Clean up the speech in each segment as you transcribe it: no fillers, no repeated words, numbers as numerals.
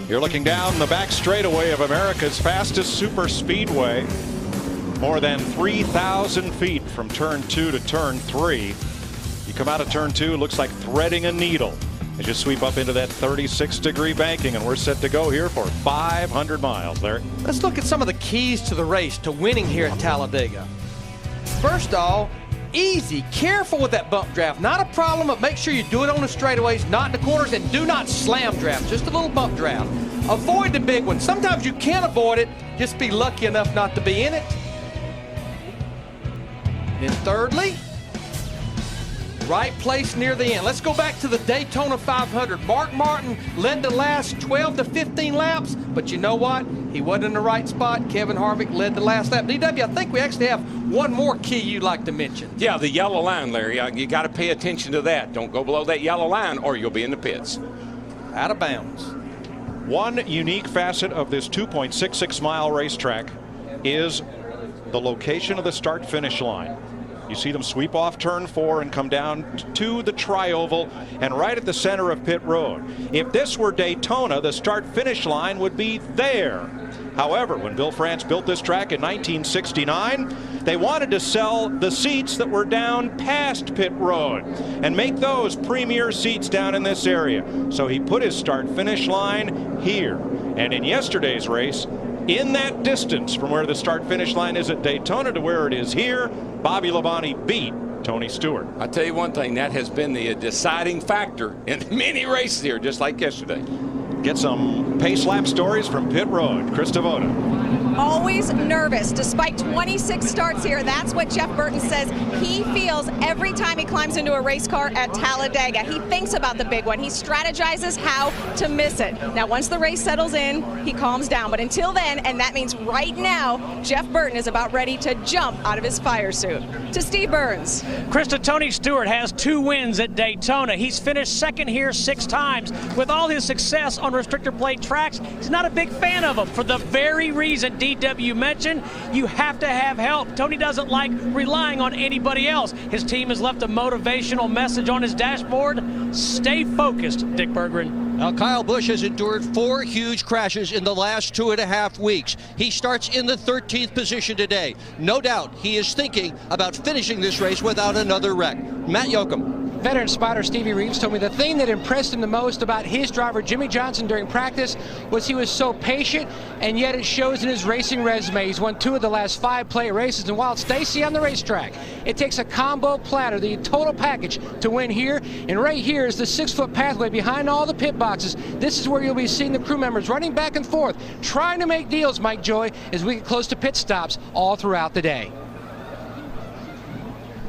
You're looking down the back straightaway of America's fastest super speedway. More than 3,000 feet from turn 2 to turn 3. You come out of turn 2, it looks like threading a needle as you sweep up into that 36-degree banking, and we're set to go here for 500 miles. There. Let's look at some of the keys to the race, to winning here at Talladega. First off, easy, careful with that bump draft. Not a problem, but make sure you do it on the straightaways, not in the corners, and do not slam draft, just a little bump draft. Avoid the big ones. Sometimes you can avoid it, just be lucky enough not to be in it. Then thirdly, right place near the end. Let's go back to the Daytona 500. Mark Martin led the last 12 to 15 laps, but you know what? He wasn't in the right spot. Kevin Harvick led the last lap. DW, I think we actually have one more key you'd like to mention. Yeah, the yellow line, Larry. You got to pay attention to that. Don't go below that yellow line or you'll be in the pits. Out of bounds. One unique facet of this 2.66-mile racetrack is the location of the start-finish line. You see them sweep off turn 4 and come down to the tri-oval and right at the center of pit road. If this were Daytona, the start-finish line would be there. However, when Bill France built this track in 1969, they wanted to sell the seats that were down past pit road and make those premier seats down in this area. So he put his start-finish line here. And in yesterday's race, in that distance from where the start-finish line is at Daytona to where it is here, Bobby Labonte beat Tony Stewart. I'll tell you one thing, that has been the deciding factor in many races here, just like yesterday. Get some pace lap stories from pit road. Chris Devoda. Always nervous. Despite 26 starts here, that's what Jeff Burton says he feels every time he climbs into a race car at Talladega. He thinks about the big one. He strategizes how to miss it. Now, once the race settles in, he calms down. But until then, and that means right now, Jeff Burton is about ready to jump out of his fire suit. To Steve Burns. Krista, Tony Stewart has 2 wins at Daytona. He's finished second here 6 times. With all his success on restrictor plate tracks, he's not a big fan of them for the very reason DW mentioned. You have to have help. Tony doesn't like relying on anybody else. His team has left a motivational message on his dashboard. Stay focused, Dick Berggren. Now, Kyle Busch has endured 4 huge crashes in the last 2.5 weeks. He starts in the 13th position today. No doubt he is thinking about finishing this race without another wreck. Matt Yoakum. Veteran spotter Stevie Reeves told me the thing that impressed him the most about his driver Jimmie Johnson during practice was he was so patient, and yet it shows in his racing resume. He's won 2 of the last 5 plate races, and while it's Stacy on the racetrack, it takes a combo platter, the total package, to win here. And right here is the 6-foot pathway behind all the pit boxes. This is where you'll be seeing the crew members running back and forth, trying to make deals, Mike Joy, as we get close to pit stops all throughout the day.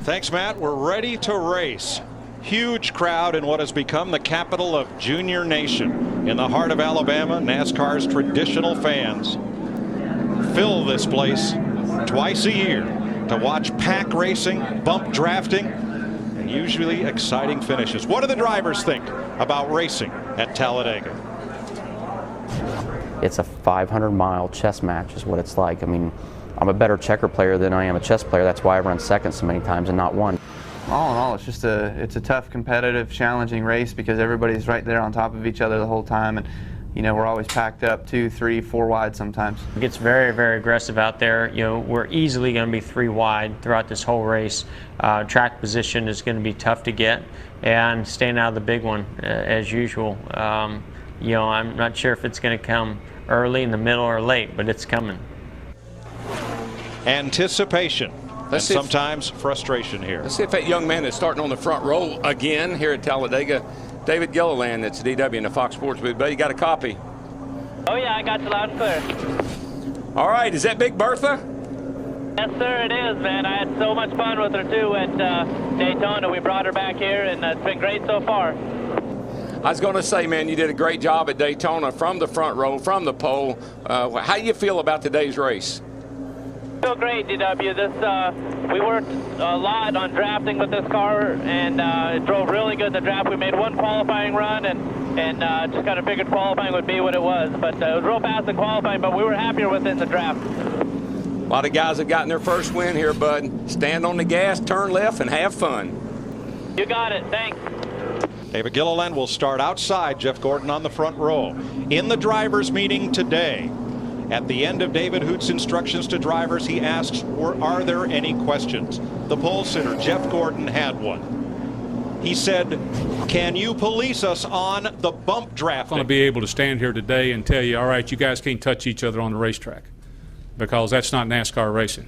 Thanks, Matt. We're ready to race. Huge crowd in what has become the capital of Junior Nation. In the heart of Alabama, NASCAR's traditional fans fill this place twice a year to watch pack racing, bump drafting, and usually exciting finishes. What do the drivers think about racing at Talladega? It's a 500-mile chess match is what it's like. I mean, I'm a better checker player than I am a chess player. That's why I run second so many times and not one. All in all, it's just it's a tough, competitive, challenging race because everybody's right there on top of each other the whole time, and you know, we're always packed up 2, 3, 4 wide sometimes. It gets very, very aggressive out there. You know, we're easily going to be 3 wide throughout this whole race. Track position is going to be tough to get, and staying out of the big one as usual. You know, I'm not sure if it's going to come early, in the middle, or late, but it's coming. Anticipation. And sometimes frustration here. Let's see if that young man is starting on the front row again here at Talladega. David Gilliland, that's DW in the Fox Sports booth. Buddy, you got a copy? Oh, yeah, I got you loud and clear. All right, is that Big Bertha? Yes, sir, it is, man. I had so much fun with her, too, at Daytona. We brought her back here, and it's been great so far. I was going to say, man, you did a great job at Daytona from the front row, from the pole. How do you feel about today's race? Feel great, DW. We worked a lot on drafting with this car, and it drove really good the draft. We made 1 qualifying run, and just kind of figured qualifying would be what it was. But it was real fast in qualifying, but we were happier with it in the draft. A lot of guys have gotten their first win here, bud. Stand on the gas, turn left, and have fun. You got it. Thanks. David Gilliland will start outside, Jeff Gordon on the front row. In the drivers' meeting today, at the end of David Hoot's instructions to drivers, he asks, are there any questions? The pole sitter, Jeff Gordon, had one. He said, can you police us on the bump drafting? I'm going to be able to stand here today and tell you, all right, you guys can't touch each other on the racetrack, because that's not NASCAR racing.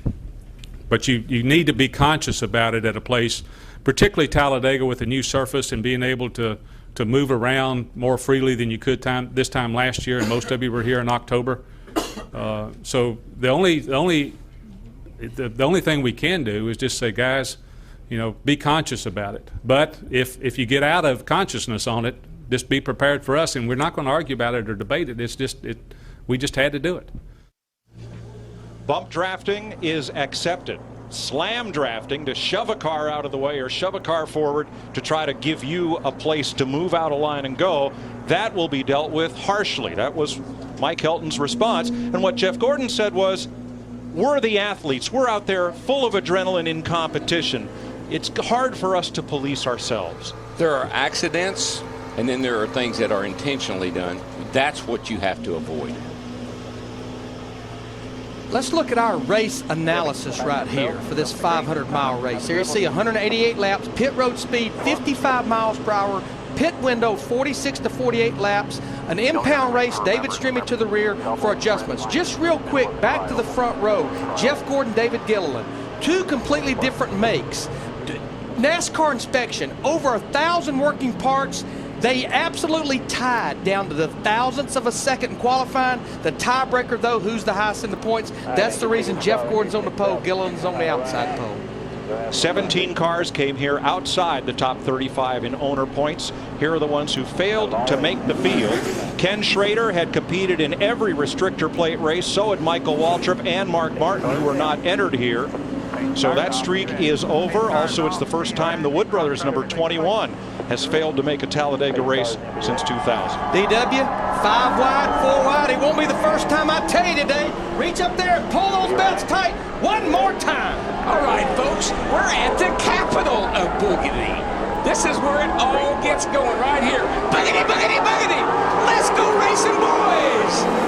But you need to be conscious about it at a place, particularly Talladega, with a new surface and being able to move around more freely than you could this time last year, and most of you were here in October. So the only thing we can do is just say, guys, be conscious about it. But if you get out of consciousness on it, just be prepared for us, and we're not going to argue about it or debate it. It's just we just had to do it. Bump drafting is accepted. Slam drafting, to shove a car out of the way or shove a car forward to try to give you a place to move out of line and go, that will be dealt with harshly. That was Mike Helton's response. And what Jeff Gordon said was, we're the athletes. We're out there full of adrenaline in competition. It's hard for us to police ourselves. There are accidents, and then there are things that are intentionally done. That's what you have to avoid. Let's look at our race analysis right here for this 500-mile race. Here you see 188 laps, pit road speed 55 miles per hour, pit window 46 to 48 laps, an impound race, David Strimmy to the rear for adjustments. Just real quick, back to the front row, Jeff Gordon, David Gilliland, two completely different makes. NASCAR inspection, over 1,000 working parts. They absolutely tied down to the thousandths of a second in qualifying. The tiebreaker, though, who's the highest in the points? That's the reason Jeff Gordon's on the pole, Gilliland's on the outside pole. 17 cars came here outside the top 35 in owner points. Here are the ones who failed to make the field. Ken Schrader had competed in every restrictor plate race. So had Michael Waltrip and Mark Martin, who were not entered here. So that streak is over. Also, it's the first time the Wood brothers, number 21, has failed to make a Talladega race since 2000. DW, 5 wide, 4 wide. It won't be the first time I tell you today. Reach up there and pull those belts tight one more time. All right, folks, we're at the capital of Boogity. This is where it all gets going right here. Boogity, boogity, boogity. Let's go racing, boys.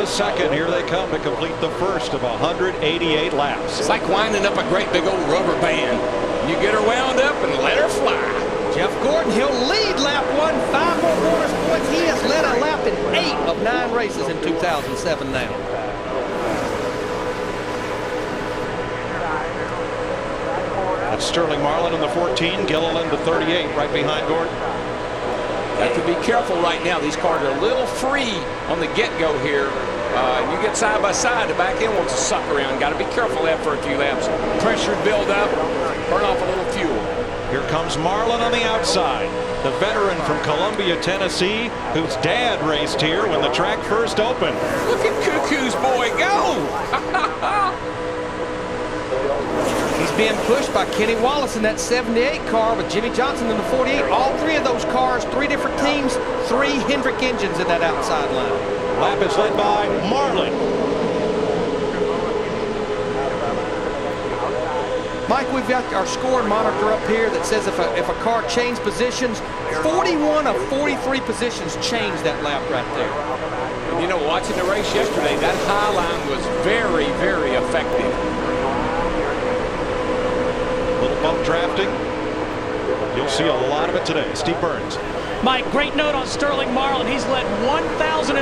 Second, here they come to complete the first of 188 laps. It's like winding up a great big old rubber band. You get her wound up and let her fly. Jeff Gordon, he'll lead lap 1, 5 more bonus points. He has led a lap in 8 of 9 races in 2007 now. That's Sterling Marlin in the 14, Gilliland the 38, right behind Gordon. Got to be careful right now. These cars are a little free on the get-go here. You get side by side, the back end wants to suck around. Got to be careful after a few laps. Pressure build up, burn off a little fuel. Here comes Marlin on the outside, the veteran from Columbia, Tennessee, whose dad raced here when the track first opened. Look at Cuckoo's boy go! He's being pushed by Kenny Wallace in that 78 car with Jimmy Johnson in the 48. All 3 of those cars, 3 different teams, 3 Hendrick engines in that outside line. Lap is led by Marlin. Mike, we've got our scoring monitor up here that says if a car changed positions, 41 of 43 positions changed that lap right there. And you know, watching the race yesterday, that high line was very, very effective. Little bump drafting. You'll see a lot of it today. Steve Burns. Mike, great note on Sterling Marlin. He's led 1,004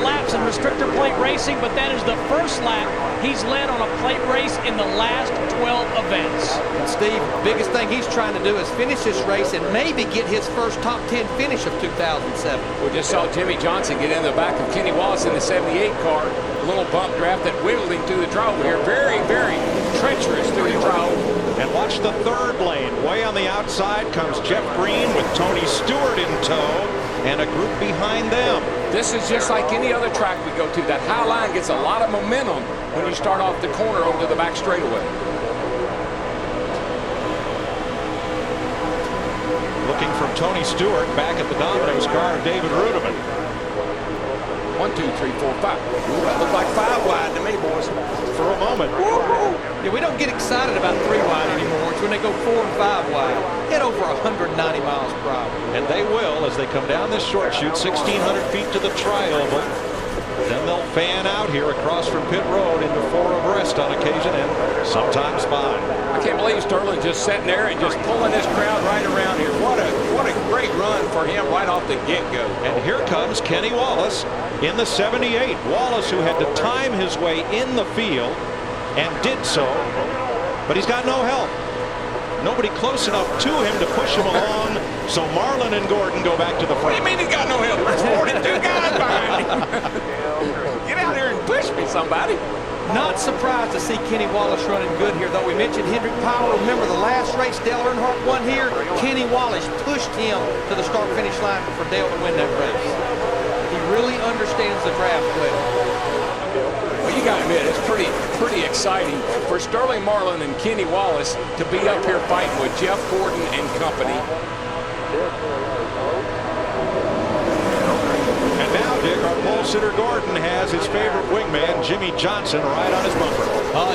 laps in restrictor plate racing, but that is the first lap he's led on a plate race in the last 12 events. And Steve, biggest thing he's trying to do is finish this race and maybe get his first top 10 finish of 2007. We just saw Jimmie Johnson get in the back of Kenny Wallace in the 78 car. A little bump draft that wiggled him through the trial here. Very, very treacherous through the trial. And watch the third lane. Way on the outside comes Jeff Green with Tony Stewart in tow and a group behind them. This is just like any other track we go to. That high line gets a lot of momentum when you start off the corner over to the back straightaway. Looking from Tony Stewart back at the Domino's car, David Rudiman. 1, 2, 3, 4, 5. Ooh, that looked like 5 wide to me, boys. For a moment. Yeah, we don't get excited about 3 wide anymore. It's when they go 4 and 5 wide. Hit over 190 miles per hour. And they will as they come down this short chute, 1,600 feet to the tri-oval. Then they'll fan out here across from pit road into 4 abreast on occasion and sometimes 5. I can't believe Sterling just sitting there and just pulling this crowd right around here. What a great run for him right off the get-go. And here comes Kenny Wallace in the 78. Wallace, who had to time his way in the field and did so, but he's got no help. Nobody close enough to him to push him along, so Marlin and Gordon go back to the front. What do you mean he got no help? There's 42 guys behind him. Get out here and push me, somebody. Not surprised to see Kenny Wallace running good here, though. We mentioned Hendrick Power. Remember the last race Dale Earnhardt won here? Kenny Wallace pushed him to the start-finish line for Dale to win that race. He really understands the draft well. Well, you got to admit, it's pretty exciting for Sterling Marlin and Kenny Wallace to be up here fighting with Jeff Gordon and company. And now, Dick, our pole sitter Gordon has his favorite wingman, Jimmie Johnson, right on his bumper.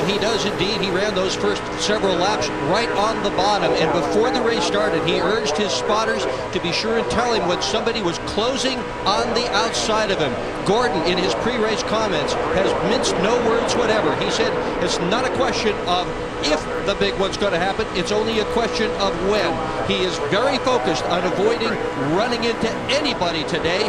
He does indeed. He ran those first several laps right on the bottom, and before the race started, he urged his spotters to be sure and tell him when somebody was closing on the outside of him. Gordon, in his pre-race comments, has minced no words whatever. He said it's not a question of if the big one's going to happen, it's only a question of when. He is very focused on avoiding running into anybody today.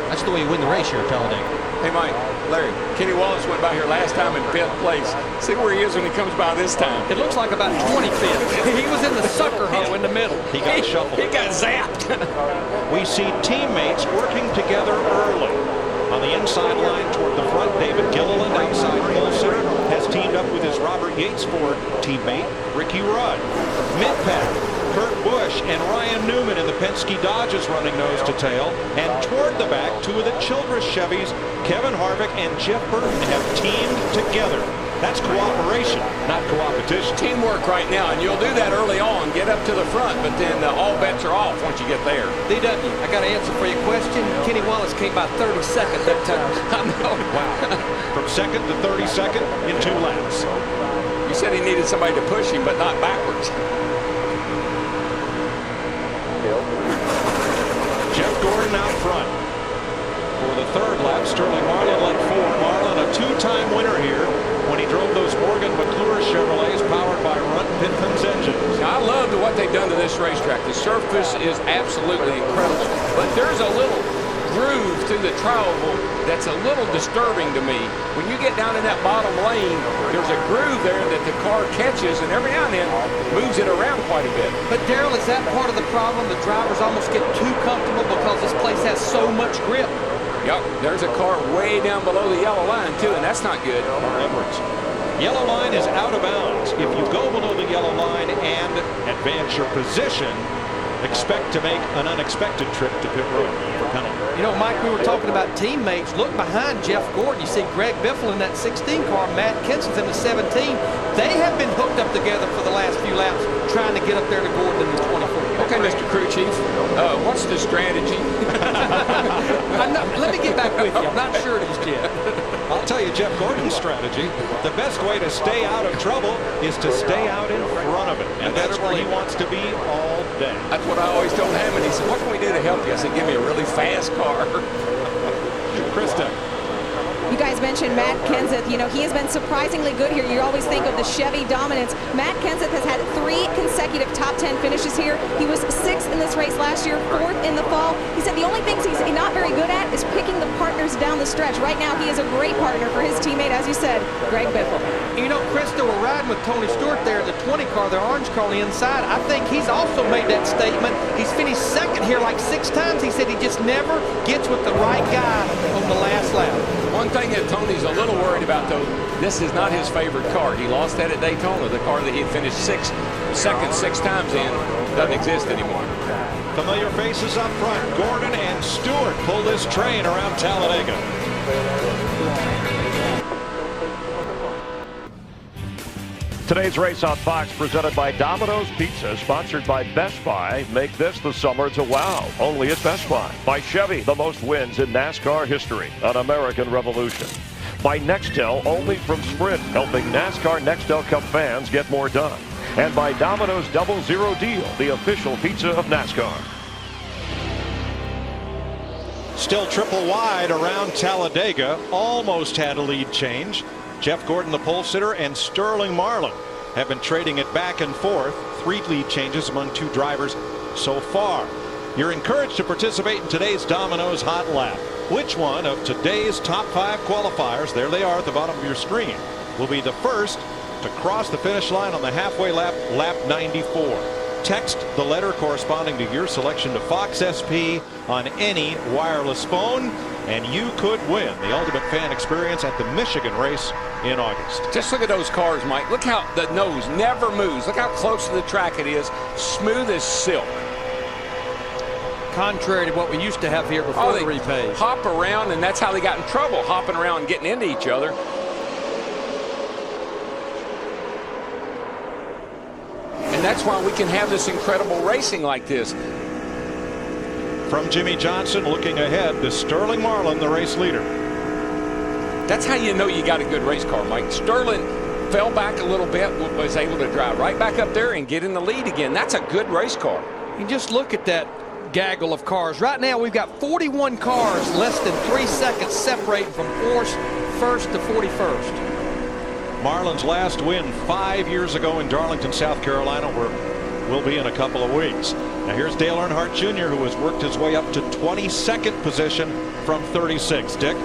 That's the way you win the race here at Talladega. Hey, Mike, Larry, Kenny Wallace went by here last time in 5th place. See where he is when he comes by this time. It looks like about 25th. He was in the sucker hole in the middle. He got shuffled. He got zapped. We see teammates working together early. On the inside line toward the front, David Gilliland, outside pole sitter, has teamed up with his Robert Yates Ford teammate, Ricky Rudd. Mid-pack, Kurt Busch and Ryan Newman in the Penske Dodges running nose to tail. And toward the back, 2 of the Childress Chevys, Kevin Harvick and Jeff Burton, have teamed together. That's cooperation, not co-opetition. Teamwork right now, and you'll do that early on, get up to the front, but then all bets are off once you get there. DW, I got an answer for your question. Kenny Wallace came by 32nd that time. I know. Wow. From 2nd to 32nd in 2 laps. You said he needed somebody to push him, but not backwards. Jeff Gordon out front. For the 3rd lap, Sterling Marlin led 4. Marlin, a 2-time winner here when he drove those Morgan McClure Chevrolets powered by Runt Pitman's engines. Now, I love what they've done to this racetrack. The surface is absolutely incredible, but there's a little groove through the tri-oval that's a little disturbing to me. When you get down in that bottom lane, there's a groove there that the car catches, and every now and then moves it around quite a bit. But Darrell, is that part of the problem? The drivers almost get too comfortable because this place has so much grip. Yep, there's a car way down below the yellow line, too, and that's not good. Edwards. Yellow line is out of bounds. If you go below the yellow line and advance your position, expect to make an unexpected trip to pit road for penalty. You know, Mike, we were talking about teammates. Look behind Jeff Gordon. You see Greg Biffle in that 16 car. Matt Kenseth's in the 17. They have been hooked up together for the last few laps trying to get up there to Gordon in the 24. Okay, Mr. Crew Chief, what's the strategy? Let me get back with you. I'm not sure just yet. I'll tell you Jeff Gordon's strategy. The best way to stay out of trouble is to stay out in front of it. And that's where he wants to be all day. That's what I always told him. And he said, what can we do to help you? I said, give me a really fast car. Krista. You guys mentioned Matt Kenseth. Kenseth. You know, he has been surprisingly good here. You always think of the Chevy dominance. Matt Kenseth has had 3 consecutive top 10 finishes here. He was 6th in this race last year, 4th in the fall. He said the only things he's not very good at is picking the partners down the stretch. Right now, he is a great partner for his teammate, as you said, Greg Biffle. You know, Krista, we're riding with Tony Stewart there in the 20 car, the orange car on the inside. I think he's also made that statement. He's finished 2nd here like 6 times. He said he just never gets with the right guy on the last lap. One thing that Tony's a little worried about, though, this is not his favorite car. He lost that at Daytona. The car that he had finished 2nd 6 times in doesn't exist anymore. Familiar faces up front. Gordon and Stewart pull this train around Talladega. Today's race on Fox presented by Domino's Pizza, sponsored by Best Buy. Make this the summer to wow, only at Best Buy. By Chevy, the most wins in NASCAR history, an American revolution. By Nextel, only from Sprint, helping NASCAR Nextel Cup fans get more done. And by Domino's Double Zero Deal, the official pizza of NASCAR. Still triple wide around Talladega. Almost had a lead change. Jeff Gordon, the pole sitter, and Sterling Marlin have been trading it back and forth. 3 lead changes among 2 drivers so far. You're encouraged to participate in today's Domino's Hot Lap. Which one of today's top 5 qualifiers, there they are at the bottom of your screen, will be the first to cross the finish line on the halfway lap, lap 94? Text the letter corresponding to your selection to Fox SP on any wireless phone, and you could win the ultimate fan experience at the Michigan race in August. Just look at those cars, Mike. Look how the nose never moves. Look how close to the track it is. Smooth as silk. Contrary to what we used to have here before the repays. Hop around, and that's how they got in trouble, hopping around and getting into each other. And that's why we can have this incredible racing like this. From Jimmie Johnson looking ahead to Sterling Marlin, the race leader. That's how you know you got a good race car, Mike. Sterling fell back a little bit, was able to drive right back up there and get in the lead again. That's a good race car. You just look at that gaggle of cars. Right now we've got 41 cars less than 3 seconds separating from first to 41st. Marlin's last win 5 years ago in Darlington, South Carolina, where we'll be in a couple of weeks. Now here's Dale Earnhardt Jr., who has worked his way up to 22nd position from 36. Dick?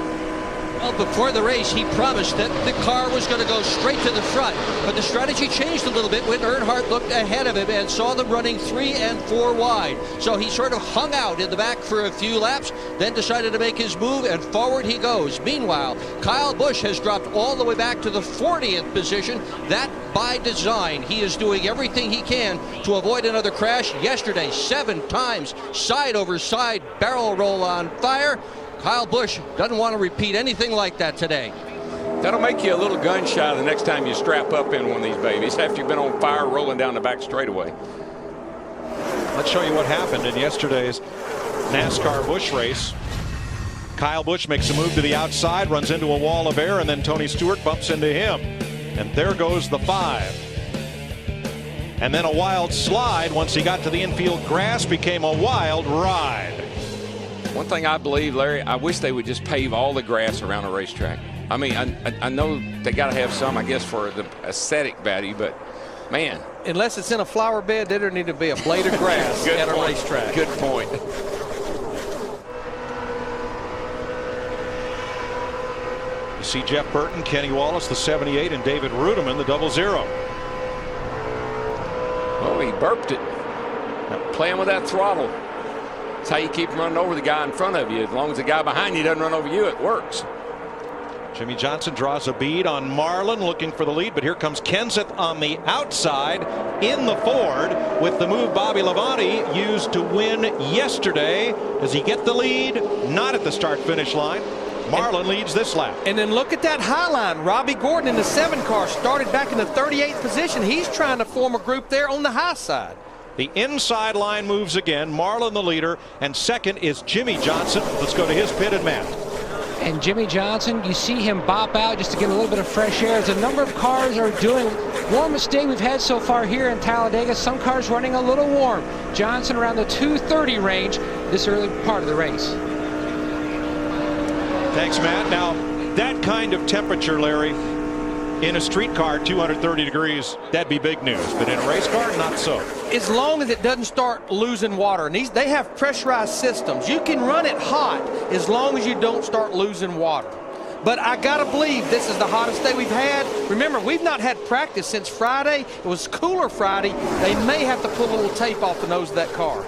Well, before the race, he promised that the car was going to go straight to the front. But the strategy changed a little bit when Earnhardt looked ahead of him and saw them running 3 and 4 wide. So he sort of hung out in the back for a few laps, then decided to make his move, and forward he goes. Meanwhile, Kyle Busch has dropped all the way back to the 40th position. That by design. He is doing everything he can to avoid another crash. Yesterday, 7 times side over side barrel roll on fire. Kyle Busch doesn't want to repeat anything like that today. That'll make you a little gun shy the next time you strap up in one of these babies after you've been on fire rolling down the back straightaway. Let's show you what happened in yesterday's NASCAR Busch race. Kyle Busch makes a move to the outside, runs into a wall of air, and then Tony Stewart bumps into him. And there goes the 5. And then a wild slide once he got to the infield grass, became a wild ride. One thing I believe, Larry, I wish they would just pave all the grass around a racetrack. I mean, I know they got to have some, I guess, for the aesthetic value, but man. Unless it's in a flower bed, there doesn't need to be a blade of grass at a racetrack. Good point. You see Jeff Burton, Kenny Wallace, the 78, and David Rudiman, the 00. Oh, he burped it. Playing with that throttle. That's how you keep running over the guy in front of you. As long as the guy behind you doesn't run over you, it works. Jimmie Johnson draws a bead on Marlin, looking for the lead, but here comes Kenseth on the outside in the Ford with the move Bobby Labonte used to win yesterday. Does he get the lead? Not at the start-finish line. Marlin leads this lap. And then look at that high line. Robbie Gordon in the 7 car started back in the 38th position. He's trying to form a group there on the high side. The inside line moves again. Marlin the leader, and second is Jimmie Johnson. Let's go to his pit and Matt. And Jimmie Johnson, you see him bop out just to get a little bit of fresh air. As a number of cars are doing warmest day we've had so far here in Talladega. Some cars running a little warm. Johnson around the 230 range this early part of the race. Thanks, Matt. Now, That kind of temperature, Larry, in a street car, 230 degrees, that'd be big news. But in a race car, not so. As long as it doesn't start losing water. And they have pressurized systems. You can run it hot as long as you don't start losing water. But I got to believe this is the hottest day we've had. Remember, we've not had practice since Friday. It was cooler Friday. They may have to pull a little tape off the nose of that car.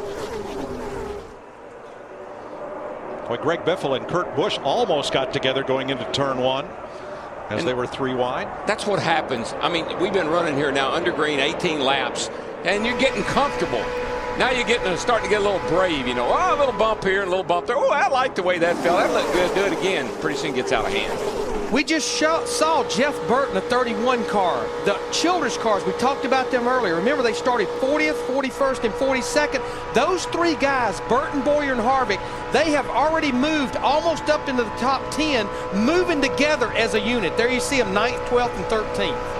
Boy, Greg Biffle and Kurt Busch almost got together going into turn 1 as they were 3 wide. That's what happens. I mean, we've been running here now under green 18 laps, and you're getting comfortable. Now you're starting to get a little brave, you know. Oh, a little bump here, a little bump there. Oh, I like the way that felt. That looked good. Do it again. Pretty soon gets out of hand. We just saw Jeff Burton, the 31 car. The Childress cars, we talked about them earlier. Remember, they started 40th, 41st, and 42nd. Those 3 guys, Burton, Boyer, and Harvick, they have already moved almost up into the top 10, moving together as a unit. There you see them 9th, 12th, and 13th.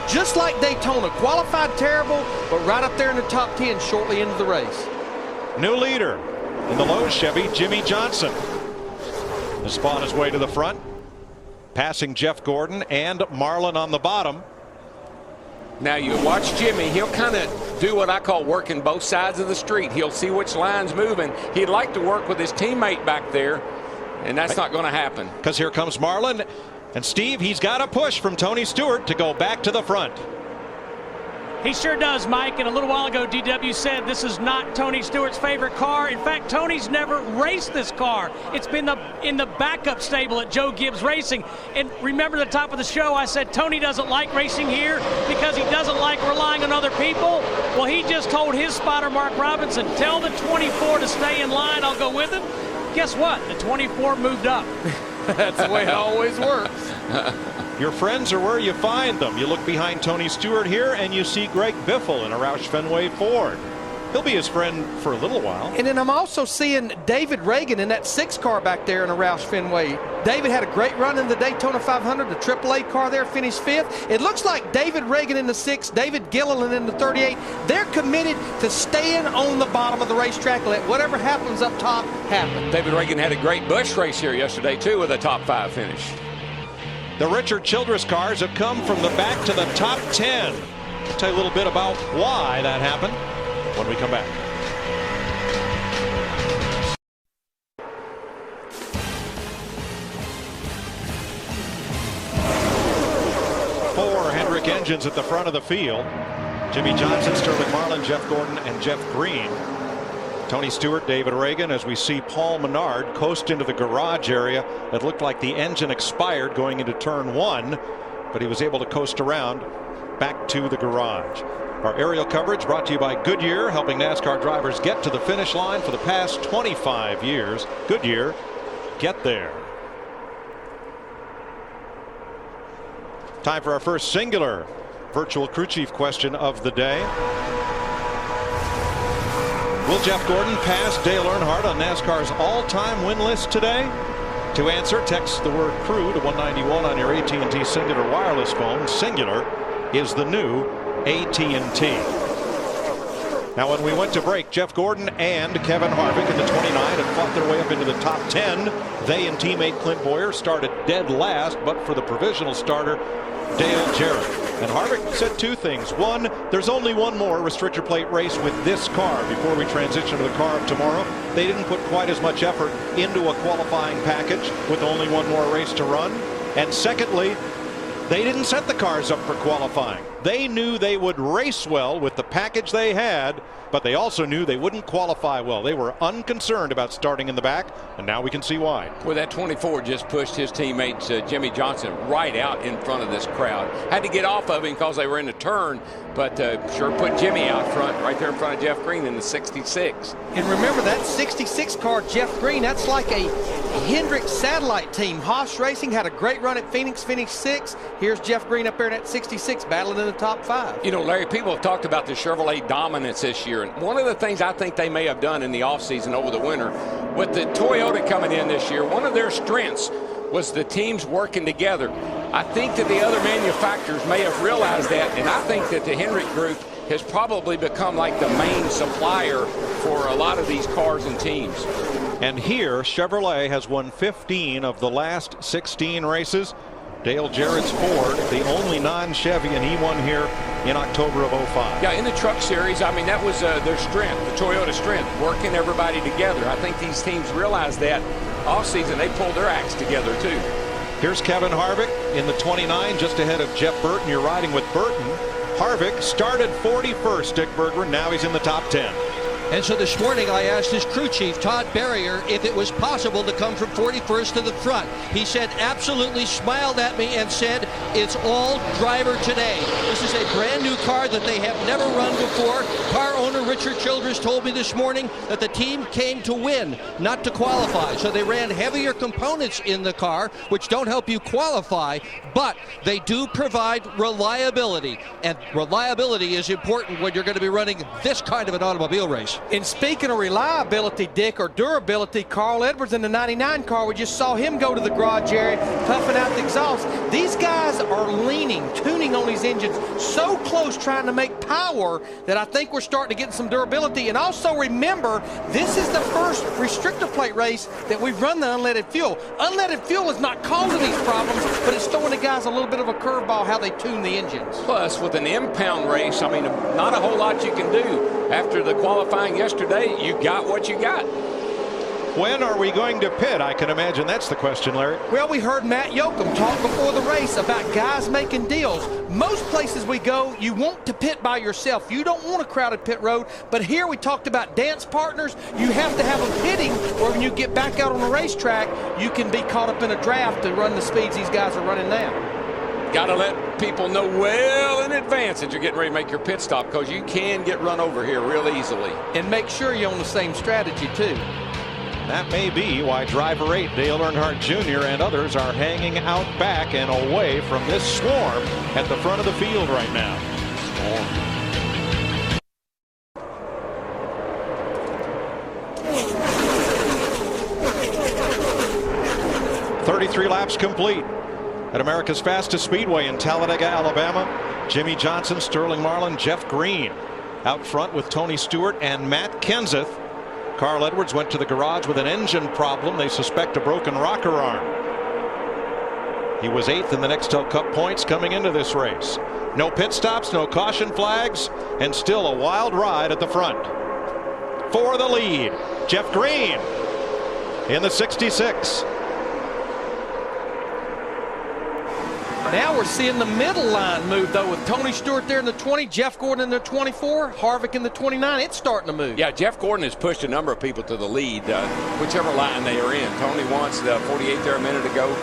Just like Daytona, qualified terrible, but right up there in the top 10 shortly into the race. New leader in the Lowe's Chevy, Jimmie Johnson. Has spawned his way to the front, passing Jeff Gordon and Marlin on the bottom. Now you watch Jimmy. He'll kind of do what I call working both sides of the street. He'll see which line's moving. He'd like to work with his teammate back there, and that's not going to happen. Because here comes Marlin. And Steve, he's got a push from Tony Stewart to go back to the front. He sure does, Mike. And a little while ago, DW said this is not Tony Stewart's favorite car. In fact, Tony's never raced this car. It's been in the backup stable at Joe Gibbs Racing. And remember the top of the show, I said Tony doesn't like racing here because he doesn't like relying on other people. Well, he just told his spotter, Mark Robinson, tell the 24 to stay in line. I'll go with him. Guess what? The 24 moved up. That's the way it always works. Your friends are where you find them. You look behind Tony Stewart here and you see Greg Biffle in a Roush Fenway Ford. He'll be his friend for a little while. And then I'm also seeing David Reagan in that 6 car back there in a Roush Fenway. David had a great run in the Daytona 500. The AAA car there finished 5th. It looks like David Reagan in the 6, David Gilliland in the 38. They're committed to staying on the bottom of the racetrack. Let whatever happens up top happen. David Reagan had a great Busch race here yesterday, too, with a top 5 finish. The Richard Childress cars have come from the back to the top 10. I'll tell you a little bit about why that happened when we come back. Four Hendrick engines at the front of the field. Jimmie Johnson, Sterling Marlin, Jeff Gordon, and Jeff Green. Tony Stewart, David Reagan, as we see Paul Menard coast into the garage area. It looked like the engine expired going into turn 1, but he was able to coast around back to the garage. Our aerial coverage brought to you by Goodyear, helping NASCAR drivers get to the finish line for the past 25 years. Goodyear, get there. Time for our first singular virtual crew chief question of the day. Will Jeff Gordon pass Dale Earnhardt on NASCAR's all-time win list today? To answer, text the word crew to 191 on your AT&T Singular wireless phone. Singular is the new AT&T. Now, when we went to break, Jeff Gordon and Kevin Harvick in the 29 had fought their way up into the top 10. They and teammate Clint Boyer started dead last, but for the provisional starter, Dale Jarrett. And Harvick said 2 things. One, there's only one more restrictor plate race with this car before we transition to the car of tomorrow. They didn't put quite as much effort into a qualifying package with only one more race to run. And secondly, they didn't set the cars up for qualifying. They knew they would race well with the package they had, but they also knew they wouldn't qualify well. They were unconcerned about starting in the back, and now we can see why. Well, that 24 just pushed his teammate Jimmie Johnson right out in front of this crowd. Had to get off of him because they were in a turn, but sure put Jimmy out front, right there in front of Jeff Green in the 66. And remember that 66 car, Jeff Green, that's like a Hendrick satellite team. Haas Racing had a great run at Phoenix, finished 6th. Here's Jeff Green up there in that 66, battling in the top 5. You know, Larry, people have talked about the Chevrolet dominance this year. And one of the things I think they may have done in the offseason over the winter, with the Toyota coming in this year, one of their strengths was the teams working together. I think that the other manufacturers may have realized that, and I think that the Hendrick group has probably become like the main supplier for a lot of these cars and teams. And here, Chevrolet has won 15 of the last 16 races. Dale Jarrett's Ford, the only non-Chevy, and he won here in October of 05. Yeah, in the Truck Series, I mean, that was their strength, the Toyota strength, working everybody together. I think these teams realized that offseason. They pulled their acts together, too. Here's Kevin Harvick in the 29, just ahead of Jeff Burton. You're riding with Burton. Harvick started 41st, Dick Berggren. Now he's in the top 10. And so this morning I asked his crew chief, Todd Berrier, if it was possible to come from 41st to the front. He said absolutely, smiled at me and said, it's all driver today. This is a brand new car that they have never run before. Car owner Richard Childress told me this morning that the team came to win, not to qualify. So they ran heavier components in the car, which don't help you qualify, but they do provide reliability. And reliability is important when you're going to be running this kind of an automobile race. And speaking of reliability, Dick, or durability, Carl Edwards in the 99 car, we just saw him go to the garage area, puffing out the exhaust. These guys are leaning, tuning on these engines so close, trying to make power, that I think we're starting to get some durability. And also remember, this is the first restrictor plate race that we've run the unleaded fuel. Unleaded fuel is not causing these problems, but it's throwing the guys a little bit of a curveball how they tune the engines. Plus, with an impound race, I mean, not a whole lot you can do. After the qualifying yesterday, you got what you got. When are we going to pit? I can imagine that's the question, Larry. Well, we heard Matt Yoakum talk before the race about guys making deals. Most places we go, you want to pit by yourself. You don't want a crowded pit road. But here we talked about dance partners. You have to have them pitting, or when you get back out on the racetrack, you can be caught up in a draft to run the speeds these guys are running now. Got to let people know well in advance that you're getting ready to make your pit stop, because you can get run over here real easily. And make sure you're on the same strategy, too. That may be why driver 8, Dale Earnhardt Jr. and others are hanging out back and away from this swarm at the front of the field right now. Swarm. 33 laps complete at America's fastest speedway in Talladega, Alabama. Jimmie Johnson, Sterling Marlin, Jeff Green out front with Tony Stewart and Matt Kenseth. Carl Edwards went to the garage with an engine problem. They suspect a broken rocker arm. He was 8th in the Nextel Cup points coming into this race. No pit stops, no caution flags, and still a wild ride at the front. For the lead, Jeff Green in the 66. Now we're seeing the middle line move, though, with Tony Stewart there in the 20, Jeff Gordon in the 24, Harvick in the 29. It's starting to move. Yeah, Jeff Gordon has pushed a number of people to the lead, whichever line they are in. Tony wants the 48 there a minute ago.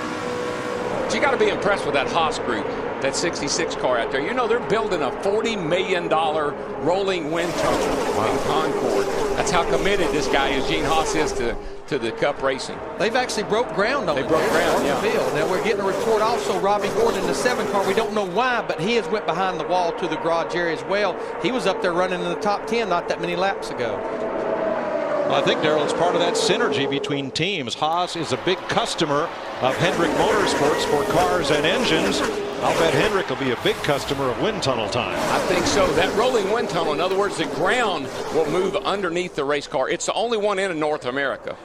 But you got to be impressed with that Haas group, that 66 car out there. You know, they're building a $40 million rolling wind tunnel in Concord. That's how committed this guy is, Gene Haas, is to the Cup racing. They've actually broke ground on it. They broke ground, yeah. Now we're getting a report also, Robbie Gordon in the 7 car. We don't know why, but he has went behind the wall to the garage area as well. He was up there running in the top 10 not that many laps ago. Well, I think, Darrell, it's part of that synergy between teams. Haas is a big customer of Hendrick Motorsports for cars and engines. I'll bet Hendrick will be a big customer of wind tunnel time. I think so. That rolling wind tunnel, in other words, the ground will move underneath the race car. It's the only one in North America.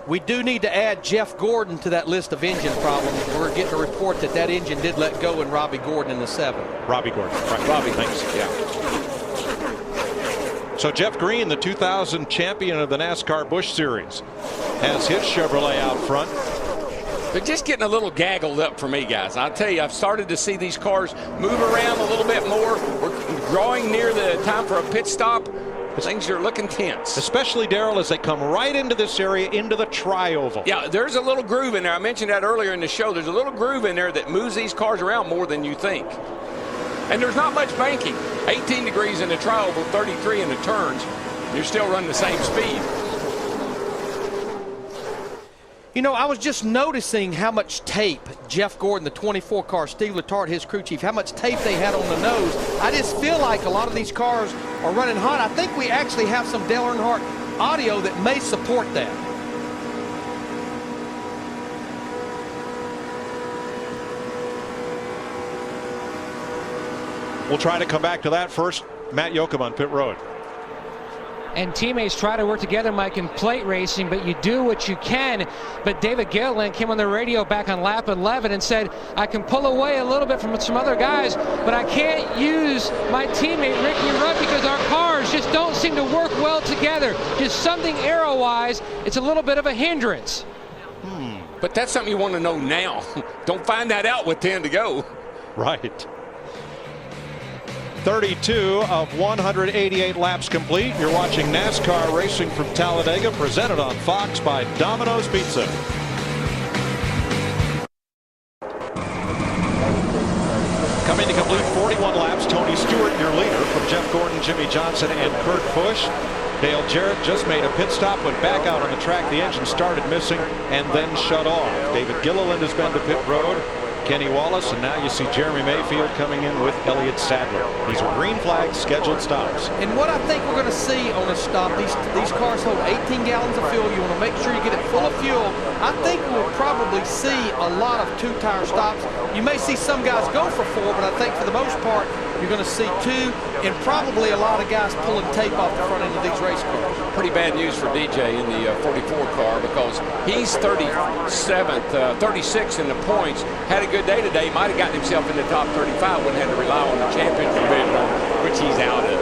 We do need to add Jeff Gordon to that list of engine problems. We're getting a report that that engine did let go in Robbie Gordon in the 7. Robbie Gordon. Right. Robbie, thanks. Yeah. So Jeff Green, the 2000 champion of the NASCAR Busch Series, has his Chevrolet out front. They're just getting a little gaggled up for me, guys. I'll tell you, I've started to see these cars move around a little bit more. We're drawing near the time for a pit stop. Things are looking tense. Especially, Darrell, as they come right into this area, into the tri-oval. Yeah, there's a little groove in there. I mentioned that earlier in the show. There's a little groove in there that moves these cars around more than you think. And there's not much banking. 18 degrees in the tri-oval, 33 in the turns. You're still running the same speed. You know, I was just noticing how much tape Jeff Gordon, the 24 car, Steve Letarte, his crew chief, how much tape they had on the nose. I just feel like a lot of these cars are running hot. I think we actually have some Dale Earnhardt audio that may support that. We'll try to come back to that first. Matt Yoakum on pit road. And teammates try to work together, Mike, in plate racing, but you do what you can. But David Gilliland came on the radio back on lap 11 and said, I can pull away a little bit from some other guys, but I can't use my teammate Ricky Rudd because our cars just don't seem to work well together. Just something aero-wise, it's a little bit of a hindrance. But that's something you want to know now. Don't find that out with 10 to go. Right. 32 of 188 laps complete. You're watching NASCAR racing from Talladega, presented on Fox by Domino's Pizza. Coming to complete 41 laps, Tony Stewart, your leader, from Jeff Gordon, Jimmie Johnson, and Kurt Busch. Dale Jarrett just made a pit stop, went back out on the track. The engine started missing and then shut off. David Gilliland has been to pit road. Kenny Wallace, and now you see Jeremy Mayfield coming in with Elliott Sadler. These are green flag scheduled stops. And what I think we're going to see on a stop, these cars hold 18 gallons of fuel. You want to make sure you get it full of fuel. I think we'll probably see a lot of two-tire stops. You may see some guys go for 4, but I think for the most part, you're going to see 2, and probably a lot of guys pulling tape off the front end of these race cars. Pretty bad news for DJ in the 44 car, because he's 37th, 36 in the points. Had a good day today, might have gotten himself in the top 35, wouldn't have to rely on the championship division, which he's out of.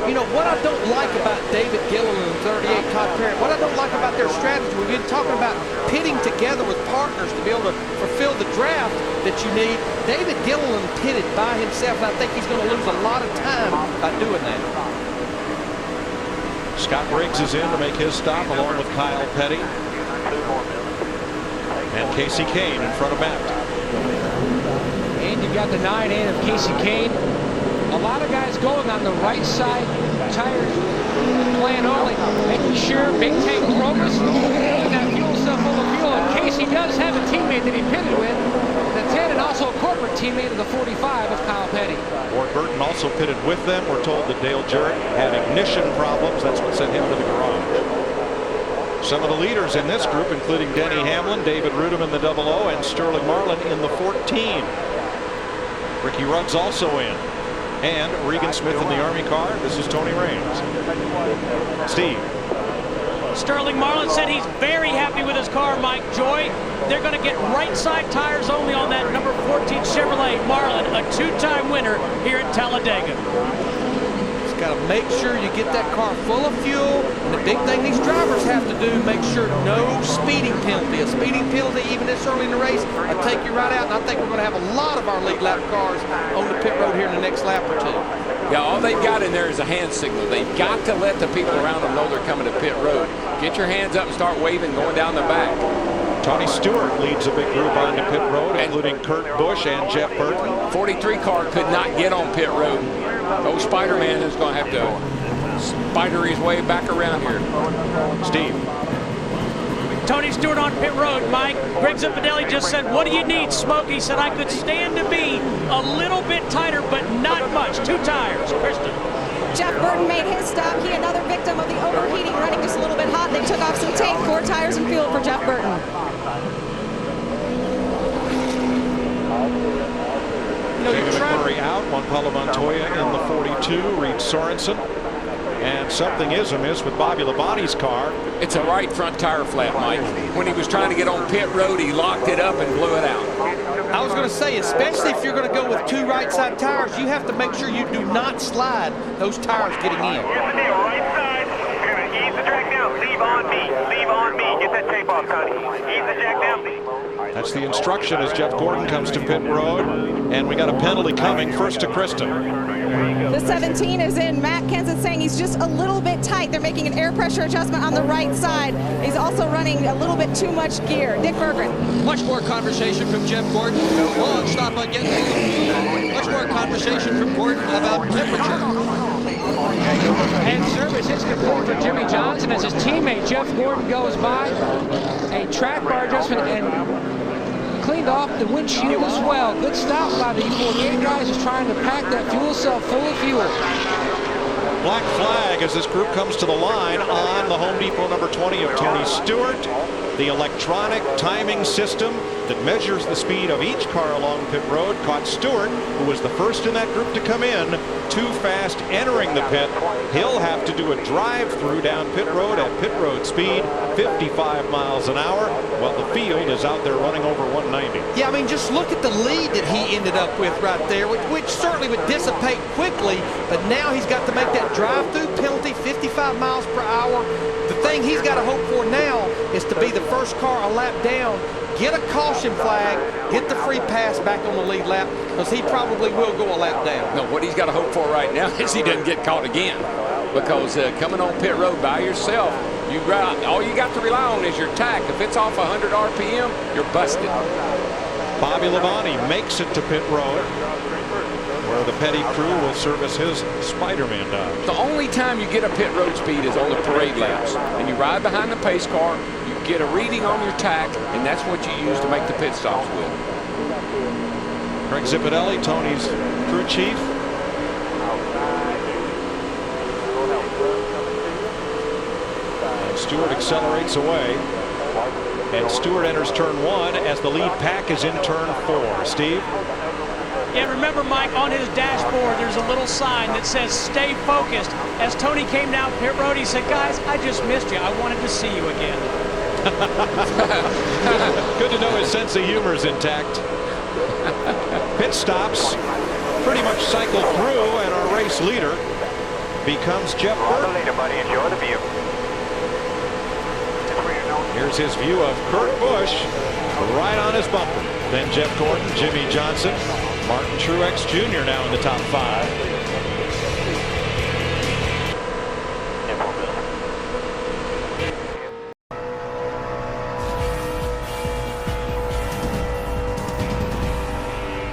You know, what I don't like about David Gilliland and 38 Todd Parrott, what I don't like about their strategy, we've been talking about pitting together with partners to be able to fulfill the draft that you need. David Gilliland pitted by himself, and I think he's going to lose a lot of time by doing that. Scott Briggs is in to make his stop along with Kyle Petty. And Casey Kane in front of Matt. And you've got the 9-8 of Casey Kane. A lot of guys going on the right side tires, plan only, making sure big tank Robles got fuel cell full of fuel. And Casey does have a teammate that he pitted with, the 10, and also a corporate teammate of the 45 of Kyle Petty. Ward Burton also pitted with them. We're told that Dale Jarrett had ignition problems. That's what sent him to the garage. Some of the leaders in this group, including Denny Hamlin, David Reutimann, the 00, and Sterling Marlin in the 14. Ricky Rudd's also in. And Regan Smith in the Army car. This is Tony Raines. Steve. Sterling Marlin said he's very happy with his car, Mike Joy. They're going to get right side tires only on that number 14 Chevrolet Marlin, a 2-time winner here at Talladega. Just got to make sure you get that car full of fuel. And the big thing these drivers have to do, make sure no speeding penalty. A speeding penalty, even this early in the race, will take you right out. And I think we're going to have a lot of our lead lap cars on the pit road here in the next lap or 2. Yeah, all they've got in there is a hand signal. They've got to let the people around them know they're coming to pit road. Get your hands up and start waving going down the back. Tony Stewart leads a big group onto pit road, including Kurt Busch and Jeff Burton. 43 car could not get on pit road. Oh, Spider-Man is going to have to spider his way back around here. Steve. Tony Stewart on pit road. Mike, Greg Zipadelli just said, what do you need, Smokey? He said, I could stand to be a little bit tighter, but not much. 2 tires. Kristen. Jeff Burton made his stop. He another victim of the overheating, running just a little bit hot. They took off some tape, 4 tires and fuel for Jeff Burton. David McMurray out, Juan Pablo Montoya in the 42, Reed Sorensen. And something is amiss with Bobby Labonte's car. It's a right front tire flap, Mike. When he was trying to get on pit road, he locked it up and blew it out. I was going to say, especially if you're going to go with 2 right side tires, you have to make sure you do not slide those tires getting in. Here's the deal, right side, you're going to ease the jack down, leave on me, leave on me, get that tape off, Tony, ease the jack down. That's the instruction as Jeff Gordon comes to pit road, and we got a penalty coming, first to Kristen. The 17 is in. Matt Kenseth saying he's just a little bit tight. They're making an air pressure adjustment on the right side. He's also running a little bit too much gear. Dick Berggren. Much more conversation from Jeff Gordon. Long stop again. Much more conversation from Gordon about temperature. And service is complete for Jimmie Johnson as his teammate Jeff Gordon goes by. A track bar adjustment and cleaned off the windshield as well. Good stop by the E48 guys, just trying to pack that fuel cell full of fuel. black flag as this group comes to the line on the Home Depot number 20 of Tony Stewart. The electronic timing system that measures the speed of each car along pit road caught Stewart, who was the first in that group to come in, too fast entering the pit. He'll have to do a drive-through down pit road at pit road speed, 55 miles an hour, while the field is out there running over 190. Yeah, I mean, just look at the lead that he ended up with right there, which certainly would dissipate quickly, but now he's got to make that drive-through penalty, 55 miles per hour. The thing he's got to hope for now is to be the first car a lap down, get a caution flag, get the free pass back on the lead lap, because he probably will go a lap down. No, what he's got to hope for right now is he doesn't get caught again, because coming on pit road by yourself, all you got to rely on is your tack. If it's off 100 RPM, you're busted. Bobby Labonte makes it to pit road, where the Petty crew will service his Spider-Man Dodge. The only time you get a pit road speed is on the parade laps, and you ride behind the pace car, you get a reading on your tack, and that's what you use to make the pit stops with. Greg Zipadelli, Tony's crew chief. And Stewart accelerates away. And Stewart enters turn 1 as the lead pack is in turn 4. Steve? Yeah, remember, Mike, on his dashboard, there's a little sign that says, stay focused. As Tony came down pit road, he said, guys, I just missed you. I wanted to see you again. Good to know his sense of humor is intact. Pit stops pretty much cycle through, and our race leader becomes Jeff Burton. Enjoy the view. Here's his view of Kurt Busch right on his bumper. Then Jeff Gordon, Jimmy Johnson, Martin Truex Jr. now in the top 5.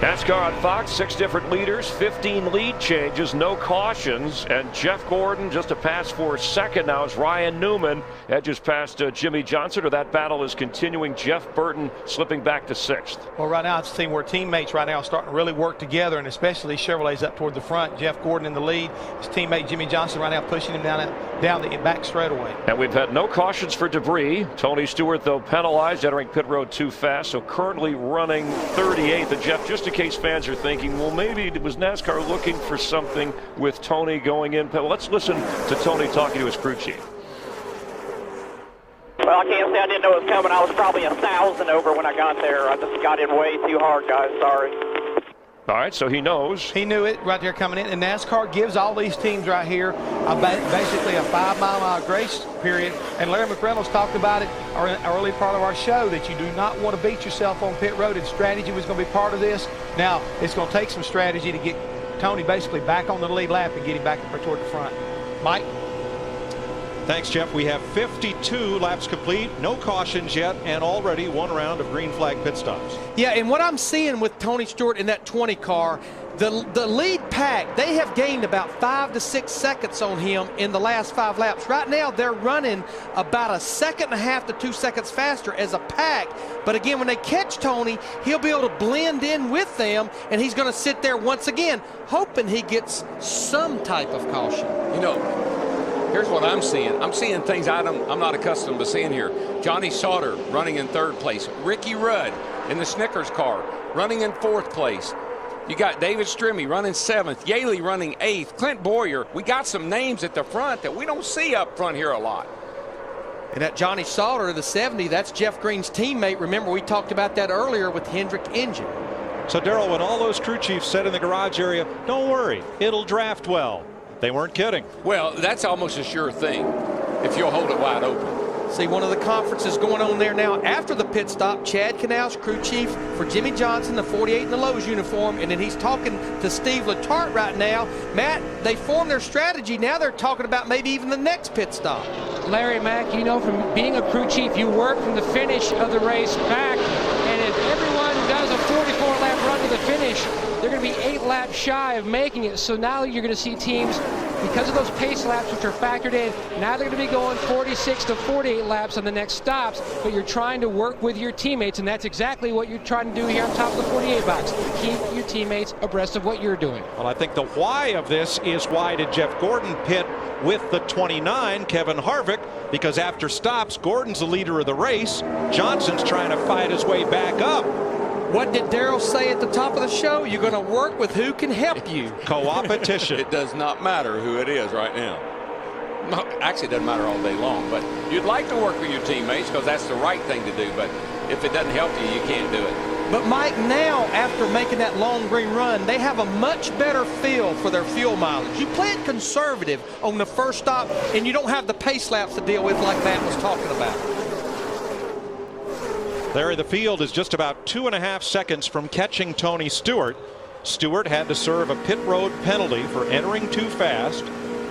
NASCAR on Fox, 6 different leaders, 15 lead changes, no cautions, and Jeff Gordon just a pass for second now as Ryan Newman edges past Jimmy Johnson. Or that battle is continuing. Jeff Burton slipping back to 6th. Well, right now it's a team where teammates right now are starting to really work together, and especially Chevrolet's up toward the front. Jeff Gordon in the lead. His teammate Jimmy Johnson right now pushing him down the back straightaway. And we've had no cautions for debris. Tony Stewart, though, penalized, entering pit road too fast, so currently running 38th. And Jeff, just in case fans are thinking, well, maybe it was NASCAR looking for something with Tony going in. Well, let's listen to Tony talking to his crew chief. Well, I can't say I didn't know it was coming. I was probably 1,000 over when I got there. I just got in way too hard, guys. Sorry. All right, so he knows. He knew it right there coming in. And NASCAR gives all these teams right here basically a 5-mile grace period. And Larry McReynolds talked about it in an early part of our show, that you do not want to beat yourself on pit road, and strategy was going to be part of this. Now, it's going to take some strategy to get Tony basically back on the lead lap and get him back toward the front. Mike? Thanks, Jeff. We have 52 laps complete, no cautions yet, and already 1 round of green flag pit stops. Yeah, and what I'm seeing with Tony Stewart in that 20 car, the lead pack, they have gained about 5 to 6 seconds on him in the last 5 laps. Right now, they're running about 1.5 to 2 seconds faster as a pack. But again, when they catch Tony, he'll be able to blend in with them, and he's going to sit there once again, hoping he gets some type of caution. You know, here's what I'm seeing. I'm seeing things I'm not accustomed to seeing here. Johnny Sauter running in 3rd place. Ricky Rudd in the Snickers car running in 4th place. You got David Strimmy running 7th. Yaley running 8th. Clint Boyer. We got some names at the front that we don't see up front here a lot. And that Johnny Sauter, the 70, that's Jeff Green's teammate. Remember, we talked about that earlier with Hendrick Engine. So, Darrell, when all those crew chiefs said in the garage area, don't worry, it'll draft well, they weren't kidding. Well, that's almost a sure thing if you'll hold it wide open. See, one of the conferences going on there now after the pit stop. Chad Knaus, crew chief for Jimmy Johnson, the 48 in the Lowe's uniform, and then he's talking to Steve Letarte right now. Matt, they formed their strategy. Now they're talking about maybe even the next pit stop. Larry Mack, you know, from being a crew chief, you work from the finish of the race back, and if everyone does a 44-lap run to the finish, they're going to be 8 laps shy of making it. So now you're going to see teams, because of those pace laps which are factored in, now they're going to be going 46 to 48 laps on the next stops, but you're trying to work with your teammates, and that's exactly what you're trying to do here on top of the 48 box. Keep your teammates abreast of what you're doing. Well, I think the why of this is why did Jeff Gordon pit with the 29, Kevin Harvick, because after stops, Gordon's the leader of the race. Johnson's trying to fight his way back up. What did Darrell say at the top of the show? You're going to work with who can help you. Co-opetition. It does not matter who it is right now. No, actually, it doesn't matter all day long. But you'd like to work with your teammates because that's the right thing to do. But if it doesn't help you, you can't do it. But Mike, now after making that long green run, they have a much better feel for their fuel mileage. You play it conservative on the first stop, and you don't have the pace laps to deal with like Matt was talking about. Larry, the field is just about 2.5 seconds from catching Tony Stewart. Stewart had to serve a pit road penalty for entering too fast.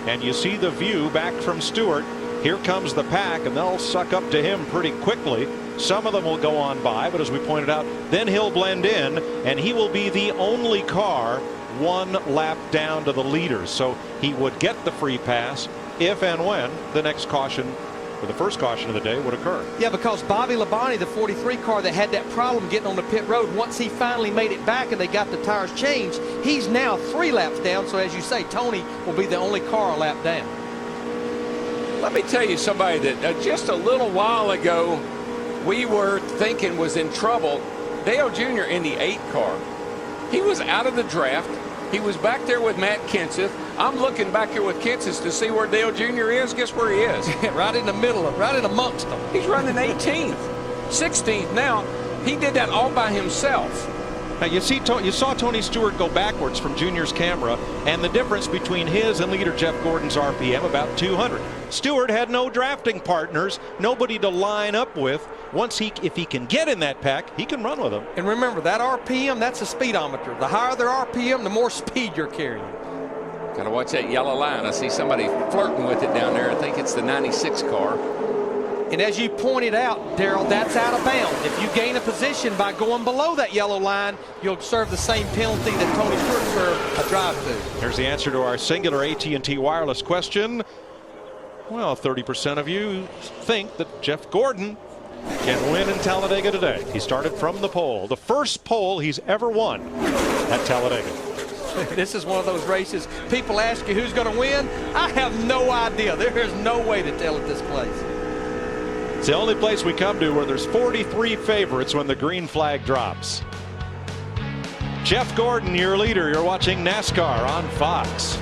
And you see the view back from Stewart. Here comes the pack, and they'll suck up to him pretty quickly. Some of them will go on by, but as we pointed out, then he'll blend in, and he will be the only car 1 lap down to the leaders. So he would get the free pass if and when the next caution, or the first caution of the day, would occur. Yeah, because Bobby Labonte, the 43 car that had that problem getting on the pit road, once he finally made it back and they got the tires changed, he's now 3 laps down. So as you say, Tony will be the only car a lap down. Let me tell you somebody that just a little while ago we were thinking was in trouble. Dale Jr. in the 8 car. He was out of the draft. He was back there with Matt Kenseth. I'm looking back here with Kenseth to see where Dale Jr. is. Guess where he is? Right in the middle of, right in amongst them. He's running 18th, 16th now. He did that all by himself. Now you saw Tony Stewart go backwards from Junior's camera, and the difference between his and leader Jeff Gordon's RPM about 200. Stewart had no drafting partners, nobody to line up with. If he can get in that pack, he can run with them. And remember, that RPM, that's a speedometer. The higher their RPM, the more speed you're carrying. Got to watch that yellow line. I see somebody flirting with it down there. I think it's the 96 car. And as you pointed out, Darrell, that's out of bounds. If you gain a position by going below that yellow line, you'll serve the same penalty that Tony Stewart served a drive to. Here's the answer to our singular AT&T wireless question. Well, 30% of you think that Jeff Gordon can win in Talladega today. He started from the pole, the first pole he's ever won at Talladega. This is one of those races, people ask you who's going to win. I have no idea. There is no way to tell at this place. It's the only place we come to where there's 43 favorites when the green flag drops. Jeff Gordon, your leader. You're watching NASCAR on Fox.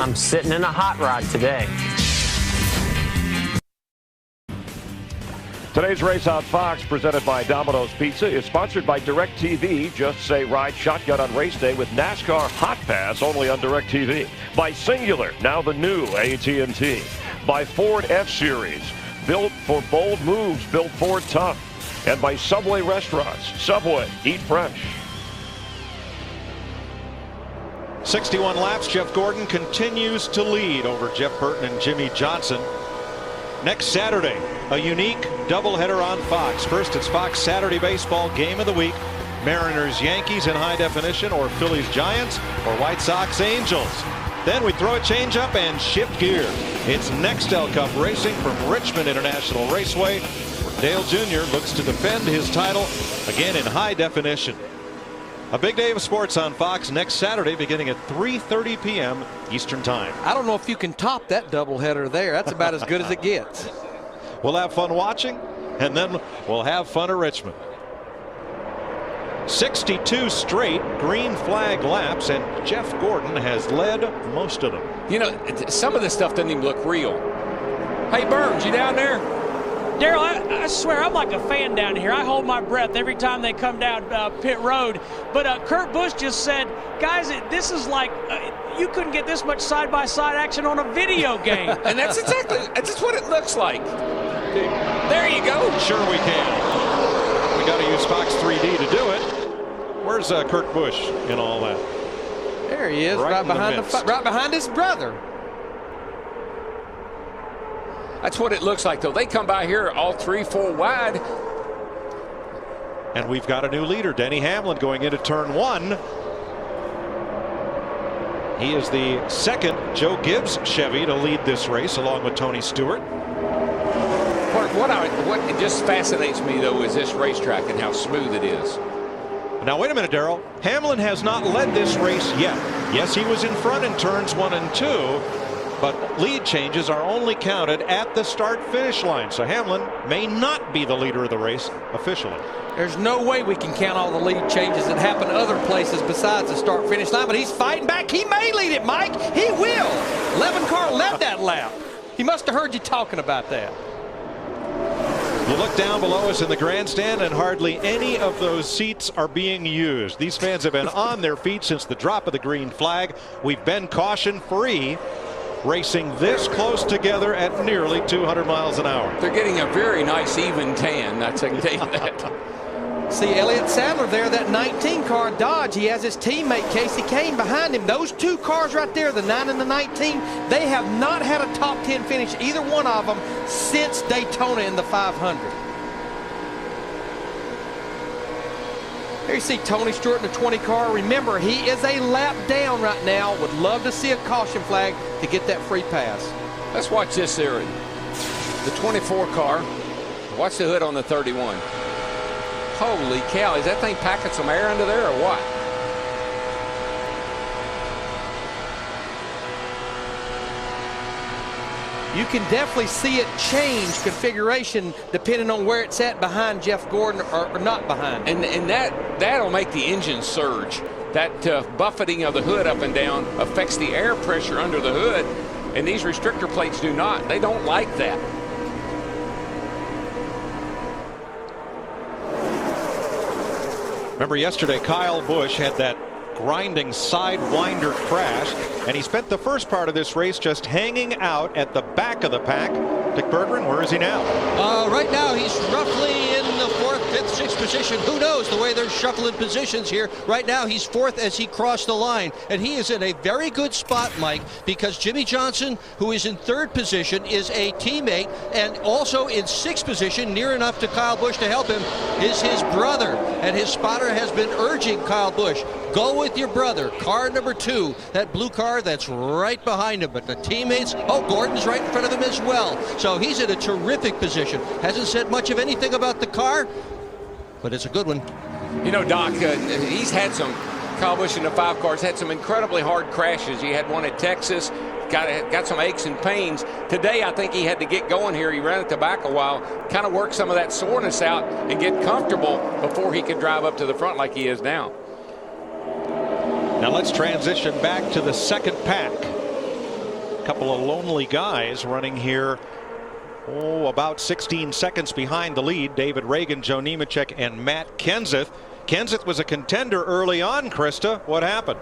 I'm sitting in a hot rod today. Today's Race on Fox, presented by Domino's Pizza, is sponsored by DirecTV. Just say ride shotgun on race day with NASCAR Hot Pass only on DirecTV. By Singular, now the new AT&T. By Ford F-Series, built for bold moves, built Ford tough. And by Subway Restaurants. Subway, eat fresh. 61 laps, Jeff Gordon continues to lead over Jeff Burton and Jimmy Johnson. Next Saturday, a unique doubleheader on Fox. First, it's Fox Saturday Baseball Game of the Week. Mariners, Yankees in high definition, or Phillies, Giants, or White Sox, Angels. Then we throw a changeup and shift gear. It's Nextel Cup racing from Richmond International Raceway, where Dale Jr. looks to defend his title again in high definition. A big day of sports on Fox next Saturday beginning at 3:30 p.m. Eastern Time. I don't know if you can top that doubleheader there. That's about as good as it gets. We'll have fun watching, and then we'll have fun at Richmond. 62 straight green flag laps, and Jeff Gordon has led most of them. You know, some of this stuff doesn't even look real. Hey, Burns, you down there? Darrell, I swear I'm like a fan down here. I hold my breath every time they come down pit road. But Kurt Busch just said, guys, this is like you couldn't get this much side-by-side action on a video game. And that's what it looks like. There you go. Sure we can. We got to use Fox 3D to do it. Where's Kurt Busch in all that? There he is, right behind his brother. That's what it looks like, though. They come by here all 3, 4 wide. And we've got a new leader, Denny Hamlin, going into turn 1. He is the second Joe Gibbs Chevy to lead this race, along with Tony Stewart. What just fascinates me, though, is this racetrack and how smooth it is. Now, wait a minute, Darrell. Hamlin has not led this race yet. Yes, he was in front in turns 1 and 2, but lead changes are only counted at the start-finish line. So Hamlin may not be the leader of the race officially. There's no way we can count all the lead changes that happen other places besides the start-finish line, but he's fighting back. He may lead it, Mike. He will. Levin Carr led that lap. He must have heard you talking about that. You look down below us in the grandstand, and hardly any of those seats are being used. These fans have been on their feet since the drop of the green flag. We've been caution-free, racing this close together at nearly 200 miles an hour. They're getting a very nice even tan. That's, I can tell you that. See Elliott Sadler there, that 19 car Dodge. He has his teammate Casey Kane behind him. Those two cars right there, the 9 and the 19, they have not had a top 10 finish, either one of them, since Daytona in the 500. Here you see Tony Stewart in the 20 car. Remember, he is a lap down right now. Would love to see a caution flag to get that free pass. Let's watch this there. The 24 car. Watch the hood on the 31. Holy cow, is that thing packing some air under there or what? You can definitely see it change configuration depending on where it's at behind Jeff Gordon or not behind. And that'll make the engine surge. That buffeting of the hood up and down affects the air pressure under the hood, and these restrictor plates do not. They don't like that. Remember yesterday, Kyle Busch had that grinding sidewinder crash, and he spent the first part of this race just hanging out at the back of the pack. Dick Berggren, where is he now? Right now, he's roughly in the 4th, 5th, 6th position. Who knows the way they're shuffling positions here. Right now, he's 4th as he crossed the line. And he is in a very good spot, Mike, because Jimmie Johnson, who is in 3rd position, is a teammate. And also in 6th position, near enough to Kyle Busch to help him, is his brother. And his spotter has been urging Kyle Busch, go with your brother. Car number 2, that blue car that's right behind him. But the teammates, Gordon's right in front of him as well. So he's in a terrific position. Hasn't said much of anything about the car, but it's a good one. You know, Doc, he's had some, Kyle Busch in the 5 cars, had some incredibly hard crashes. He had one at Texas, got some aches and pains. Today, I think he had to get going here. He ran at the back a while, kind of work some of that soreness out and get comfortable before he could drive up to the front like he is now. Now let's transition back to the second pack. A couple of lonely guys running here. About 16 seconds behind the lead. David Ragan, Joe Nemechek, and Matt Kenseth. Kenseth was a contender early on, Krista. What happened?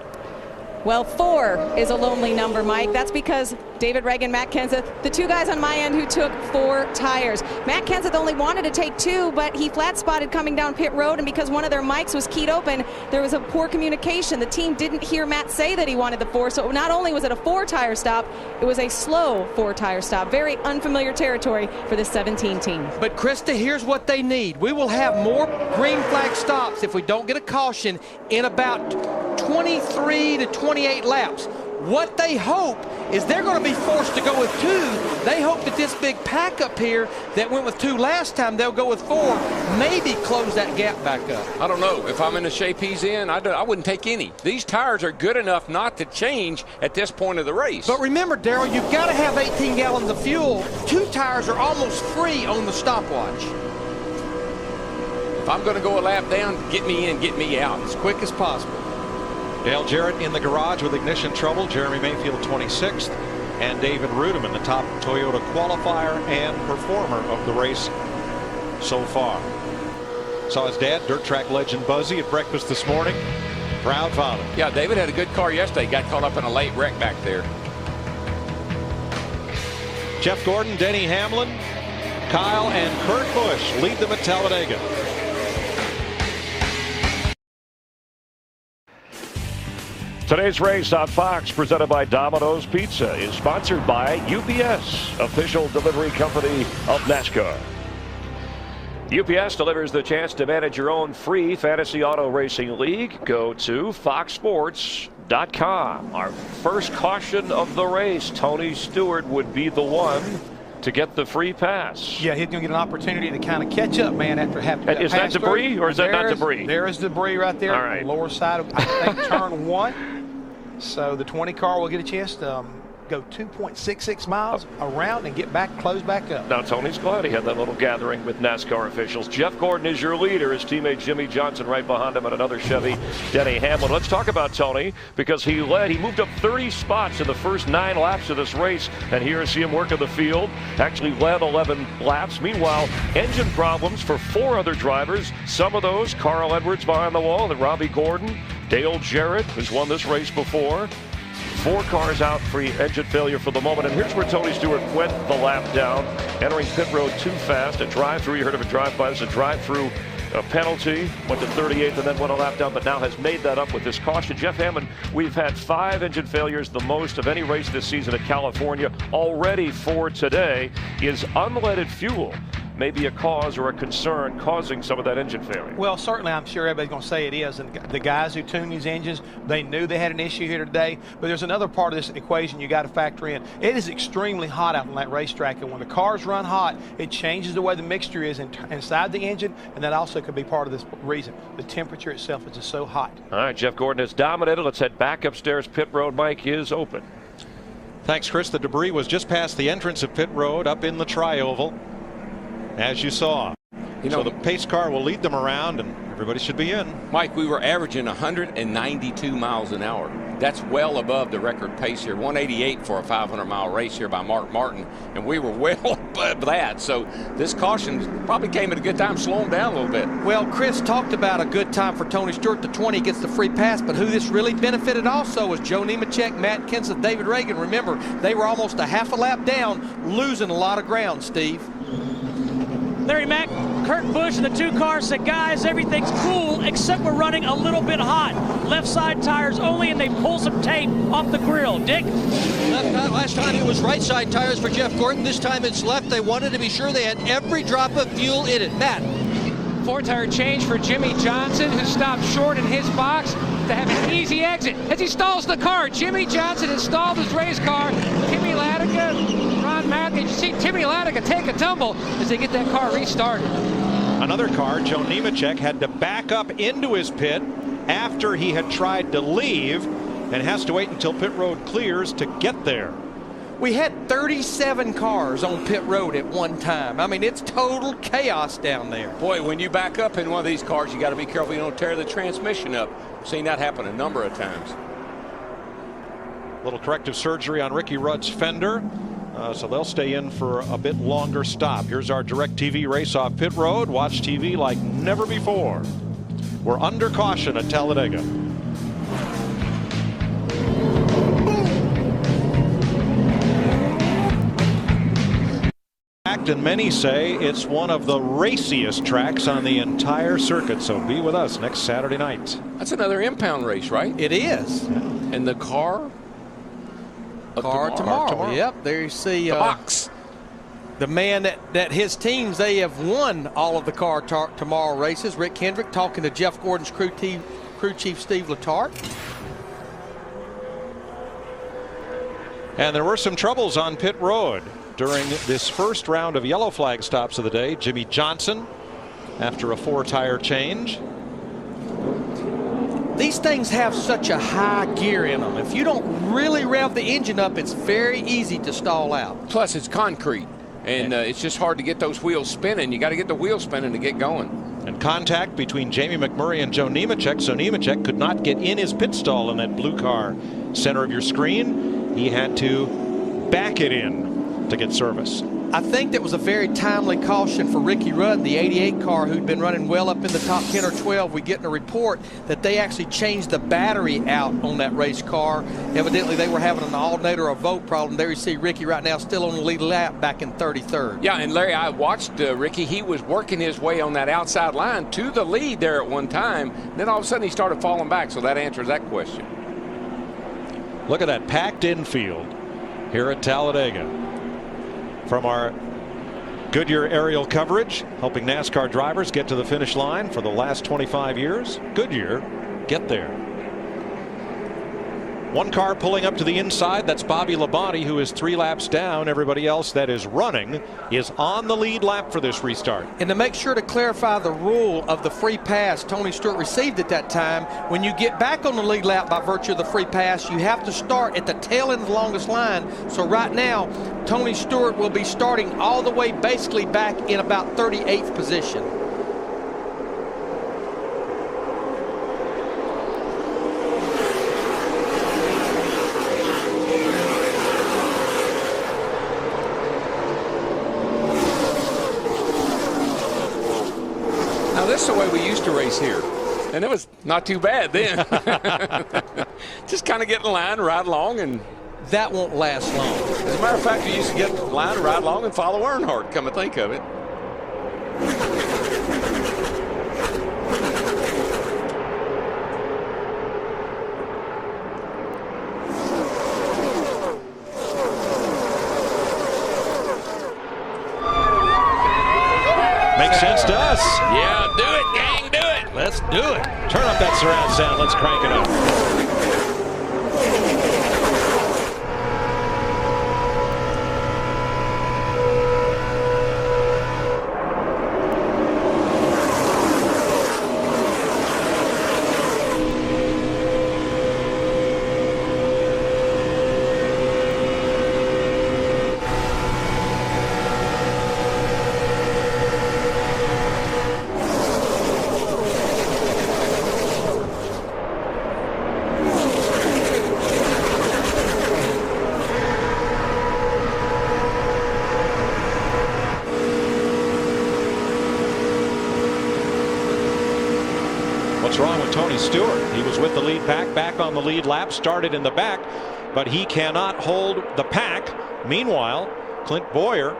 Well, 4 is a lonely number, Mike. That's because David Ragan, Matt Kenseth, the 2 guys on my end who took 4 tires. Matt Kenseth only wanted to take 2, but he flat spotted coming down pit road, and because one of their mics was keyed open, there was a poor communication. The team didn't hear Matt say that he wanted the 4, so not only was it a 4-tire stop, it was a slow 4-tire stop. Very unfamiliar territory for this 17 team. But Krista, here's what they need. We will have more green flag stops if we don't get a caution in about 23 to 28 laps. What they hope is they're going to be forced to go with 2. They hope that this big pack up here that went with 2 last time, they'll go with 4, maybe close that gap back up. I don't know. If I'm in the shape he's in, I wouldn't take any. These tires are good enough not to change at this point of the race. But remember, Darrell, you've got to have 18 gallons of fuel. 2 tires are almost free on the stopwatch. If I'm going to go a lap down, get me in, get me out as quick as possible. Dale Jarrett in the garage with ignition trouble. Jeremy Mayfield 26th, and David Rudeman, the top Toyota qualifier and performer of the race so far. Saw his dad, dirt track legend Buzzy, at breakfast this morning. Proud father. Yeah, David had a good car yesterday. Got caught up in a late wreck back there. Jeff Gordon, Denny Hamlin, Kyle, and Kurt Busch lead them at Talladega. Today's race on Fox, presented by Domino's Pizza, is sponsored by UPS, official delivery company of NASCAR. UPS delivers the chance to manage your own free fantasy auto racing league. Go to foxsports.com. Our first caution of the race, Tony Stewart would be the one to get the free pass. Yeah, he's going to get an opportunity to kind of catch up, man, after having Is that debris, or is that not debris? There is debris right there. All right. On the lower side of, I think, turn 1. So the 20 car will get a chance to go 2.66 miles around and get back, close back up. Now, Tony's glad he had that little gathering with NASCAR officials. Jeff Gordon is your leader. His teammate Jimmie Johnson right behind him, and another Chevy, Denny Hamlin. Let's talk about Tony, because he moved up 30 spots in the first 9 laps of this race, and here see him working the field. Actually led 11 laps. Meanwhile, engine problems for 4 other drivers. Some of those, Carl Edwards behind the wall, and Robbie Gordon, Dale Jarrett, who's won this race before. 4 cars out for engine failure for the moment. And here's where Tony Stewart went the lap down, entering pit road too fast. A drive-through, you heard of a drive-by. It's a drive-through penalty. Went to 38th and then went a lap down, but now has made that up with this caution. Jeff Hammond, we've had 5 engine failures, the most of any race this season at California. Already for today, is unleaded fuel maybe a cause or a concern causing some of that engine failure? Well, certainly I'm sure everybody's going to say it is. And the guys who tune these engines, they knew they had an issue here today. But there's another part of this equation you got to factor in. It is extremely hot out on that racetrack. And when the cars run hot, it changes the way the mixture is inside the engine. And that also could be part of this reason. The temperature itself is just so hot. All right, Jeff Gordon has dominated. Let's head back upstairs. Pit road, Mike, is open. Thanks, Chris. The debris was just past the entrance of pit road up in the tri-oval, as you saw. So the pace car will lead them around, and everybody should be in. Mike, we were averaging 192 miles an hour. That's well above the record pace here. 188 for a 500-mile race here by Mark Martin, and we were well above that. So this caution probably came at a good time, slow him down a little bit. Well, Chris talked about a good time for Tony Stewart. The 20 gets the free pass, but who this really benefited also was Joe Nemechek, Matt Kenseth, David Reagan. Remember, they were almost a half a lap down, losing a lot of ground, Steve. Larry Mack, Kurt Busch, and the 2 cars said, guys, everything's cool except we're running a little bit hot. Left side tires only, and they pull some tape off the grill. Dick? Last time it was right side tires for Jeff Gordon. This time it's left. They wanted to be sure they had every drop of fuel in it. Matt? 4-tire change for Jimmie Johnson, who stopped short in his box to have an easy exit. As he stalls the car, Jimmie Johnson installed his race car. Timmy Latiga, Ron Matthews. You see Timmy Latiga take a tumble as they get that car restarted. Another car, Joe Nemechek, had to back up into his pit after he had tried to leave and has to wait until pit road clears to get there. We had 37 cars on pit road at one time. I mean, it's total chaos down there. Boy, when you back up in one of these cars, you got to be careful you don't tear the transmission up. I've seen that happen a number of times. Little corrective surgery on Ricky Rudd's fender, so they'll stay in for a bit longer stop. Here's our DirecTV race off pit road. Watch TV like never before. We're under caution at Talladega. And many say it's one of the raciest tracks on the entire circuit, so be with us next Saturday night. That's another impound race, right? It is. Yeah. And the car? Tomorrow. Yep, there you see the box. The man that his teams, they have won all of the car tomorrow races. Rick Hendrick talking to Jeff Gordon's crew chief Steve Letarte. And there were some troubles on pit road during this first round of yellow flag stops of the day. Jimmie Johnson, after a 4-tire change. These things have such a high gear in them. If you don't really rev the engine up, it's very easy to stall out. Plus, it's concrete, and it's just hard to get those wheels spinning. You got to get the wheels spinning to get going. And contact between Jamie McMurray and Joe Nemechek, so Nemechek could not get in his pit stall in that blue car. Center of your screen, he had to back it in to get service. I think that was a very timely caution for Ricky Rudd, the 88 car, who'd been running well up in the top 10 or 12. We get in a report that they actually changed the battery out on that race car. Evidently, they were having an alternator or vote problem. There you see Ricky right now still on the lead lap back in 33rd. Yeah, and Larry, I watched Ricky. He was working his way on that outside line to the lead there at one time. Then all of a sudden he started falling back, so that answers that question. Look at that packed infield here at Talladega. From our Goodyear aerial coverage, helping NASCAR drivers get to the finish line for the last 25 years. Goodyear, get there. One car pulling up to the inside. That's Bobby Labonte, who is 3 laps down. Everybody else that is running is on the lead lap for this restart. And to make sure to clarify the rule of the free pass Tony Stewart received at that time, when you get back on the lead lap by virtue of the free pass, you have to start at the tail end of the longest line. So right now, Tony Stewart will be starting all the way basically back in about 38th position. This is the way we used to race here, and it was not too bad then. Just kind of get in line, ride along, and that won't last long. As a matter of fact, we used to get in line, ride along, and follow Earnhardt, come to think of it. Makes sense to us. Yeah, do it, gang, do it. Let's do it. Turn up that surround sound. Let's crank it up. What's wrong with Tony Stewart? He was with the lead pack, back on the lead lap, started in the back, but he cannot hold the pack. Meanwhile, Clint Bowyer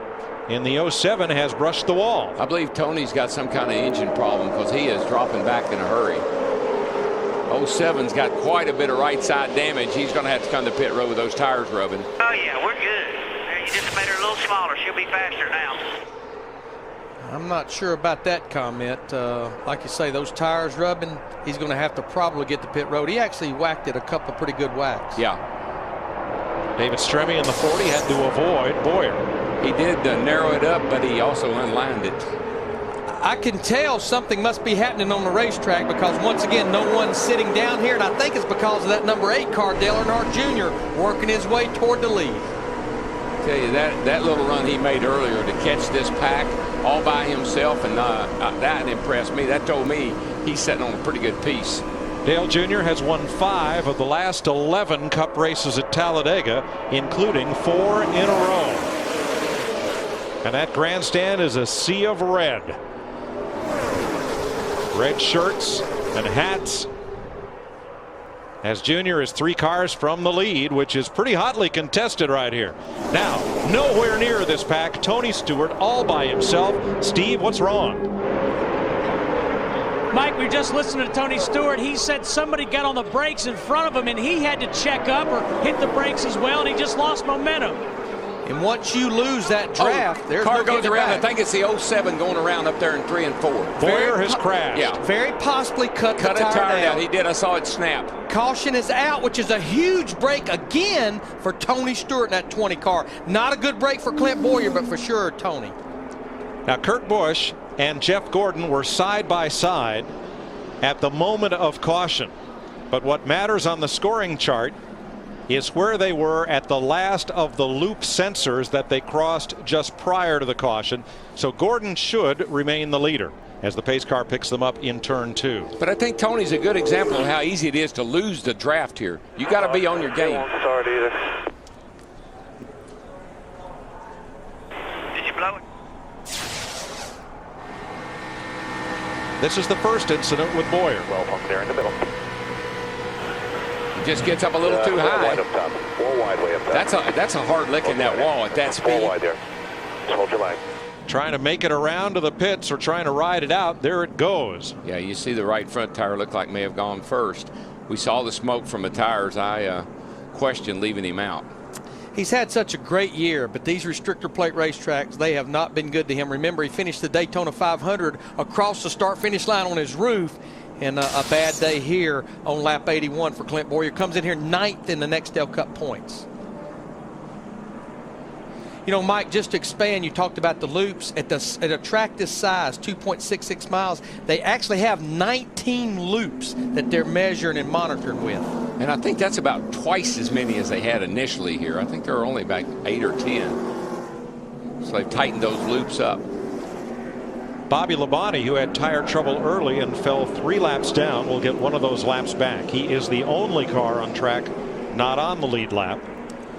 in the 07 has brushed the wall. I believe Tony's got some kind of engine problem because he is dropping back in a hurry. 07's got quite a bit of right side damage. He's going to have to come to pit road with those tires rubbing. Oh yeah, we're good. You just made her a little smaller. She'll be faster now. I'm not sure about that comment. Like you say, those tires rubbing, he's going to have to probably get the pit road. He actually whacked it a couple of pretty good whacks. Yeah. David Stremme in the 40 had to avoid Bowyer. He did narrow it up, but he also unlined it. I can tell something must be happening on the racetrack because once again, no one's sitting down here, and I think it's because of that number 8 car, Dale Earnhardt Jr., working his way toward the lead. I tell you, that little run he made earlier to catch this pack all by himself, and that impressed me. That told me he's sitting on a pretty good piece. Dale Jr. has won 5 of the last 11 Cup races at Talladega, including 4 in a row. And that grandstand is a sea of red. Red shirts and hats, as Junior is 3 cars from the lead, which is pretty hotly contested right here. Now, nowhere near this pack, Tony Stewart all by himself. Steve, what's wrong? Mike, we just listened to Tony Stewart. He said somebody got on the brakes in front of him and he had to check up or hit the brakes as well, and he just lost momentum. And once you lose that draft, there's car no goes getting around. back. I think it's the 07 going around up there in 3 and 4. Bowyer has crashed. Yeah. Very possibly cut a the tire down. He did. I saw it snap. Caution is out, which is a huge break again for Tony Stewart in that 20 car. Not a good break for Clint Bowyer, but for sure Tony. Now, Kurt Busch and Jeff Gordon were side by side at the moment of caution. But what matters on the scoring chart is where they were at the last of the loop sensors that they crossed just prior to the caution. So Gordon should remain the leader as the pace car picks them up in turn 2. But I think Tony's a good example of how easy it is to lose the draft here. You got to be on your game. Won't start either. Did you blow it? This is the first incident with Bowyer. Well, up there in the middle. He just gets up a little too high. Wide up top. 4 wide way up top. That's a hard lick in that wall at that speed. 4 wide there. Just hold your line. Trying to make it around to the pits or trying to ride it out. There it goes. Yeah, you see the right front tire look like may have gone first. We saw the smoke from the tires. I question leaving him out. He's had such a great year, but these restrictor plate racetracks, they have not been good to him. Remember, he finished the Daytona 500 across the start-finish line on his roof, and a bad day here on lap 81 for Clint Bowyer. Comes in here 9th in the Nextel Cup points. You know, Mike, just to expand, you talked about the loops. At a track this size, 2.66 miles, they actually have 19 loops that they're measuring and monitoring with. And I think that's about twice as many as they had initially here. I think there are only about 8 or 10. So they've tightened those loops up. Bobby Labonte, who had tire trouble early and fell 3 laps down, will get one of those laps back. He is the only car on track not on the lead lap.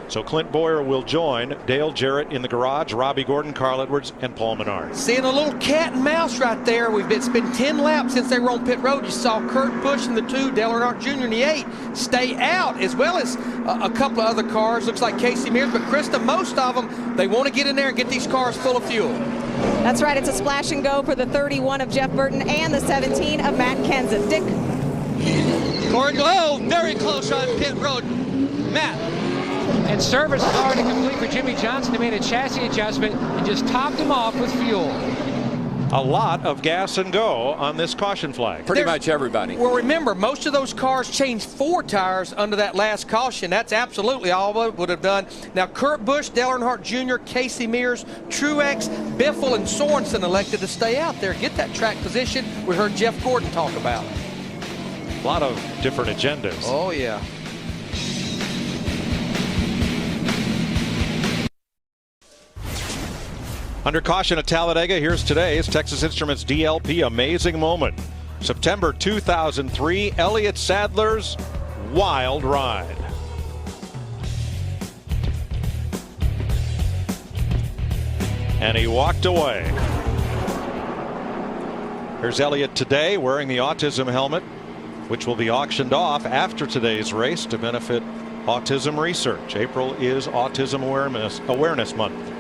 So Clint Bowyer will join Dale Jarrett in the garage, Robbie Gordon, Carl Edwards, and Paul Menard. Seeing a little cat and mouse right there. It's been 10 laps since they were on pit road. You saw Kurt Busch in the 2, Dale Earnhardt Jr. in the 8 stay out, as well as a couple of other cars. Looks like Casey Mears, but Krista, most of them, they want to get in there and get these cars full of fuel. That's right. It's a splash and go for the 31 of Jeff Burton and the 17 of Matt Kenseth. Dick. Gordon Lowe, very close on pit road. Matt. And service is already complete for Jimmie Johnson. He made a chassis adjustment and just topped him off with fuel. A lot of gas and go on this caution flag. Pretty much everybody. Well, remember, most of those cars changed 4 tires under that last caution. That's absolutely all it would have done. Now, Kurt Busch, Dale Earnhardt Jr., Casey Mears, Truex, Biffle, and Sorensen elected to stay out there, get that track position we heard Jeff Gordon talk about. A lot of different agendas. Oh, yeah. Under caution at Talladega, here's today's Texas Instruments DLP Amazing Moment. September 2003, Elliott Sadler's wild ride. And he walked away. Here's Elliott today wearing the autism helmet, which will be auctioned off after today's race to benefit autism research. April is Autism Awareness Month.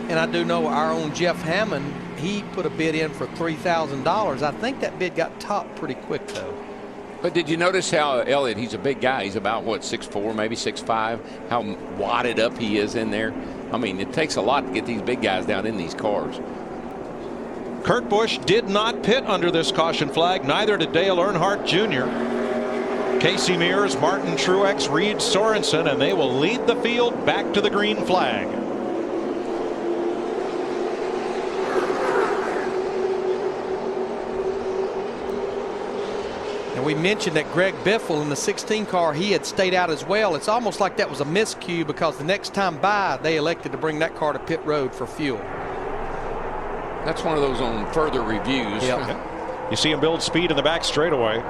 And I do know our own Jeff Hammond, he put a bid in for $3,000. I think that bid got topped pretty quick, though. But did you notice how Elliott, he's a big guy. He's about, what, 6'4", maybe 6'5", how wadded up he is in there. I mean, it takes a lot to get these big guys down in these cars. Kurt Busch did not pit under this caution flag. Neither did Dale Earnhardt Jr. Casey Mears, Martin Truex, Reed Sorensen, and they will lead the field back to the green flag. We mentioned that Greg Biffle in the 16 car, he had stayed out as well. It's almost like that was a miscue because the next time by, they elected to bring that car to pit road for fuel. That's one of those on further reviews. Yep. You see him build speed in the back straightaway.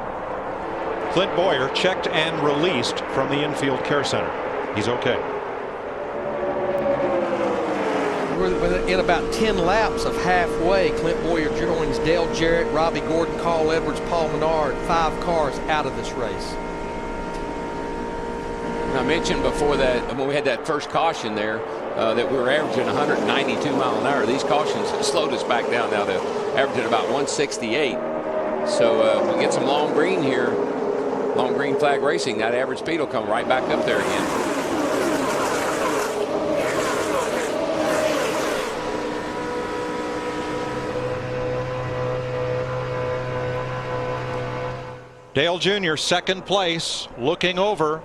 Clint Bowyer checked and released from the infield care center. He's okay. We're in about 10 laps of halfway. Clint Bowyer joins Dale Jarrett, Robbie Gordon, Carl Edwards, Paul Menard, 5 cars out of this race. And I mentioned before that when we had that first caution there that we were averaging 192 mile an hour. These cautions slowed us back down now to averaging about 168. So we get some long green here, long green flag racing. That average speed will come right back up there again. Dale Jr. second place, looking over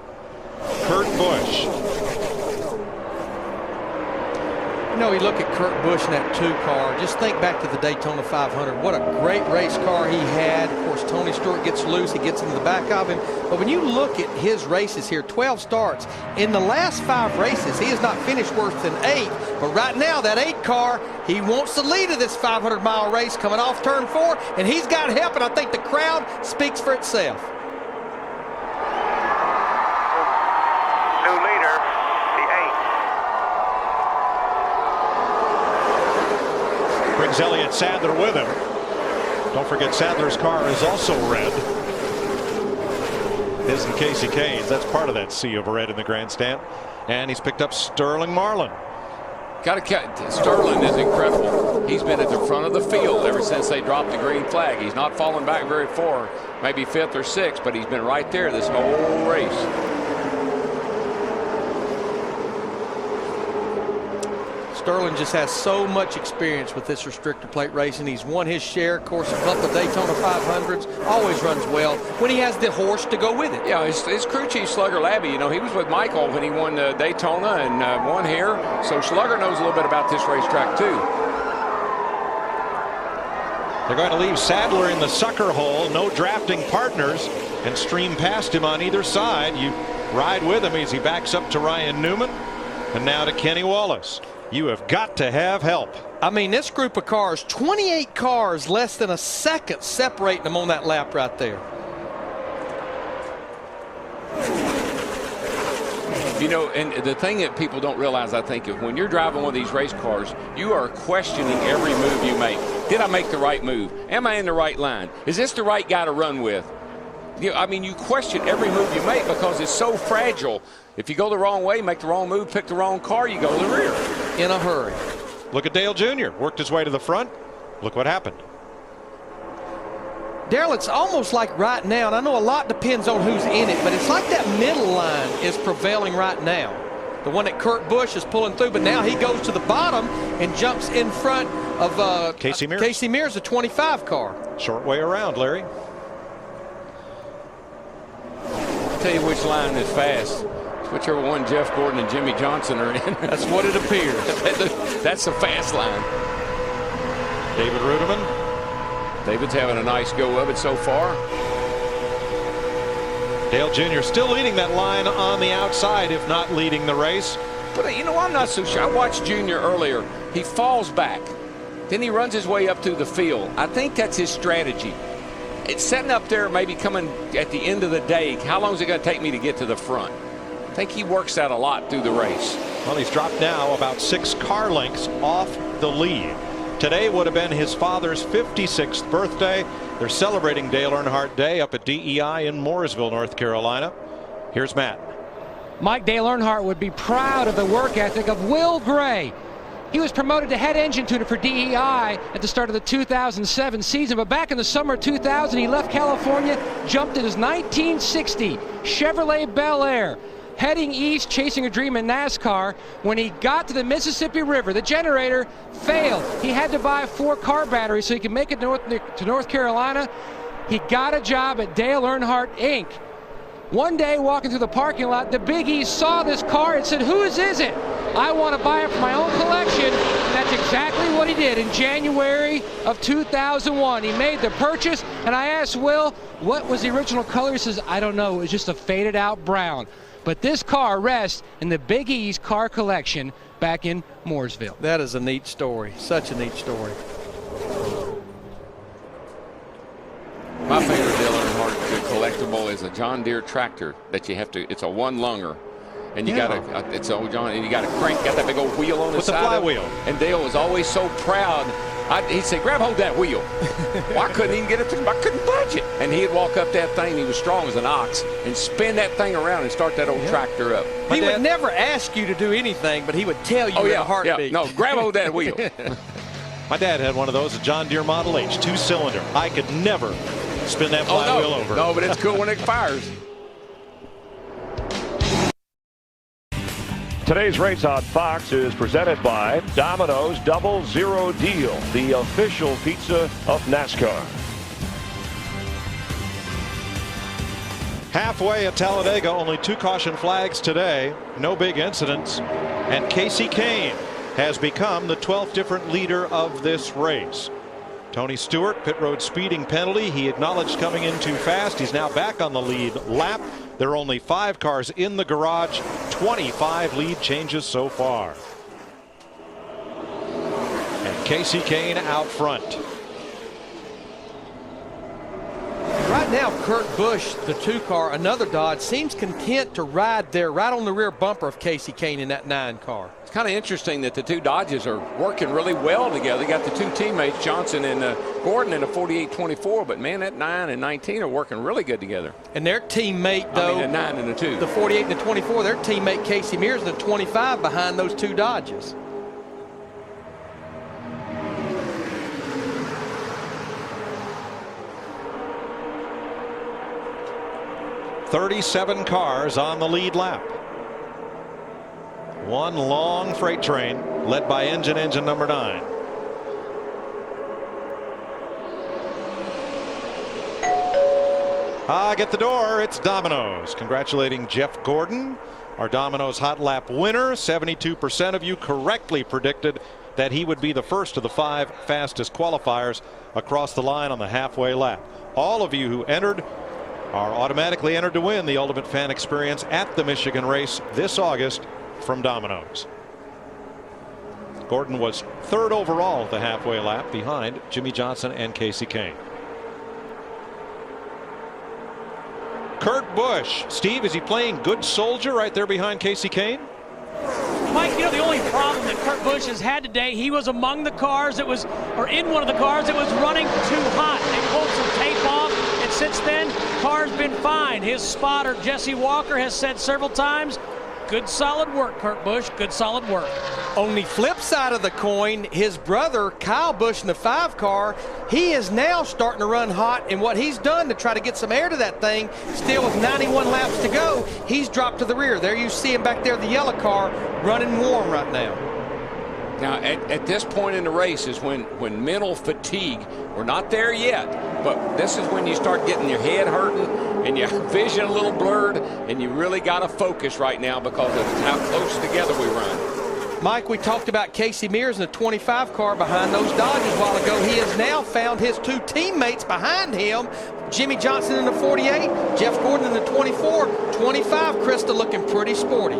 Kurt Busch. You know, you look at Kurt Busch in that 2 car, just think back to the Daytona 500. What a great race car he had. Of course, Tony Stewart gets loose, he gets into the back of him. But when you look at his races here, 12 starts, in the last 5 races, he has not finished worse than 8. But right now, that 8 car, he wants the lead of this 500-mile race coming off turn 4, and he's got help, and I think the crowd speaks for itself. New leader, the 8. Brings Elliott Sadler with him. Don't forget Sadler's car is also red. His and Casey Kane's. That's part of that sea of red in the grandstand. And he's picked up Sterling Marlin. Sterling is incredible. He's been at the front of the field ever since they dropped the green flag. He's not fallen back very far, maybe 5th or 6th, but he's been right there this whole race. Sterling just has so much experience with this restrictor plate racing. He's won his share. Of course, a couple of Daytona 500s. Always runs well when he has the horse to go with it. Yeah, his crew chief, Slugger Labby, you know, he was with Michael when he won Daytona and won here. So Slugger knows a little bit about this racetrack, too. They're going to leave Sadler in the sucker hole, no drafting partners, and stream past him on either side. You ride with him as he backs up to Ryan Newman and now to Kenny Wallace. You have got to have help. I mean, this group of cars, 28 cars, less than a second separating them on that lap right there. You know, and the thing that people don't realize, I think, is when you're driving one of these race cars, you are questioning every move you make. Did I make the right move? Am I in the right line? Is this the right guy to run with? You know, I mean, you question every move you make because it's so fragile. If you go the wrong way, make the wrong move, pick the wrong car, you go to the rear. In a hurry. Look at Dale Jr. Worked his way to the front. Look what happened. Darrell, it's almost like right now, and I know a lot depends on who's in it, but it's like that middle line is prevailing right now. The one that Kurt Busch is pulling through, but now he goes to the bottom and jumps in front of Casey Mears. Casey Mears, the 25 car. Short way around, Larry. I'll tell you which line is fast. Whichever one Jeff Gordon and Jimmy Johnson are in. That's what it appears. That's the fast line. David Ruderman. David's having a nice go of it so far. Dale Jr. still leading that line on the outside, if not leading the race. But, you know, I'm not so sure. I watched Junior earlier. He falls back. Then he runs his way up through the field. I think that's his strategy. It's setting up there, maybe coming at the end of the day. How long is it going to take me to get to the front? I think he works that a lot through the race. Well, he's dropped now about 6 car lengths off the lead. Today would have been his father's 56th birthday. They're celebrating Dale Earnhardt Day up at DEI in Mooresville, North Carolina. Here's Matt. Mike, Dale Earnhardt would be proud of the work ethic of Will Gray. He was promoted to head engine tuner for DEI at the start of the 2007 season, but back in the summer of 2000, he left California, jumped in his 1960 Chevrolet Bel Air, heading east, chasing a dream in NASCAR. When he got to the Mississippi River, the generator failed. He had to buy a 4-car battery so he could make it to North Carolina. He got a job at Dale Earnhardt, Inc. One day, walking through the parking lot, the Big E saw this car and said, "Whose is it? I want to buy it for my own collection." And that's exactly what he did in January of 2001. He made the purchase, and I asked Will, what was the original color? He says, "I don't know. It was just a faded out brown." But this car rests in the Big E's car collection back in Mooresville. That is a neat story. Such a neat story. My favorite Dale Earnhardt collectible is a John Deere tractor that you have to. It's a one-lunger, and you got to. It's old John, and you got to crank. Got that big old wheel on the side. With the flywheel. And Dale was always so proud. He'd say, "Grab hold of that wheel." Well, I couldn't even get it. I couldn't budge it. And he'd walk up that thing. He was strong as an ox, and spin that thing around and start that old tractor up. He would never ask you to do anything, but he would tell you in a heartbeat. No, grab hold of that wheel. My dad had one of those, a John Deere Model H, 2-cylinder. I could never spin that flywheel over. No, but it's cool when it fires. Today's race on Fox is presented by Domino's Double Zero Deal, the official pizza of NASCAR. Halfway at Talladega, only 2 caution flags today, no big incidents, and Casey Kane has become the 12th different leader of this race. Tony Stewart, pit road speeding penalty. He acknowledged coming in too fast. He's now back on the lead lap. There are only 5 cars in the garage, 25 lead changes so far. And Casey Kane out front. Right now, Kurt Busch, the 2-car, another Dodge, seems content to ride there right on the rear bumper of Casey Kane in that 9-car. It's kind of interesting that the 2 Dodges are working really well together. They got the 2 teammates, Johnson and Gordon, in a 48-24, but man, that 9 and 19 are working really good together. And their teammate, though, the 9 and the 2. The 48 and the 24, their teammate Casey Mears, the 25 behind those 2 Dodges. "37 cars on the lead lap. One long freight train led by engine number 9. Get the door. It's Domino's. Congratulating Jeff Gordon, our Domino's Hot Lap winner. 72% of you correctly predicted that he would be the first of the 5 fastest qualifiers across the line on the halfway lap. All of you who entered are automatically entered to win the Ultimate Fan Experience at the Michigan race this August from Domino's. Gordon was 3rd overall at the halfway lap behind Jimmie Johnson and Kasey Kahne. Kurt Busch. Steve, is he playing good soldier right there behind Kasey Kahne? Mike, you know, the only problem that Kurt Busch has had today, he was among the cars that was, or in one of the cars that was running too hot. They pulled some tape off, and since then, car's been fine. His spotter, Jesse Walker, has said several times, good solid work, Kurt Busch, good solid work. On the flip side of the coin, his brother, Kyle Busch, in the 5 car, he is now starting to run hot, and what he's done to try to get some air to that thing, still with 91 laps to go, he's dropped to the rear. There you see him back there, the yellow car, running warm right now. Now, at this point in the race is when mental fatigue, we're not there yet, but this is when you start getting your head hurting and your vision a little blurred, and you really got to focus right now because of how close together we run. Mike, we talked about Casey Mears in the 25 car behind those Dodges a while ago. He has now found his 2 teammates behind him. Jimmie Johnson in the 48, Jeff Gordon in the 24. 25, Krista, looking pretty sporty.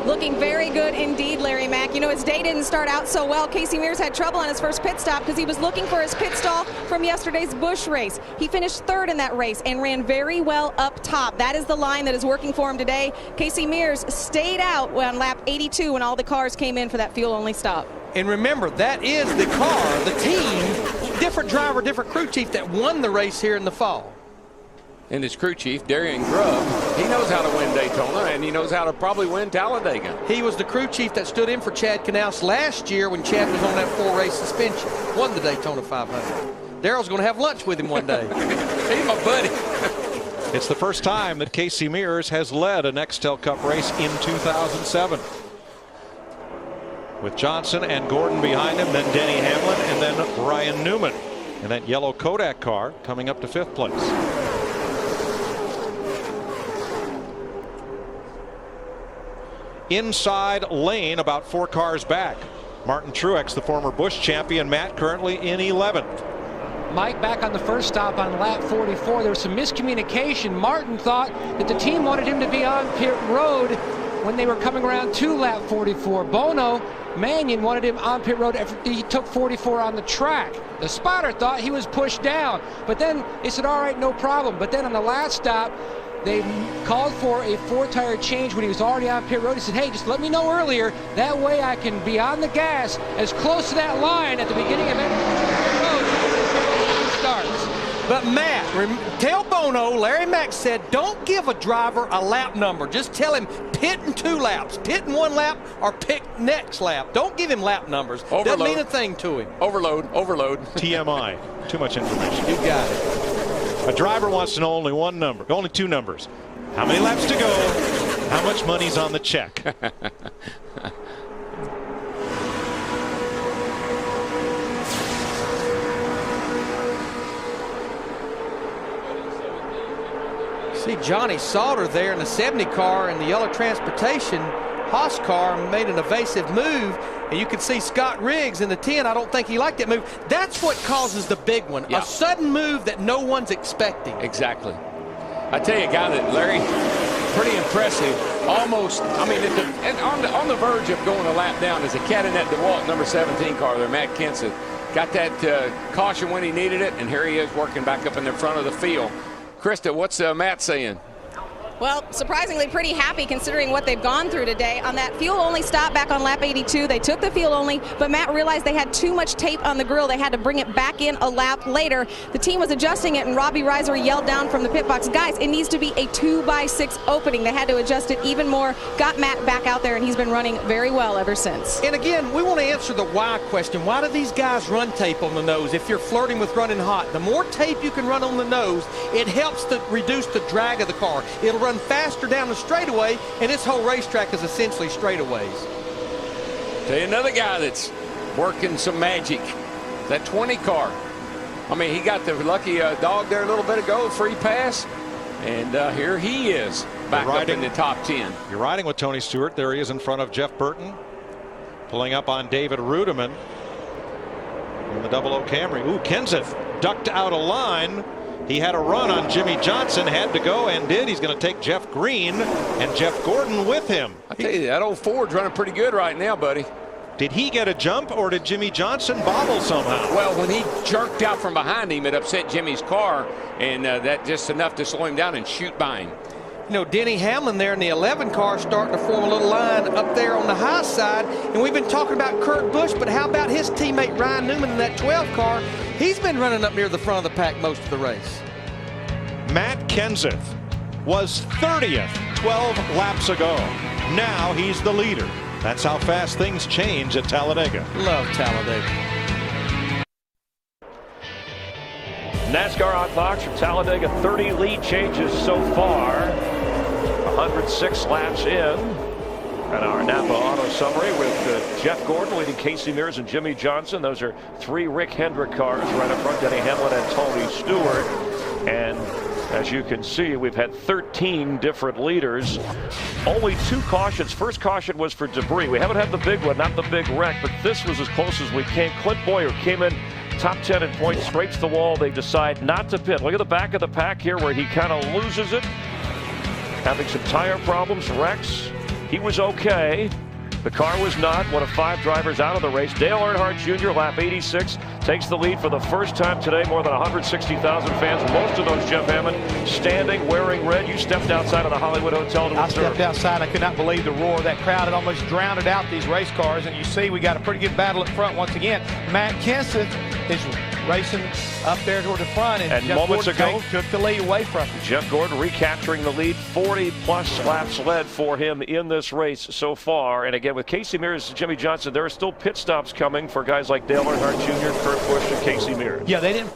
Looking very good indeed, Larry Mack. You know, his day didn't start out so well. Casey Mears had trouble on his first pit stop because he was looking for his pit stall from yesterday's Busch race. He finished 3rd in that race and ran very well up top. That is the line that is working for him today. Casey Mears stayed out on lap 82 when all the cars came in for that fuel-only stop. And remember, that is the car, the team, different driver, different crew chief that won the race here in the fall. And his crew chief, Darian Grubb, he knows how to win Daytona, and he knows how to probably win Talladega. He was the crew chief that stood in for Chad Knaus last year when Chad was on that 4-race suspension. Won the Daytona 500. Daryl's going to have lunch with him one day. He's my buddy. It's the first time that Casey Mears has led a Nextel Cup race in 2007. With Johnson and Gordon behind him, then Denny Hamlin, and then Ryan Newman. And that yellow Kodak car coming up to 5th place. Inside lane, about 4 cars back. Martin Truex, the former Busch champion. Matt currently in 11th. Mike, back on the first stop on lap 44, there was some miscommunication. Martin thought that the team wanted him to be on pit road when they were coming around to lap 44. Bono Mannion wanted him on pit road after he took 44 on the track. The spotter thought he was pushed down, but then they said, all right, no problem. But then on the last stop, they called for a 4-tire change when he was already on pit road. He said, hey, just let me know earlier. That way I can be on the gas as close to that line at the beginning of every pit road before the starts. But Matt, tell Bono, Larry Mack said, don't give a driver a lap number. Just tell him pit in 2 laps, pit in 1 lap, or pit next lap. Don't give him lap numbers. Overload. Doesn't mean a thing to him. Overload. TMI. Too much information. You got it. A driver wants to know only 1 number, only 2 numbers. How many laps to go? How much money's on the check? See Johnny Sauter there in the 70 car in the yellow transportation. Haas car made an evasive move, and you can see Scott Riggs in the 10. I don't think he liked that move. That's what causes the big one. Yeah. A sudden move that no one's expecting. Exactly. I tell you, a guy that, Larry, pretty impressive. Almost, I mean, on the verge of going a lap down is a cat in that DeWalt number 17 car there, Matt Kenseth. Got that caution when he needed it, and here he is working back up in the front of the field. Krista, what's Matt saying? Well, surprisingly pretty happy considering what they've gone through today. On that fuel-only stop back on lap 82, they took the fuel-only, but Matt realized they had too much tape on the grill. They had to bring it back in a lap later. The team was adjusting it, and Robbie Reiser yelled down from the pit box, guys, it needs to be a 2x6 opening. They had to adjust it even more, got Matt back out there, and he's been running very well ever since. And again, we want to answer the why question. Why do these guys run tape on the nose if you're flirting with running hot? The more tape you can run on the nose, it helps to reduce the drag of the car. It'll run faster down the straightaway, and this whole racetrack is essentially straightaways. Tell you another guy that's working some magic. That 20 car. I mean, he got the lucky dog there a little bit ago, free pass. And here he is, back up in the top 10. You're riding with Tony Stewart. There he is in front of Jeff Burton. Pulling up on David Rudiman in the 00 Camry. Ooh, Kenseth ducked out of line. He had a run on Jimmy Johnson, had to go and did. He's going to take Jeff Green and Jeff Gordon with him. I tell you, that old Ford's running pretty good right now, buddy. Did he get a jump or did Jimmy Johnson bobble somehow? Well, when he jerked out from behind him, it upset Jimmy's car, and that just enough to slow him down and shoot by him. You know, Denny Hamlin there in the 11 car starting to form a little line up there on the high side. And we've been talking about Kurt Busch, but how about his teammate Ryan Newman in that 12 car? He's been running up near the front of the pack most of the race. Matt Kenseth was 30th 12 laps ago. Now he's the leader. That's how fast things change at Talladega. Love Talladega. NASCAR on Fox from Talladega. 30 lead changes so far. 106 laps in. And our Napa Auto Summary with Jeff Gordon leading Casey Mears and Jimmy Johnson. Those are 3 Rick Hendrick cars right up front. Denny Hamlin and Tony Stewart. And as you can see, we've had 13 different leaders. Only 2 cautions. First caution was for debris. We haven't had the big one, not the big wreck, but this was as close as we came. Clint Boyer came in top 10 in points, scrapes the wall. They decide not to pit. Look at the back of the pack here where he kind of loses it. Having some tire problems, wrecks. He was okay. The car was not. One of 5 drivers out of the race. Dale Earnhardt Jr., lap 86, takes the lead for the first time today. More than 160,000 fans. Most of those, Jeff Hammond, standing, wearing red. You stepped outside of the Hollywood Hotel to observe. I stepped outside. I could not believe the roar. That crowd had almost drowned out these race cars. And you see we got a pretty good battle up front once again. Matt Kenseth is racing up there toward the front. And Jeff moments Gordon ago, took the lead away from him. Jeff Gordon recapturing the lead. 40-plus laps led for him in this race so far. And again, with Casey Mears and Jimmy Johnson, there are still pit stops coming for guys like Dale Earnhardt Jr., Kurt Busch, and Casey Mears. Yeah, they didn't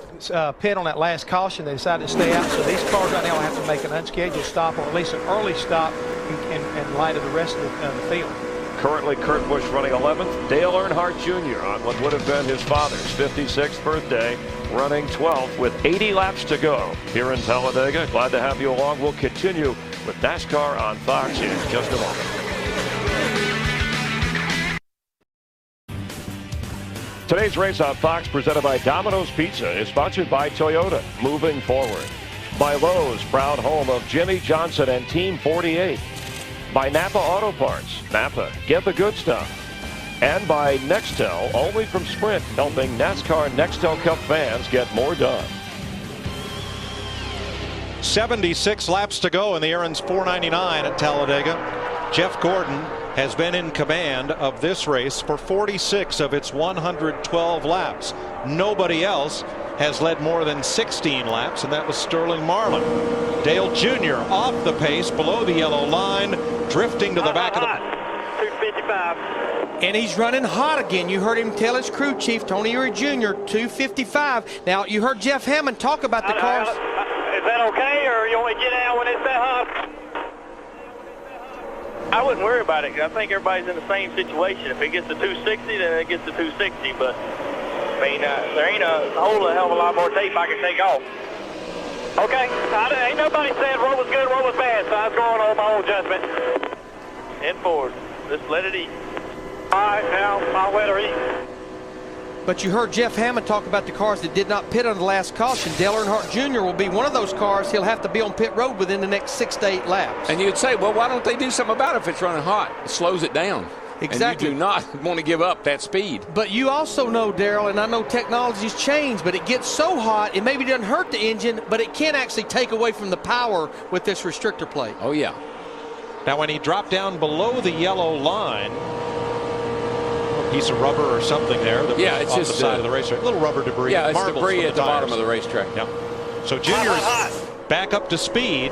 pit on that last caution. They decided to stay out. So these cars right now will have to make an unscheduled stop or at least an early stop in light of the rest of the field. Currently, Kurt Busch running 11th. Dale Earnhardt Jr. on what would have been his father's 56th birthday, running 12th with 80 laps to go here in Talladega. Glad to have you along. We'll continue with NASCAR on Fox in just a moment. Today's race on Fox, presented by Domino's Pizza, is sponsored by Toyota. Moving forward. By Lowe's, proud home of Jimmy Johnson and Team 48. By Napa Auto Parts. Napa, get the good stuff. And by Nextel, only from Sprint, helping NASCAR Nextel Cup fans get more done. 76 laps to go in the Aaron's 499 at Talladega. Jeff Gordon has been in command of this race for 46 of its 112 laps. Nobody else has led more than 16 laps, and that was Sterling Marlin. Dale Jr. off the pace, below the yellow line, drifting to the back of the... 255. And he's running hot again. You heard him tell his crew chief, Tony Eury Jr., 255. Now, you heard Jeff Hammond talk about the cars. Is that okay, or you want me to get out when it's that hot? I wouldn't worry about it, because I think everybody's in the same situation. If it gets to 260, then it gets to 260. But, I mean, there ain't a whole hell of a lot more tape I can take off. Okay. Ain't nobody said what was good, what was bad, so I was going on my own judgment. Head forward. Just let it eat. All right, now, I'll let her eat. But you heard Jeff Hammond talk about the cars that did not pit on the last caution. Dale Earnhardt Jr. will be one of those cars. He'll have to be on pit road within the next 6 to 8 laps. And you'd say, well, why don't they do something about it if it's running hot? It slows it down. Exactly. And you do not want to give up that speed. But you also know, Darrell, and I know technology's changed, but it gets so hot, it maybe doesn't hurt the engine, but it can actually take away from the power with this restrictor plate. Oh, yeah. Now, when he dropped down below the yellow line, a piece of rubber or something there that was it's off just the side of the racetrack. Little rubber debris. Yeah, it's marbles debris from at the tires. bottom of the racetrack. Yeah. So Junior is back up to speed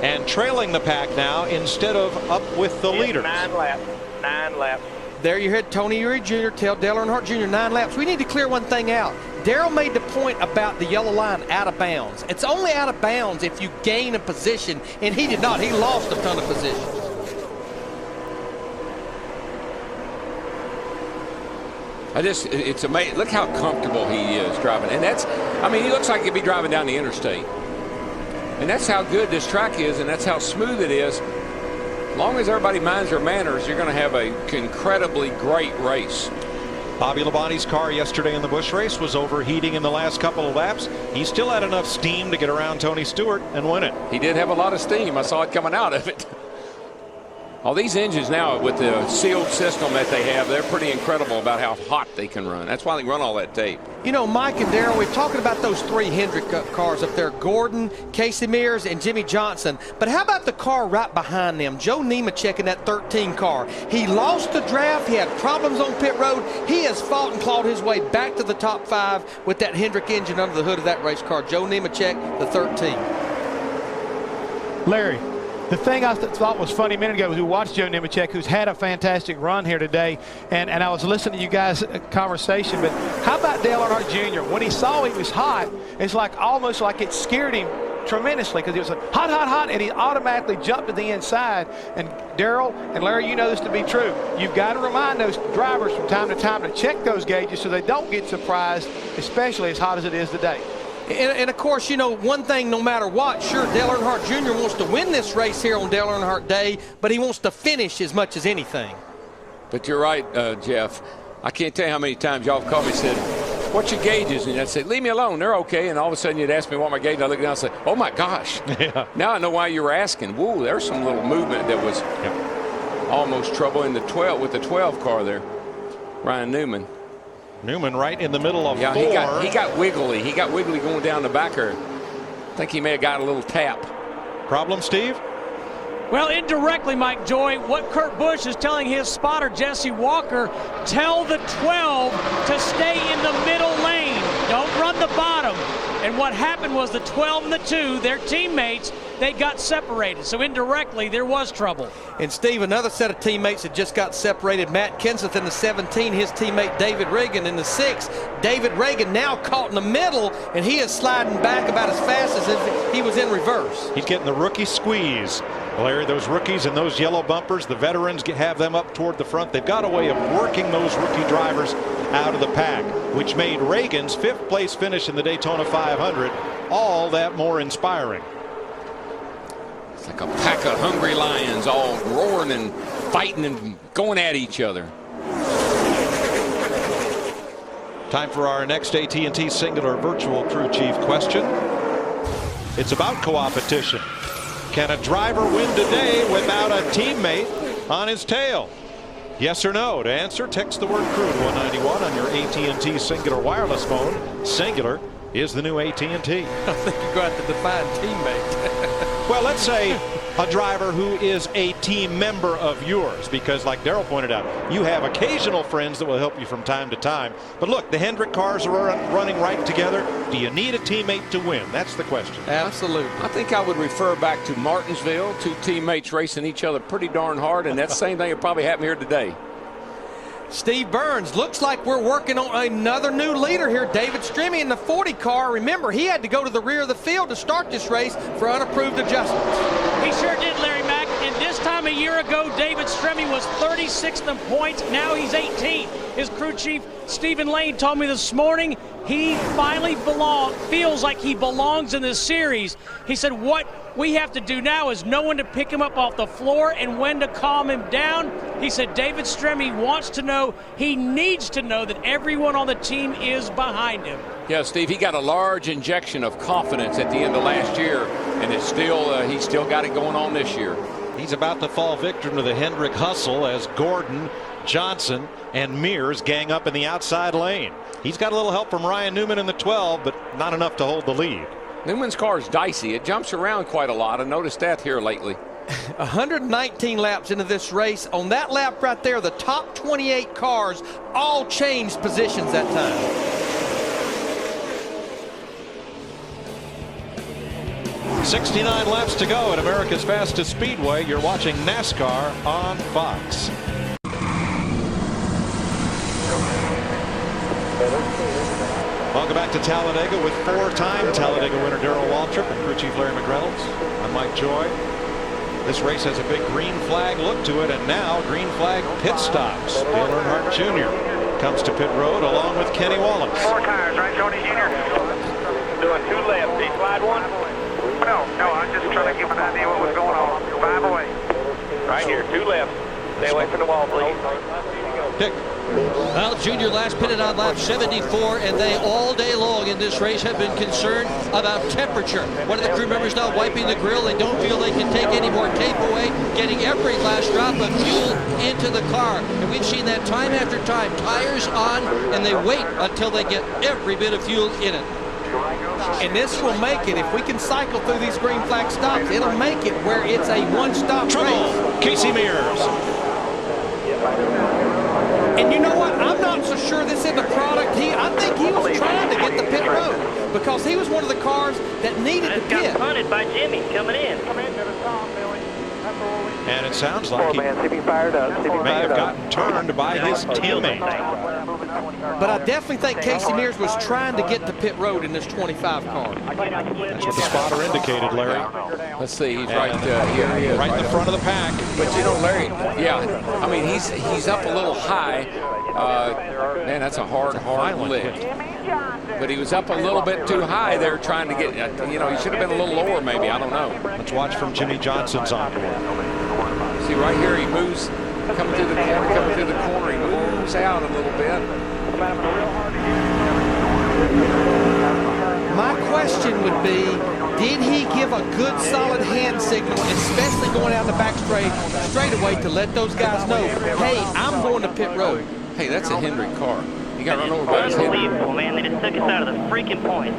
and trailing the pack now instead of up with the leaders. 9 laps. 9 laps. There you heard Tony Eury Jr. tell Dale Earnhardt Jr. 9 laps. We need to clear one thing out. Darrell made the point about the yellow line out of bounds. It's only out of bounds if you gain a position, and he did not. He lost a ton of positions. It's amazing. Look how comfortable he is driving. And he looks like he'd be driving down the interstate. And that's how good this track is, and that's how smooth it is. As long as everybody minds their manners, you're going to have an incredibly great race. Bobby Labonte's car yesterday in the Busch race was overheating in the last couple of laps. He still had enough steam to get around Tony Stewart and win it. He did have a lot of steam. I saw it coming out of it. All these engines now with the sealed system that they have, they're pretty incredible about how hot they can run. That's why they run all that tape. You know, Mike and Darrell, we're talking about those 3 Hendrick cars up there, Gordon, Casey Mears, and Jimmy Johnson. But how about the car right behind them, Joe Nemechek in that 13 car? He lost the draft. He had problems on pit road. He has fought and clawed his way back to the top 5 with that Hendrick engine under the hood of that race car. Joe Nemechek, the 13. Larry, the thing I thought was funny a minute ago was we watched Joe Nemechek, who's had a fantastic run here today, and I was listening to you guys' conversation, but how about Dale Earnhardt Jr.? When he saw he was hot, it's like almost like it scared him tremendously because it was like hot, hot, hot, and he automatically jumped to the inside. And Darrell and Larry, you know this to be true. You've got to remind those drivers from time to time to check those gauges so they don't get surprised, especially as hot as it is today. And of course, you know, one thing, no matter what, sure, Dale Earnhardt Jr. wants to win this race here on Dale Earnhardt Day, but he wants to finish as much as anything. But you're right, Jeff. I can't tell you how many times y'all have called me and said, what's your gauges? And I'd say, leave me alone, they're okay. And all of a sudden you'd ask me what my gauge, and I look down and say, oh my gosh. Yeah. Now I know why you were asking. Woo, there's some little movement that was almost trouble in the 12 with the 12 car there. Ryan Newman. Newman right in the middle of 4. He got wiggly. He got wiggly going down the backer. I think he may have got a little tap. Problem, Steve? Well, indirectly, Mike Joy, what Kurt Busch is telling his spotter, Jesse Walker, tell the 12 to stay in the middle lane. Don't run the bottom. And what happened was the 12 and the 2, their teammates, they got separated. So indirectly, there was trouble. And Steve, another set of teammates that just got separated. Matt Kenseth in the 17, his teammate David Reagan in the 6. David Reagan now caught in the middle, and he is sliding back about as fast as if he was in reverse. He's getting the rookie squeeze. Larry, those rookies and those yellow bumpers, the veterans have them up toward the front. They've got a way of working those rookie drivers out of the pack, which made Reagan's 5th place finish in the Daytona 500 all that more inspiring. It's like a pack of hungry lions all roaring and fighting and going at each other. Time for our next AT&T Singular Virtual Crew Chief question. It's about co-opetition. Can a driver win today without a teammate on his tail? Yes or no? To answer, text the word crew to 191 on your AT&T Singular wireless phone. Singular is the new AT&T. I think you're going to have to define teammate. Well, let's say a driver who is a team member of yours, because like Darrell pointed out, you have occasional friends that will help you from time to time. But look, the Hendrick cars are running right together. Do you need a teammate to win? That's the question. Absolutely. I think I would refer back to Martinsville, 2 teammates racing each other pretty darn hard, and that same thing will probably happen here today. Steve Burns, looks like we're working on another new leader here. David Stremme in the 40 car. Remember, he had to go to the rear of the field to start this race for unapproved adjustments. He sure did, Larry Mack. And this time a year ago, David Stremme was 36th in points. Now he's 18th. His crew chief, Stephen Lane, told me this morning he finally feels like he belongs in this series. He said what we have to do now is know when to pick him up off the floor and when to calm him down. He said David Stremme wants to know, he needs to know that everyone on the team is behind him. Yeah, Steve, he got a large injection of confidence at the end of last year, and it's still he's still got it going on this year. He's about to fall victim to the Hendrick hustle as Gordon, Johnson, and Mears gang up in the outside lane. He's got a little help from Ryan Newman in the 12, but not enough to hold the lead. Newman's car is dicey. It jumps around quite a lot. I noticed that here lately. 119 laps into this race. On that lap right there, the top 28 cars all changed positions that time. 69 laps to go at America's fastest speedway. You're watching NASCAR on Fox. Welcome back to Talladega with 4-time Talladega winner Darrell Waltrip and crew chief Larry McReynolds. I'm Mike Joy. This race has a big green flag look to it, and now green flag pit stops. Dale Earnhardt Jr. comes to pit road along with Kenny Wallace. 4 tires, right, Tony Jr.? Doing 2 left. Did he slide one? No, I'm just trying to give an idea what was going on. 5 away. Right here, 2 left. Stay away from the wall, please. Dick. Well, Junior last pitted on lap 74, and they all day long in this race have been concerned about temperature. One of the crew members now wiping the grill. They don't feel they can take any more tape away, getting every last drop of fuel into the car. And we've seen that time after time. Tires on, and they wait until they get every bit of fuel in it. And this will make it, if we can cycle through these green flag stops, it'll make it where it's a one-stop race. Casey Mears. And you know what? I'm not so sure this is the product. I think he was trying to get the pit road because he was one of the cars that needed to pit. Got punted by Jimmy coming in. And it sounds like he may have gotten turned by his teammate. But I definitely think Casey Mears was trying to get to pit road in this 25 car. That's what the spotter indicated, Larry. Let's see, he's right here. He is, right in the front of the pack. But you know, Larry, yeah, I mean, he's up a little high. Man, that's a hard lift. But he was up a little bit too high there trying to get, you know, he should have been a little lower maybe, I don't know. Let's watch from Jimmy Johnson's onboard. See, right here he moves, coming through the corner, he moves out a little bit. My question would be, did he give a good solid hand signal, especially going down the back straightaway to let those guys know, hey, I'm going to pit road? Hey, that's a Hendrick car. He got run over by his Unbelievable, man. They just took us out of the freaking points.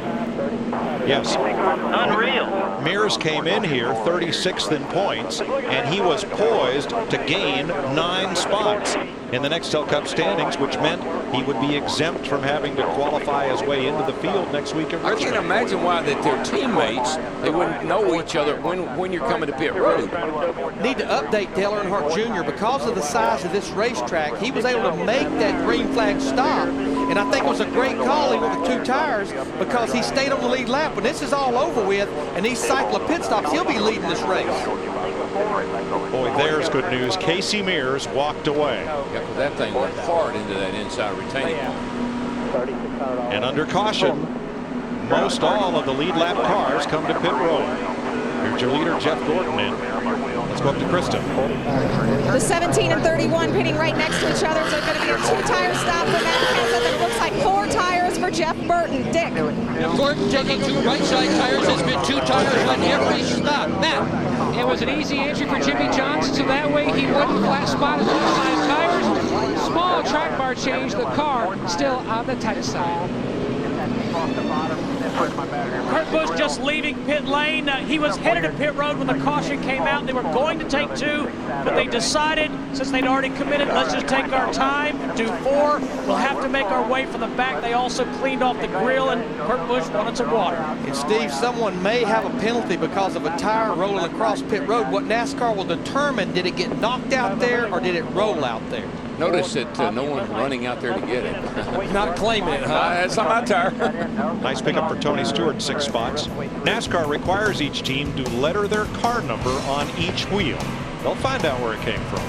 Yes. Unreal. Mears came in here 36th in points, and he was poised to gain 9 spots in the Nextel Cup standings, which meant he would be exempt from having to qualify his way into the field next week at Richmond. I can't imagine why that their teammates, they wouldn't know each other when you're coming to pit road. Need to update Dale Earnhardt Jr. because of the size of this racetrack. He was able to make that green flag stop, and I think it was a great call. He went with 2 tires because he stayed on the lead lap. When this is all over with and these cycle of pit stops, he'll be leading this race. Boy, there's good news. Casey Mears walked away. Yeah, because that thing went hard into that inside retaining point. And under caution, most all of the lead lap cars come to pit road. Here's your leader, Jeff Gordon, in. Let's go up to Krista. The 17 and 31 pitting right next to each other. So it's going to be a 2-tire stop for Matt Kenseth, and it looks like 4 tires for Jeff Burton. Dick. Gordon taking 2 right side tires. There's been 2 tires on every stop. Matt. It was an easy entry for Jimmy Johnson, so that way he wouldn't flat spot his left side tires. Small track bar change, the car still on the tight side. Kurt Busch just leaving pit lane. He was headed to pit road when the caution came out. They were going to take 2, but they decided, since they'd already committed, let's just take our time, do 4. We'll have to make our way from the back. They also cleaned off the grill, and Kurt Busch wanted some water. And Steve, someone may have a penalty because of a tire rolling across pit road. What NASCAR will determine, did it get knocked out there or did it roll out there? Notice that no one's running out there to get it. Not claiming it, huh? That's not my tire. Nice pickup for Tony Stewart, 6 spots. NASCAR requires each team to letter their car number on each wheel. They'll find out where it came from.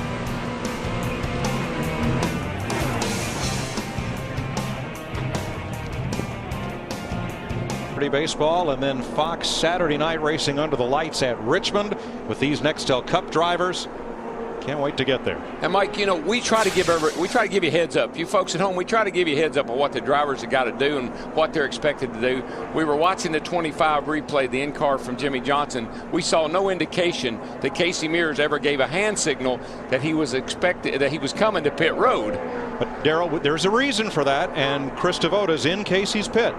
Baseball, and then Fox Saturday night racing under the lights at Richmond with these Nextel Cup drivers. Can't wait to get there. And Mike, you know, we try to give you heads up. You folks at home, we try to give you heads up on what the drivers have got to do and what they're expected to do. We were watching the 25 replay, the in-car from Jimmy Johnson. We saw no indication that Casey Mears ever gave a hand signal that he was coming to pit road. But Darrell, there's a reason for that, and Chris Devota's in Casey's pit.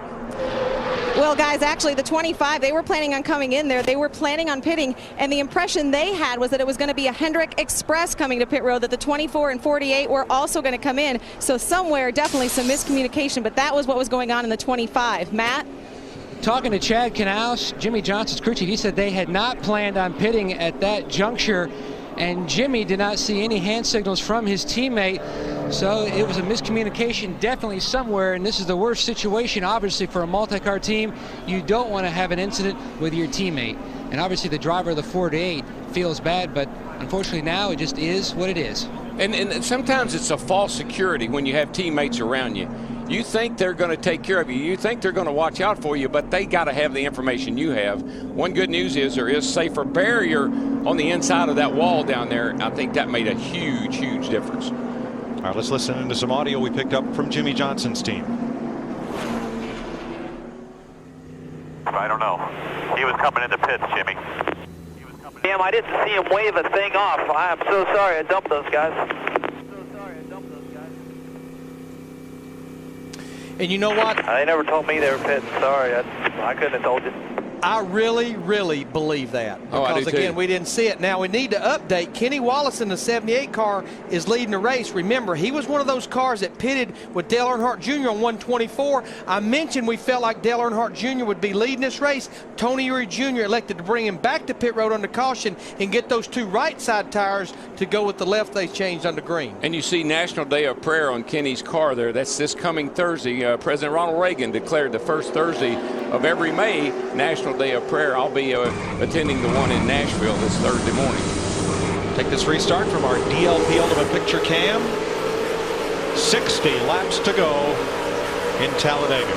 Well, guys, actually, the 25, they were planning on coming in there. They were planning on pitting, and the impression they had was that it was going to be a Hendrick Express coming to pit road, that the 24 and 48 were also going to come in. So somewhere, definitely some miscommunication, but that was what was going on in the 25. Matt? Talking to Chad Knaus, Jimmy Johnson's crew chief, he said they had not planned on pitting at that juncture, and Jimmy did not see any hand signals from his teammate. So it was a miscommunication definitely somewhere, and this is the worst situation obviously for a multi-car team. You don't want to have an incident with your teammate, and obviously the driver of the 48 feels bad, but unfortunately now it just is what it is. And sometimes it's a false security when you have teammates around you. You think they're going to take care of you. You think they're going to watch out for you, but they got to have the information you have. One good news is there is safer barrier on the inside of that wall down there. I think that made a huge, huge difference. All right, let's listen into some audio we picked up from Jimmie Johnson's team. I don't know. He was coming into pits, Jimmy. Damn, I didn't see him wave a thing off. I am so sorry I dumped those guys. And you know what? They never told me they were pitting. Sorry, I couldn't have told you. I really, really believe that. Oh, I Because, do again, too. we didn't see it. Now, we need to update. Kenny Wallace in the 78 car is leading the race. Remember, he was one of those cars that pitted with Dale Earnhardt Jr. on 124. I mentioned we felt like Dale Earnhardt Jr. would be leading this race. Tony Eury Jr. elected to bring him back to pit road under caution and get those two right side tires to go with the left they changed under green. And you see National Day of Prayer on Kenny's car there. That's this coming Thursday. President Ronald Reagan declared the first Thursday of every May National Day of Prayer. I'll be attending the one in Nashville this Thursday morning. Take this restart from our DLP Ultimate Picture cam. 60 laps to go in Talladega.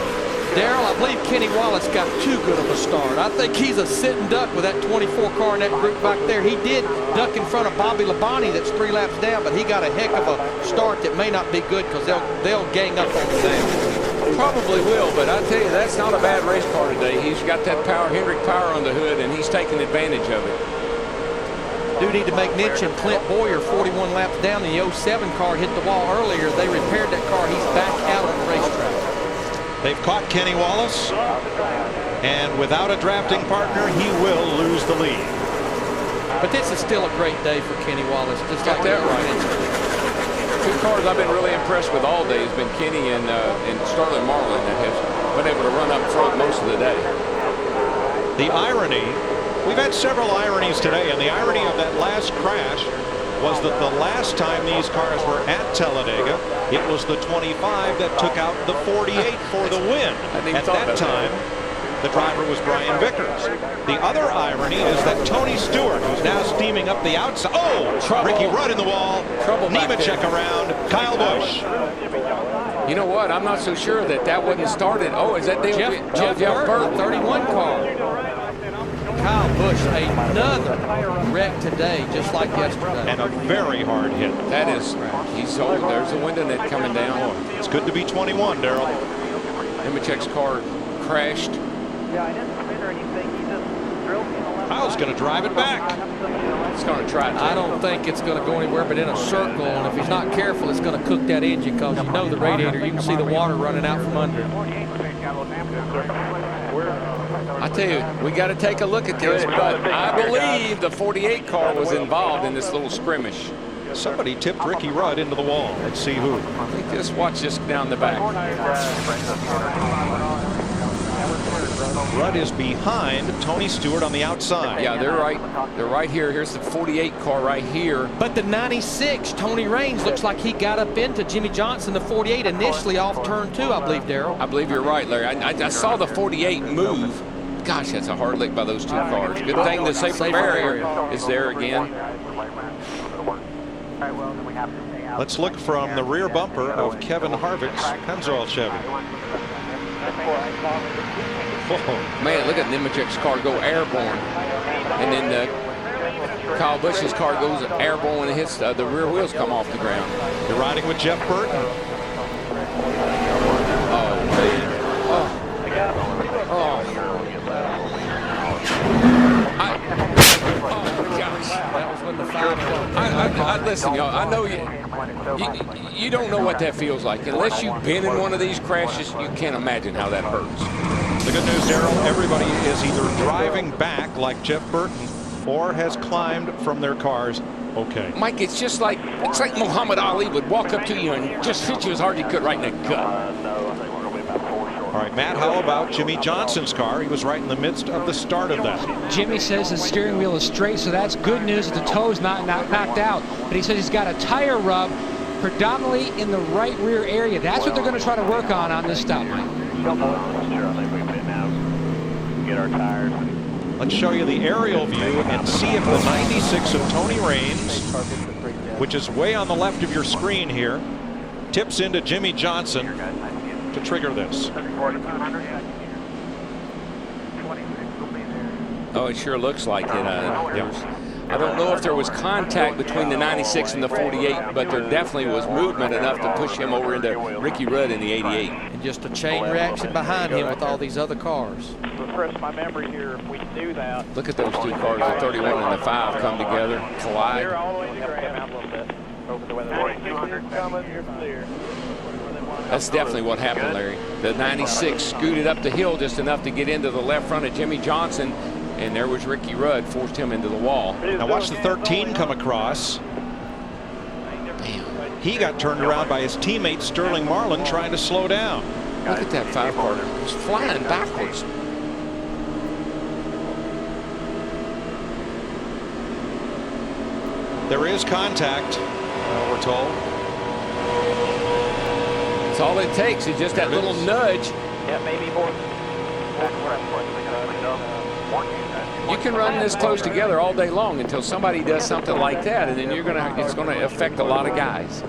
Darrell, I believe Kenny Wallace got too good of a start. I think he's a sitting duck with that 24 car in that group back there. He did duck in front of Bobby Labonte that's 3 laps down, but he got a heck of a start that may not be good because they'll gang up on him down. Probably will, but I tell you, that's not a bad race car today. He's got that power, Hendrick power on the hood, and he's taking advantage of it. Do need to make mention Clint Boyer, 41 laps down. The 07 car hit the wall earlier. They repaired that car. He's back out on the racetrack. They've caught Kenny Wallace, and without a drafting partner, he will lose the lead. But this is still a great day for Kenny Wallace. Just Got like that right. Two cars I've been really impressed with all day has been Kenny and Starlin Marlin that has been able to run up front most of the day. The irony, we've had several ironies today, and the irony of that last crash was that the last time these cars were at Talladega, it was the 25 that took out the 48 for the win. At that time, the driver was Brian Vickers. The other irony is that Tony Stewart, who's now steaming up the outside. Oh, trouble. Ricky Rudd in the wall. Trouble back Nemechek there. around. Kyle Busch. You know what? I'm not so sure that wasn't started. Oh, is that Dale? Jeff Burton, 31 car. Kyle Busch, another wreck today, just like yesterday. And a very hard hit. That is, he's old. There's a window net coming down. It's good to be 21, Darrell. Nemechek's car crashed. Yeah, I didn't spin or anything. He just drilled me in the left. Kyle's going to drive it back. He's going to try to. I don't think it's going to go anywhere but in a circle, and if he's not careful, it's going to cook that engine because you know the radiator, you can see the water running out from under it. I tell you, we got to take a look at this, but I believe the 48 car was involved in this little skirmish. Somebody tipped Ricky Rudd into the wall. Let's see who. I think just watch this down the back. Rudd is behind Tony Stewart on the outside. Yeah, they're right. They're right here. Here's the 48 car right here. But the 96, Tony Raines, looks like he got up into Jimmie Johnson, the 48, initially off turn 2, I believe, Darrell. I believe you're right, Larry. I saw the 48 move. Gosh, that's a hard lick by those two cars. Good thing the safer barrier is there again. Let's look from the rear bumper of Kevin Harvick's Pennzoil Chevy. Whoa. Man, look at Nemechek's car go airborne. And then Kyle Busch's car goes airborne and hits the rear wheels come off the ground. You're riding with Jeff Burton. Oh, man. Listen, y'all, I know you don't know what that feels like. Unless you've been in one of these crashes, you can't imagine how that hurts. The good news, Darrell, everybody is either driving back like Jeff Burton or has climbed from their cars okay. Mike, it's like Muhammad Ali would walk up to you and just hit you as hard as he could right in the gut. All right, Matt, how about Jimmie Johnson's car? He was right in the midst of the start of that. Jimmy says the steering wheel is straight, so that's good news that the toe's not knocked out. But he says he's got a tire rub predominantly in the right rear area. That's what they're going to try to work on this stop, Mike. Get our tires. Let's show you the aerial view and see if the 96 of Tony Raines which is way on the left of your screen here, tips into Jimmie Johnson to trigger this. Oh, it sure looks like it. I don't know if there was contact between the 96 and the 48, but there definitely was movement enough to push him over into Ricky Rudd in the 88. And just a chain reaction behind him with all these other cars. Refresh my memory here if we knew that. Look at those two cars, the 31 and the 5 come together, collide. They're all the way to the ground. A little bit over the weather. 200 coming, you're clear. That's definitely what happened, Larry. The 96 scooted up the hill just enough to get into the left front of Jimmie Johnson, and there was Ricky Rudd, forced him into the wall. Now watch the 13 come across. Damn. He got turned around by his teammate Sterling Marlin trying to slow down. Look at that 5 car. It's flying backwards. There is contact, we're told. That's all it takes is just that little nudge. Yeah, maybe more. You can run this close together all day long until somebody does something like that, and then it's gonna affect a lot of guys.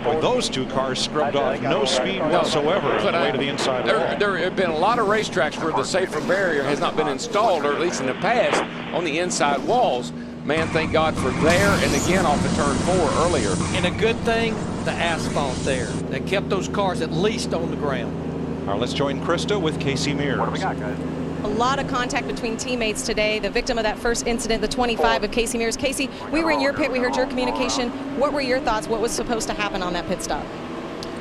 Well, those two cars scrubbed off no speed whatsoever on the way to the inside wall. There have been a lot of racetracks where the safer barrier has not been installed, or at least in the past, on the inside walls. Man, thank God for there, and again off of turn 4 earlier. And a good thing, the asphalt there. That kept those cars at least on the ground. All right, let's join Krista with Casey Mears. What do we got, guys? A lot of contact between teammates today. The victim of that first incident, the 25 of Casey Mears. Casey, we were in your pit. We heard your communication. What were your thoughts? What was supposed to happen on that pit stop?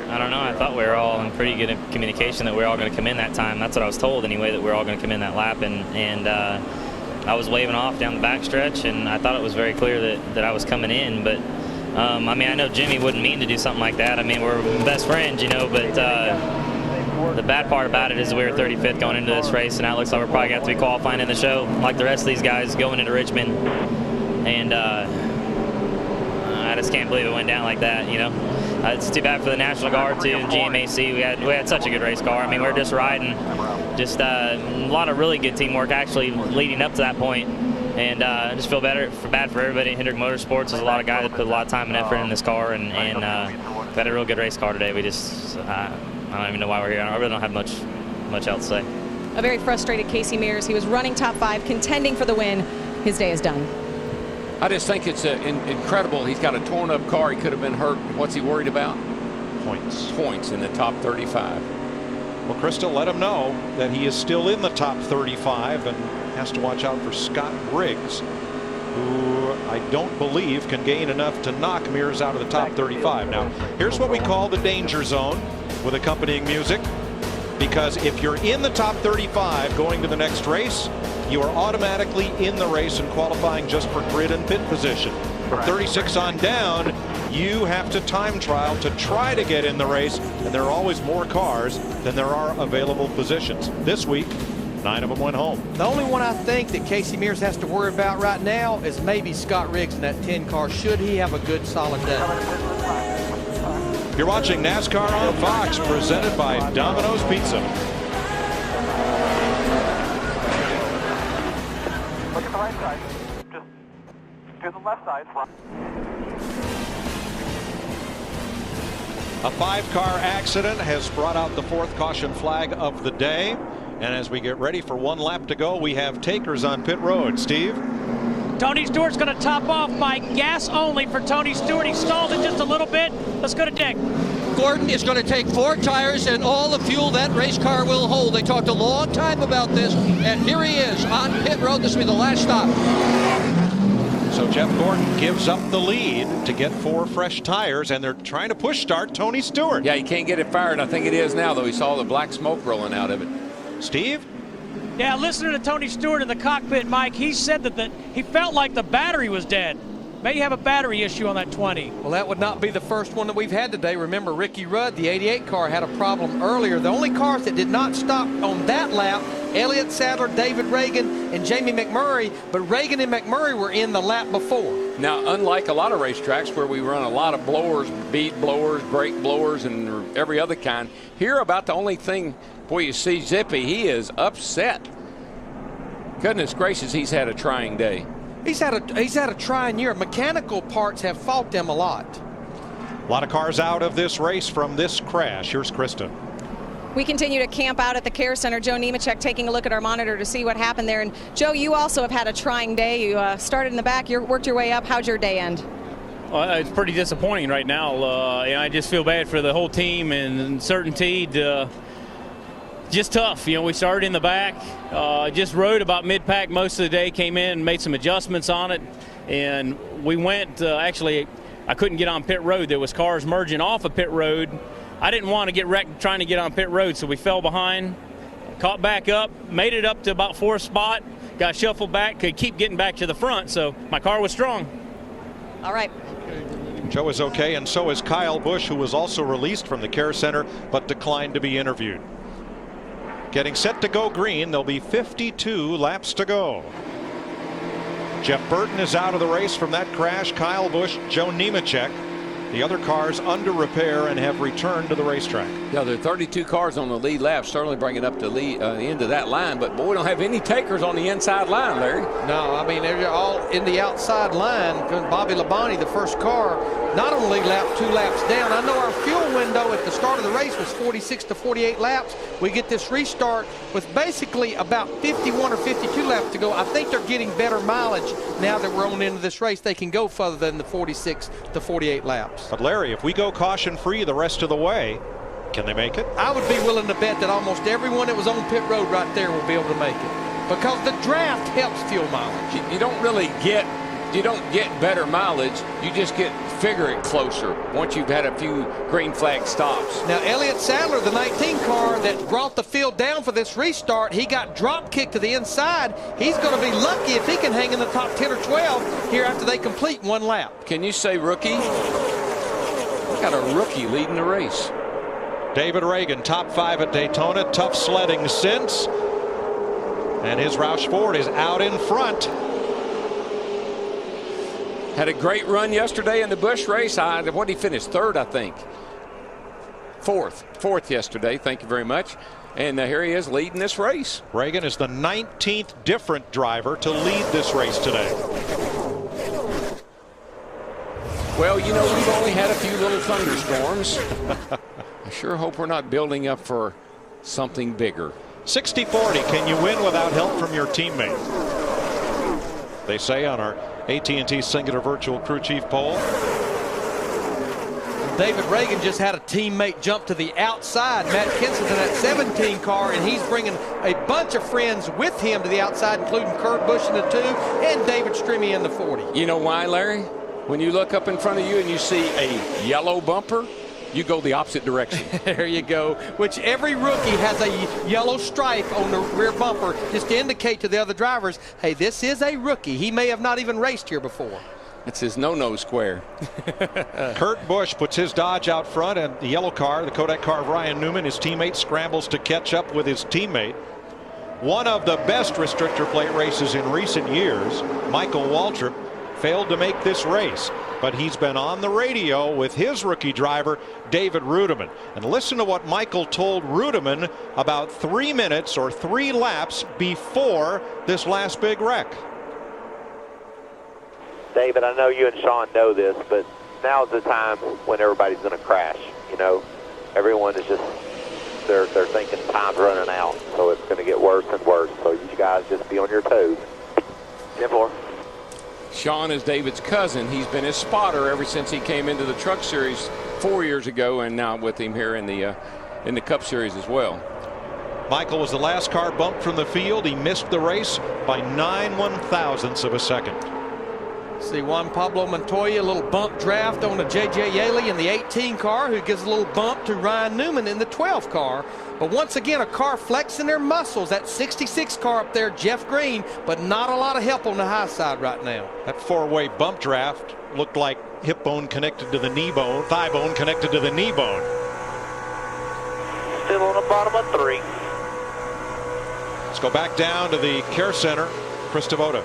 I don't know. I thought we were all in pretty good communication that we were all going to come in that time. That's what I was told anyway, that we were all going to come in that lap. And I was waving off down the back stretch, and I thought it was very clear that I was coming in. But, I mean, I know Jimmy wouldn't mean to do something like that. I mean, we're best friends, you know, but the bad part about it is we were 35th going into this race, and now it looks like we're probably going to have to be qualifying in the show like the rest of these guys going into Richmond. And I just can't believe it went down like that, you know. It's too bad for the National Guard, too, and GMAC. We had such a good race car. I mean, we were just riding. Just a lot of really good teamwork actually leading up to that point. And I just feel bad for everybody at Hendrick Motorsports. There's a lot of guys that put a lot of time and effort in this car, and we've had a real good race car today. We just, I don't even know why we're here. I really don't have much else to say. A very frustrated Casey Mears. He was running top 5, contending for the win. His day is done. I just think it's incredible. He's got a torn up car. He could have been hurt. What's he worried about? Points in the top 35. Well, Krista, let him know that he is still in the top 35 and has to watch out for Scott Briggs, who I don't believe can gain enough to knock Mears out of the top 35. Now, here's what we call the danger zone with accompanying music, because if you're in the top 35 going to the next race, you are automatically in the race and qualifying just for grid and pit position. From 36 on down, you have to time trial to try to get in the race, and there are always more cars than there are available positions. This week, 9 of them went home. The only one I think that Casey Mears has to worry about right now is maybe Scott Riggs in that 10 car, should he have a good solid day. You're watching NASCAR on Fox, presented by Domino's Pizza. Look at the right side. Just to the left side. A 5-car accident has brought out the 4th caution flag of the day. And as we get ready for one lap to go, we have takers on pit road. Steve? Tony Stewart's going to top off by gas only for Tony Stewart. He stalled it just a little bit. Let's go to Dick. Gordon is going to take 4 tires and all the fuel that race car will hold. They talked a long time about this, and here he is on pit road. This will be the last stop. So Jeff Gordon gives up the lead to get 4 fresh tires, and they're trying to push start Tony Stewart. Yeah, he can't get it fired. I think it is now, though. He saw the black smoke rolling out of it. Steve? Yeah, listening to Tony Stewart in the cockpit, Mike, he said that he felt like the battery was dead. May have a battery issue on that 20. Well, that would not be the first one that we've had today. Remember, Ricky Rudd, the 88 car, had a problem earlier. The only cars that did not stop on that lap, Elliott Sadler, David Reagan, and Jamie McMurray, but Reagan and McMurray were in the lap before. Now, unlike a lot of racetracks where we run a lot of blowers, bead blowers, brake blowers, and every other kind, here about the only thing, boy, you see Zippy, he is upset. Goodness gracious, he's had a trying day. He's had a trying year. Mechanical parts have fought them a lot. A lot of cars out of this race from this crash. Here's Krista. We continue to camp out at the Care Center. Joe Nemechek taking a look at our monitor to see what happened there. And Joe, you also have had a trying day. You started in the back, you worked your way up. How'd your day end? Well, it's pretty disappointing right now. I just feel bad for the whole team and certainty. Just tough. We started in the back, just rode about mid-pack most of the day, came in and made some adjustments on it. And we went, actually, I couldn't get on pit road. There was cars merging off of pit road. I didn't want to get wrecked trying to get on pit road, so we fell behind, caught back up, made it up to about 4th spot, got shuffled back, could keep getting back to the front, so my car was strong. All right. Joe is okay, and so is Kyle Busch, who was also released from the Care Center but declined to be interviewed. Getting set to go green. There'll be 52 laps to go. Jeff Burton is out of the race from that crash. Kyle Busch, Joe Nemechek. The other cars under repair and have returned to the racetrack. Yeah, there are 32 cars on the lead lap, certainly bringing up the lead, the end of that line. But, boy, we don't have any takers on the inside line, Larry. No, I mean, they're all in the outside line. Bobby Labonte, the first car, not on the lead lap, 2 laps down. I know our fuel window at the start of the race was 46 to 48 laps. We get this restart with basically about 51 or 52 laps to go. I think they're getting better mileage now that we're on into this race. They can go further than the 46 to 48 laps. But Larry, if we go caution-free the rest of the way, can they make it? I would be willing to bet that almost everyone that was on pit road right there will be able to make it, because the draft helps fuel mileage. You don't really get, better mileage. You just figure it closer once you've had a few green flag stops. Now, Elliott Sadler, the 19 car that brought the field down for this restart, he got drop kicked to the inside. He's going to be lucky if he can hang in the top 10 or 12 here after they complete 1 lap. Can you say rookie? Got a rookie leading the race. David Reagan, top 5 at Daytona. Tough sledding since. And his Roush Ford is out in front. Had a great run yesterday in the Busch race. What did he finish? 3rd, I think. 4th yesterday. Thank you very much. And here he is leading this race. Reagan is the 19th different driver to lead this race today. Well, we've only had a few little thunderstorms. I sure hope we're not building up for something bigger. 60-40, can you win without help from your teammate? They say on our AT&T Singular Virtual Crew Chief poll. David Reagan just had a teammate jump to the outside. Matt Kensing's in that 17 car, and he's bringing a bunch of friends with him to the outside, including Kurt Busch in the 2 and David Stremme in the 40. You know why, Larry? When you look up in front of you and you see a yellow bumper, you go the opposite direction. There you go. Which every rookie has a yellow stripe on the rear bumper just to indicate to the other drivers, hey, this is a rookie. He may have not even raced here before. It's his no-no square. Kurt Busch puts his Dodge out front, and the yellow car, the Kodak car of Ryan Newman, his teammate, scrambles to catch up with his teammate. One of the best restrictor plate races in recent years, Michael Waltrip, failed to make this race, but he's been on the radio with his rookie driver, David Rudiman. And listen to what Michael told Rudiman about 3 minutes or 3 laps before this last big wreck. David, I know you and Sean know this, but now's the time when everybody's going to crash. Everyone is just, they're thinking time's running out, so it's going to get worse and worse. So you guys just be on your toes. 10-4. Sean is David's cousin. He's been his spotter ever since he came into the Truck Series 4 years ago, and now with him here in the Cup Series as well. Michael was the last car bumped from the field. He missed the race by 9 1/1000ths of a second. See Juan Pablo Montoya, a little bump draft on the J.J. Yaley in the 18 car, who gives a little bump to Ryan Newman in the 12 car. But once again, a car flexing their muscles. That 66 car up there, Jeff Green, but not a lot of help on the high side right now. That 4-way bump draft looked like hip bone connected to the knee bone, thigh bone connected to the knee bone. Still on the bottom of 3. Let's go back down to the Care Center. Chris Devoto.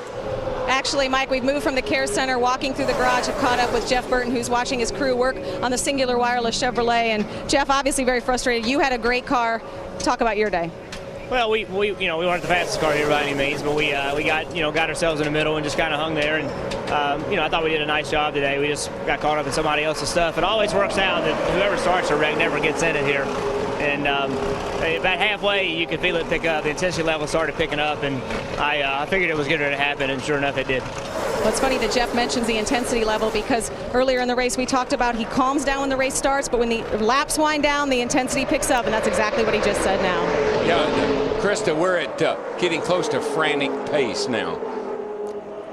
Actually, Mike, we've moved from the Care Center, walking through the garage, have caught up with Jeff Burton, who's watching his crew work on the Singular Wireless Chevrolet. And Jeff, obviously very frustrated. You had a great car. Talk about your day. Well, we weren't the fastest car here by any means, but we got ourselves in the middle and just kind of hung there. And I thought we did a nice job today. We just got caught up in somebody else's stuff. It always works out that whoever starts a wreck never gets in it here. And about halfway, you could feel it pick up. The intensity level started picking up, and I figured it was getting ready to happen, and sure enough, it did. Well, it's funny that Jeff mentions the intensity level, because earlier in the race we talked about he calms down when the race starts, but when the laps wind down, the intensity picks up, and that's exactly what he just said now. Yeah, Krista, we're at getting close to frantic pace now.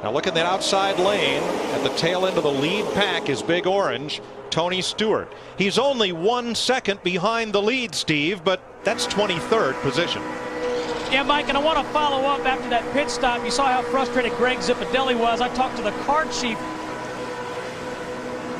Now look at that outside lane. At the tail end of the lead pack is Big Orange, Tony Stewart. He's only 1 second behind the lead, Steve, but that's 23rd position. Yeah, Mike, and I want to follow up after that pit stop. You saw how frustrated Greg Zipadelli was. I talked to the car chief,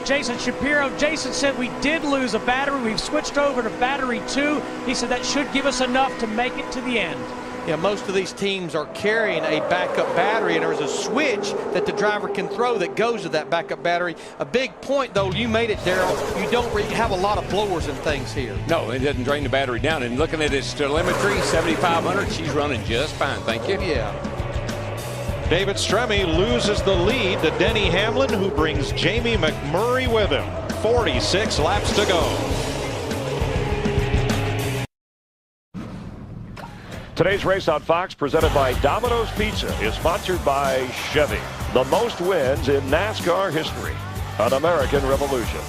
Jason Shapiro. Jason said we did lose a battery. We've switched over to battery 2. He said that should give us enough to make it to the end. Yeah, most of these teams are carrying a backup battery, and there's a switch that the driver can throw that goes to that backup battery. A big point, though, you made it, Darrell. You don't really have a lot of blowers and things here. No, it doesn't drain the battery down. And looking at its telemetry, 7,500, she's running just fine. Thank you. Yeah. David Stremme loses the lead to Denny Hamlin, who brings Jamie McMurray with him. 46 laps to go. Today's race on Fox, presented by Domino's Pizza, is sponsored by Chevy. The most wins in NASCAR history. An American Revolution.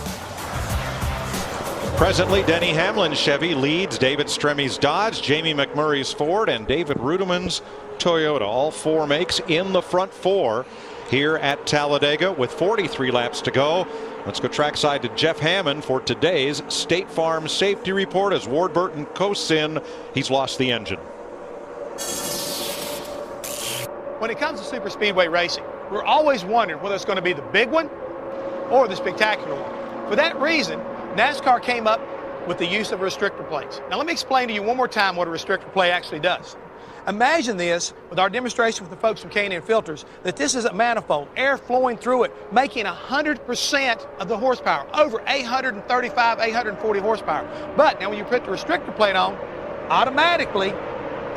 Presently, Denny Hamlin's Chevy leads David Stremme's Dodge, Jamie McMurray's Ford, and David Rudemann's Toyota. All four makes in the front four here at Talladega with 43 laps to go. Let's go trackside to Jeff Hammond for today's State Farm Safety Report as Ward Burton coasts in. He's lost the engine. When it comes to super speedway racing, we're always wondering whether it's going to be the big one or the spectacular one. For that reason, NASCAR came up with the use of restrictor plates. Now let me explain to you one more time what a restrictor plate actually does. Imagine this with our demonstration with the folks from K&N Filters, that this is a manifold, air flowing through it, making 100% of the horsepower, over 835, 840 horsepower. But now when you put the restrictor plate on, automatically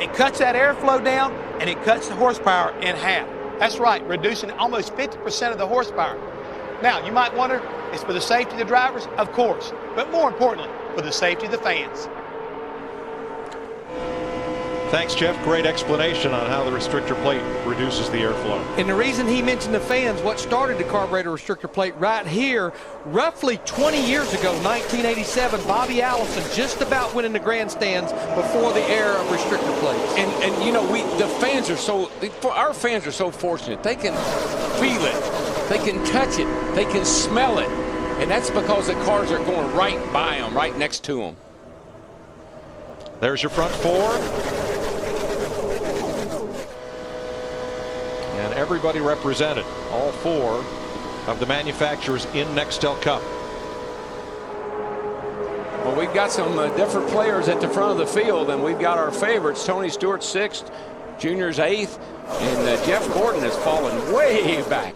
it cuts that airflow down and it cuts the horsepower in half. That's right, reducing almost 50% of the horsepower. Now, you might wonder, it's for the safety of the drivers? Of course. But more importantly, for the safety of the fans. Thanks, Jeff. Great explanation on how the restrictor plate reduces the airflow. And the reason he mentioned the fans, what started the carburetor restrictor plate right here, roughly 20 years ago, 1987, Bobby Allison just about went in the grandstands before the era of restrictor plates. And you know, our fans are so fortunate. They can feel it, they can touch it, they can smell it. And that's because the cars are going right by them, right next to them. There's your front four. And everybody represented, all four of the manufacturers in Nextel Cup. Well, we've got some different players at the front of the field, and we've got our favorites. Tony Stewart 6th, Junior's 8th, and Jeff Gordon has fallen way back.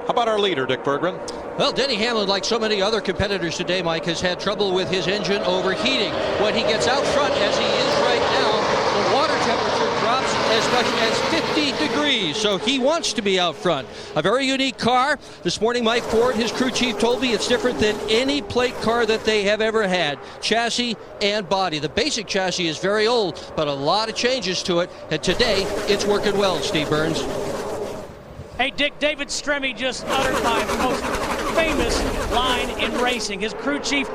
How about our leader, Dick Berggren? Well, Denny Hamlin, like so many other competitors today, Mike, has had trouble with his engine overheating. When he gets out front, as he is right now, the water temperature drops as much as 50 degrees, so he wants to be out front. A very unique car. This morning, Mike Ford, his crew chief, told me it's different than any plate car that they have ever had. Chassis and body. The basic chassis is very old, but a lot of changes to it, and today, it's working well, Steve Burns. Hey, Dick, David Stremme just uttered my most famous line in racing. His crew chief,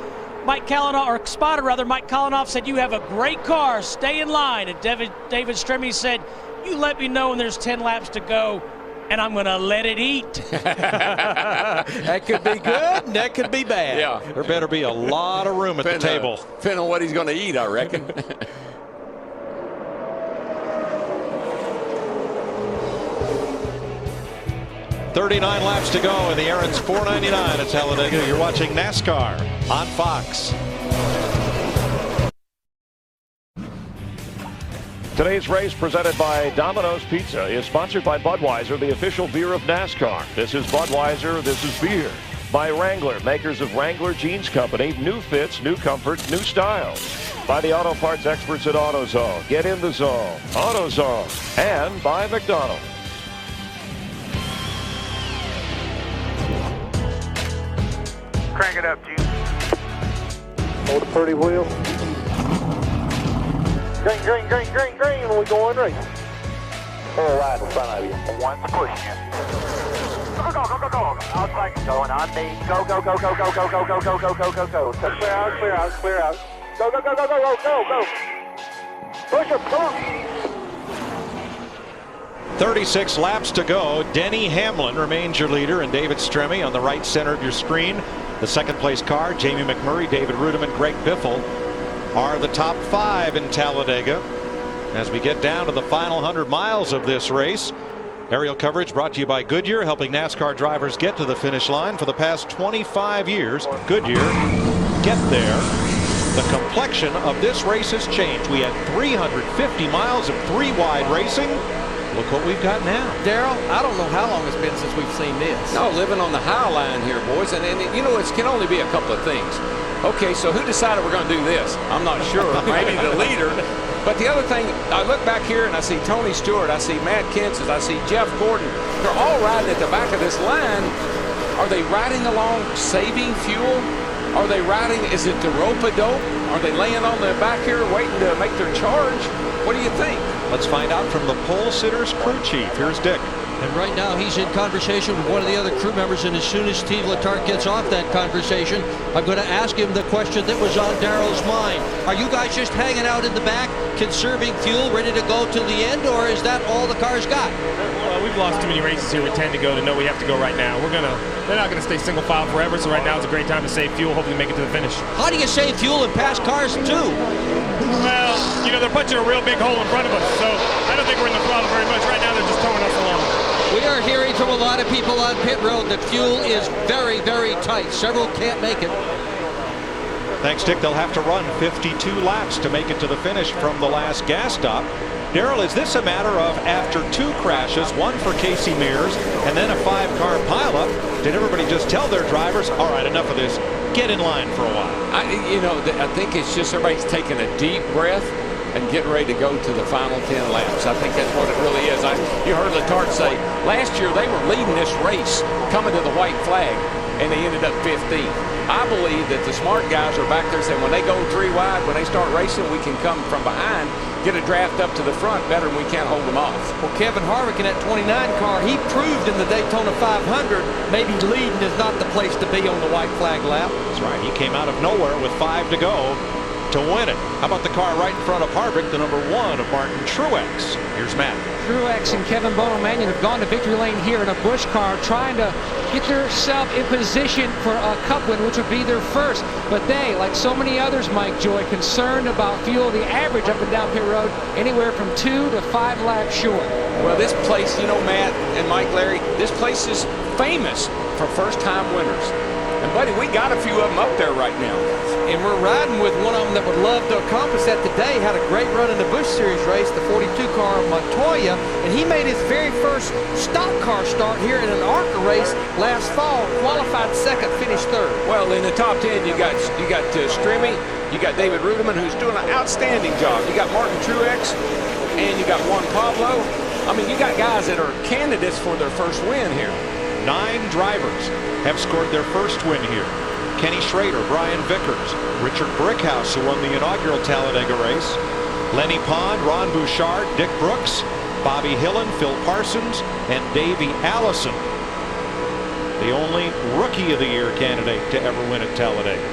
Mike Kalanoff, said, "You have a great car, stay in line." And David Stremme said, "You let me know when there's 10 laps to go, and I'm going to let it eat." That could be good, and that could be bad. Yeah. There better be a lot of room at the table. Depending on what he's going to eat, I reckon. 39 laps to go, and the Aaron's 499 at Talladega. You're watching NASCAR on Fox. Today's race, presented by Domino's Pizza, is sponsored by Budweiser, the official beer of NASCAR. This is Budweiser, this is beer. By Wrangler, makers of Wrangler Jeans Company. New fits, new comfort, new styles. by the auto parts experts at AutoZone. Get in the zone. AutoZone. And by McDonald's. Crank it up, Gene. Hold the pretty wheel. Green, green, green, green, green when we go in race. Full right in front of you. One's pushing you. Go, go, go, go, go. Outside going on me. Go, go, go, go, go, go, go, go, go, go, go, go, go. Clear out, clear out, clear out. Go, go, go, go, go, go, go, go. Push him, come on. 36 laps to go. Denny Hamlin remains your leader, and David Stremme on the right center of your screen. The second place car, Jamie McMurray, David Rudiman, Greg Biffle, are the top 5 in Talladega. As we get down to the final 100 miles of this race, aerial coverage brought to you by Goodyear, helping NASCAR drivers get to the finish line for the past 25 years. Goodyear, get there. The complexion of this race has changed. We had 350 miles of 3-wide racing. Look what we've got now. Darrell, I don't know how long it's been since we've seen this. No, living on the high line here, boys. And you know, it can only be a couple of things. Okay, so who decided we're going to do this? I'm not sure. Maybe the leader. But the other thing, I look back here and I see Tony Stewart, I see Matt Kenseth, I see Jeff Gordon. They're all riding at the back of this line. Are they riding along saving fuel? Are they riding, is it the rope-a-dope? Are they laying on their back here waiting to make their charge? What do you think? Let's find out from the pole sitters crew chief. Here's Dick. And right now he's in conversation with one of the other crew members, and as soon as Steve Letarte gets off that conversation, I'm going to ask him the question that was on Darrell's mind. Are you guys just hanging out in the back, conserving fuel, ready to go to the end, or is that all the cars got? Well, we've lost too many races here with 10 to go to know we have to go right now. They're not going to stay single file forever, so right now is a great time to save fuel, hopefully make it to the finish. How do you save fuel and pass cars too? Well, you know, they're punching a real big hole in front of us, so I don't think we're in the throttle very much. Right now they're just towing us along. We are hearing from a lot of people on pit road that fuel is very, very tight. Several can't make it. Thanks, Dick. They'll have to run 52 laps to make it to the finish from the last gas stop. Darrell, is this a matter of after 2 crashes, one for Casey Mears and then a 5-car pileup, did everybody just tell their drivers, all right, enough of this, get in line for a while? I think it's just everybody's taking a deep breath and getting ready to go to the final 10 laps. I think that's what it really is. You heard Letarte say, last year they were leading this race coming to the white flag, and they ended up 15th. I believe that the smart guys are back there saying when they go 3 wide, when they start racing, we can come from behind, get a draft up to the front better than we can't hold them off. Well, Kevin Harvick in that 29 car, he proved in the Daytona 500 maybe leading is not the place to be on the white flag lap. That's right. He came out of nowhere with 5 to go to win it. How about the car right in front of Harvick, the number 1 of Martin Truex? Here's Matt. Truex and Kevin Bono-Manion have gone to victory lane here in a Busch car, trying to get themselves in position for a Cup win, which would be their first. But they, like so many others, Mike Joy, concerned about fuel. The average up and down pit road anywhere from 2 to 5 laps short. Well, this place, you know, Matt and Mike, Larry, this place is famous for first-time winners. And, buddy, we got a few of them up there right now. And we're riding with one of them that would love to accomplish that today. Had a great run in the Busch Series race, the 42 car Montoya, and he made his very first stock car start here in an ARCA race last fall. Qualified second, finished third. Well, in the top 10, you got Stremme, you got David Rudiman, who's doing an outstanding job. You got Martin Truex, and you got Juan Pablo. I mean, you got guys that are candidates for their first win here. 9 drivers have scored their first win here. Kenny Schrader, Brian Vickers, Richard Brickhouse, who won the inaugural Talladega race, Lenny Pond, Ron Bouchard, Dick Brooks, Bobby Hillen, Phil Parsons, and Davey Allison. The only Rookie of the Year candidate to ever win at Talladega.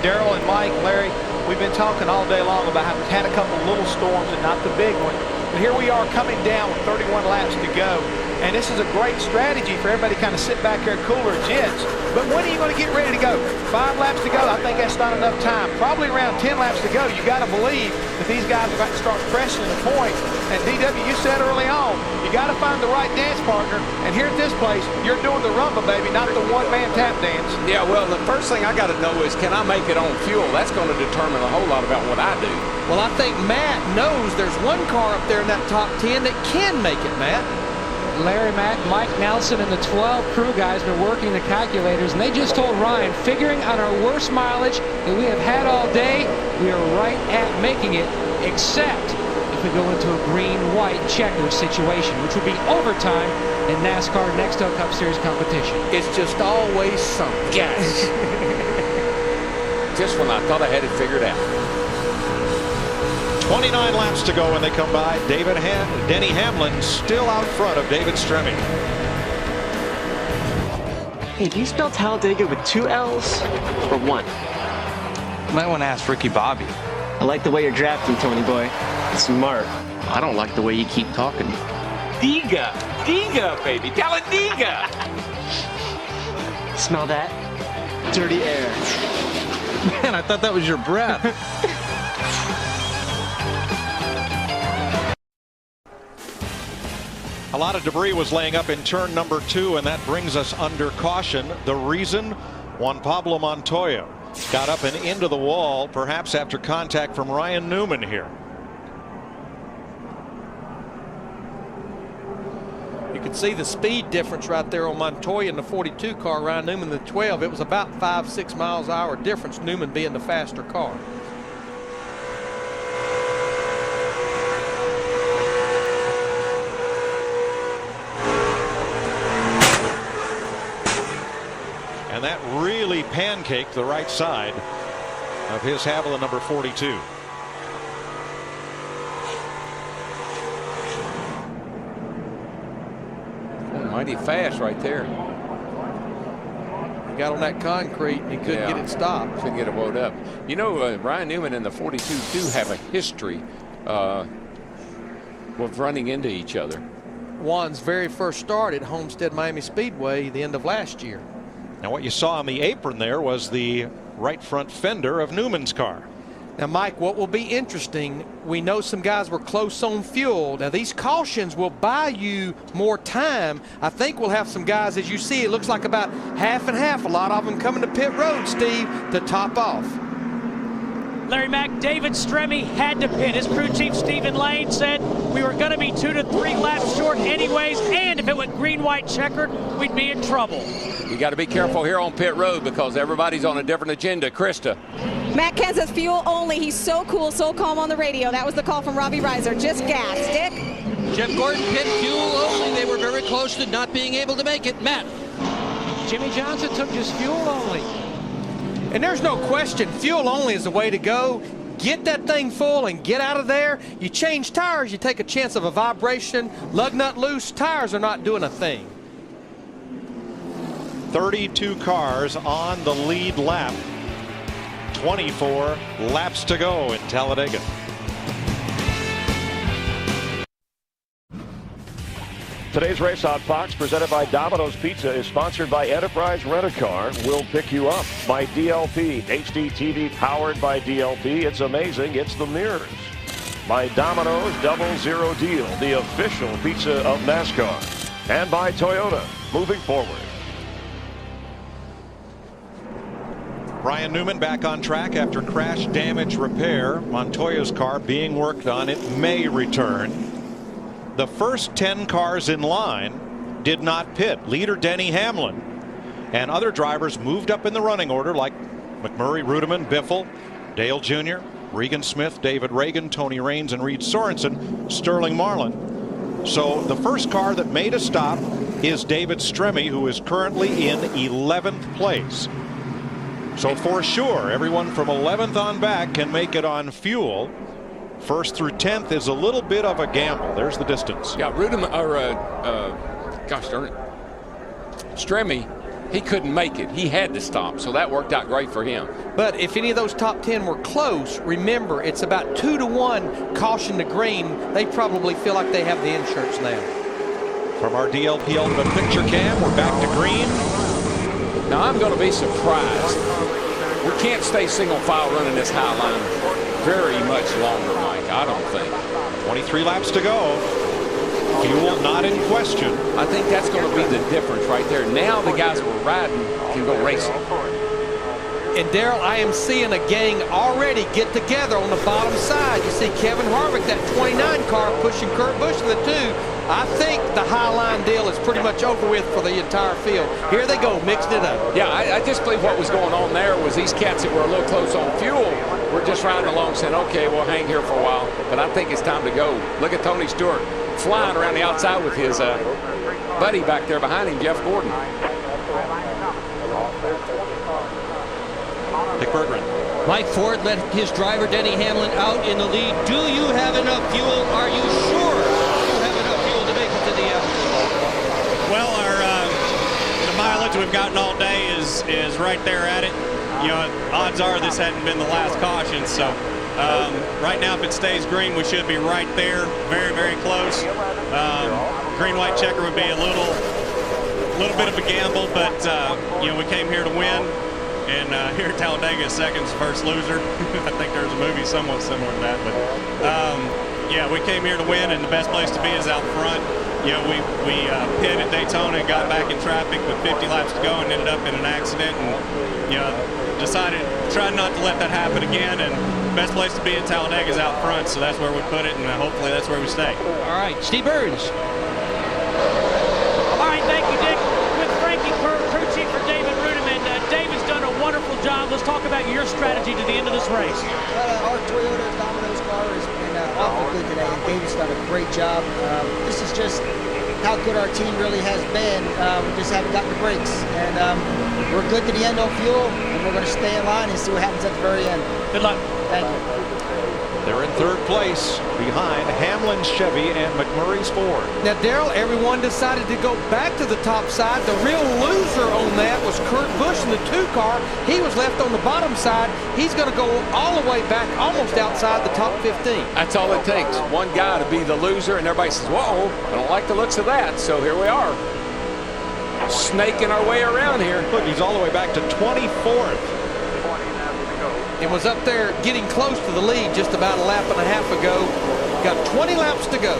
Darrell and Mike, Larry, we've been talking all day long about how we've had a couple little storms and not the big one. But here we are coming down with 31 laps to go. And this is a great strategy for everybody to kind of sit back there, cooler jets. But when are you going to get ready to go? 5 laps to go? I think that's not enough time. Probably around 10 laps to go. You got to believe that these guys are about to start pressing the point. And DW, you said early on, you got to find the right dance partner. And here at this place, you're doing the rumba, baby, not the one-man tap dance. Yeah, well, the first thing I got to know is, can I make it on fuel? That's going to determine a whole lot about what I do. Well, I think Matt knows there's one car up there in that top 10 that can make it, Matt. Larry Mack, Mike Nelson, and the 12 crew guys been working the calculators, and they just told Ryan, figuring on our worst mileage that we have had all day, we are right at making it, except if we go into a green-white checker situation, which would be overtime in NASCAR Nextel Cup Series competition. It's just always something. Yes. Just when I thought I had it figured out. 29 laps to go when they come by. Denny Hamlin still out front of David Stremme. Hey, do you spell Talladega with 2 L's or 1? You might want to ask Ricky Bobby. I like the way you're drafting, Tony boy. Smart. I don't like the way you keep talking. Diga, baby, Talladega. Smell that? Dirty air. Man, I thought that was your breath. A lot of debris was laying up in turn number 2, and that brings us under caution. The reason? Juan Pablo Montoya got up and into the wall, perhaps after contact from Ryan Newman here. You can see the speed difference right there on Montoya in the 42 car, Ryan Newman the 12. It was about 5-6 miles an hour difference, Newman being the faster car. And that really pancaked the right side of his Haviland number 42. Mighty fast right there. He got on that concrete and he couldn't get it stopped. Couldn't get it wound up. You know, Ryan Newman and the 42 do have a history of running into each other. Juan's very first start at Homestead Miami Speedway the end of last year. Now what you saw on the apron there was the right front fender of Newman's car. Now, Mike, what will be interesting, we know some guys were close on fuel. Now, these cautions will buy you more time. I think we'll have some guys, as you see, it looks like about half and half. A lot of them coming to pit road, Steve, to top off. Larry Mack, David Stremme had to pit. His crew chief, Stephen Lane, said we were going to be 2 to 3 laps short anyways, and if it went green-white checkered, we'd be in trouble. You got to be careful here on pit road because everybody's on a different agenda. Krista. Matt Kenseth, fuel only. He's so cool, so calm on the radio. That was the call from Robbie Reiser. Just gas. Dick? Jeff Gordon, pit fuel only. They were very close to not being able to make it. Matt. Jimmie Johnson took just fuel only. And there's no question, fuel only is the way to go. Get that thing full and get out of there. You change tires, you take a chance of a vibration. Lug nut loose, tires are not doing a thing. 32 cars on the lead lap. 24 laps to go in Talladega. Today's race on Fox, presented by Domino's Pizza, is sponsored by Enterprise Rent-A-Car. We'll pick you up by DLP. HD TV powered by DLP. It's amazing. It's the mirrors. By Domino's Double Zero Deal, the official pizza of NASCAR. And by Toyota, moving forward. Ryan Newman back on track after crash damage repair. Montoya's car being worked on. It may return. The first 10 cars in line did not pit. Leader Denny Hamlin and other drivers moved up in the running order like McMurray, Rudiman, Biffle, Dale Jr., Regan Smith, David Reagan, Tony Raines, and Reed Sorensen, Sterling Marlin. So the first car that made a stop is David Stremme, who is currently in 11th place. So for sure, everyone from 11th on back can make it on fuel. First through 10th is a little bit of a gamble. There's the distance. Yeah, Rudiman, gosh darn it, Stremme, he couldn't make it. He had to stop, so that worked out great for him. But if any of those top 10 were close, remember, it's about 2 to 1 caution to green. They probably feel like they have the insurance now. From our DLP Ultimate Picture Cam, we're back to green. Now, I'm going to be surprised. We can't stay single file running this high line very much longer, Mike. I don't think. 23 laps to go. Fuel not in question. I think that's going to be the difference right there. Now the guys we're riding can go racing. And Darrell, I am seeing a gang already get together on the bottom side. You see Kevin Harvick, that 29 car, pushing Kurt Busch to the 2. I think the high line deal is pretty much over with for the entire field. Here they go, mixing it up. Yeah, I just believe what was going on there was these cats that were a little close on fuel were just riding along saying, okay, we'll hang here for a while, but I think it's time to go. Look at Tony Stewart flying around the outside with his buddy back there behind him, Jeff Gordon. Dick Berggren. Mike Ford let his driver Denny Hamlin out in the lead. Do you have enough fuel? Are you sure you have enough fuel to make it to the end? Well, the mileage we've gotten all day is right there at it. You know, odds are this hadn't been the last caution, so right now if it stays green, we should be right there, very, very close. Green-white checker would be a little bit of a gamble, but you know, we came here to win. And here at Talladega, second's first loser. I think there's a movie somewhat similar to that. But yeah, we came here to win, and the best place to be is out front. You know, we pit at Daytona and got back in traffic with 50 laps to go and ended up in an accident. And you know, tried not to let that happen again. And the best place to be at Talladega is out front, so that's where we put it, and hopefully that's where we stay. All right, Steve Burns. All right, thank you, Dick. With Frankie crew chief for David Rudiman. David's done a wonderful job. Let's talk about your strategy to the end of this race. Our Toyota Domino's car has been awful good today, and David's done a great job. This is just how good our team really has been. We just haven't gotten the brakes, and we're good to the end on fuel, and we're going to stay in line and see what happens at the very end. Good luck. Thank you. They're in third place behind Hamlin's Chevy and McMurray's Ford. Now, Darrell, everyone decided to go back to the top side. The real loser on that was Kurt Busch in the 2 car. He was left on the bottom side. He's going to go all the way back, almost outside the top 15. That's all it takes. One guy to be the loser, and everybody says, whoa, I don't like the looks of that. So here we are, snaking our way around here. Look, he's all the way back to 24th. It was up there getting close to the lead just about a lap and a half ago. Got 20 laps to go.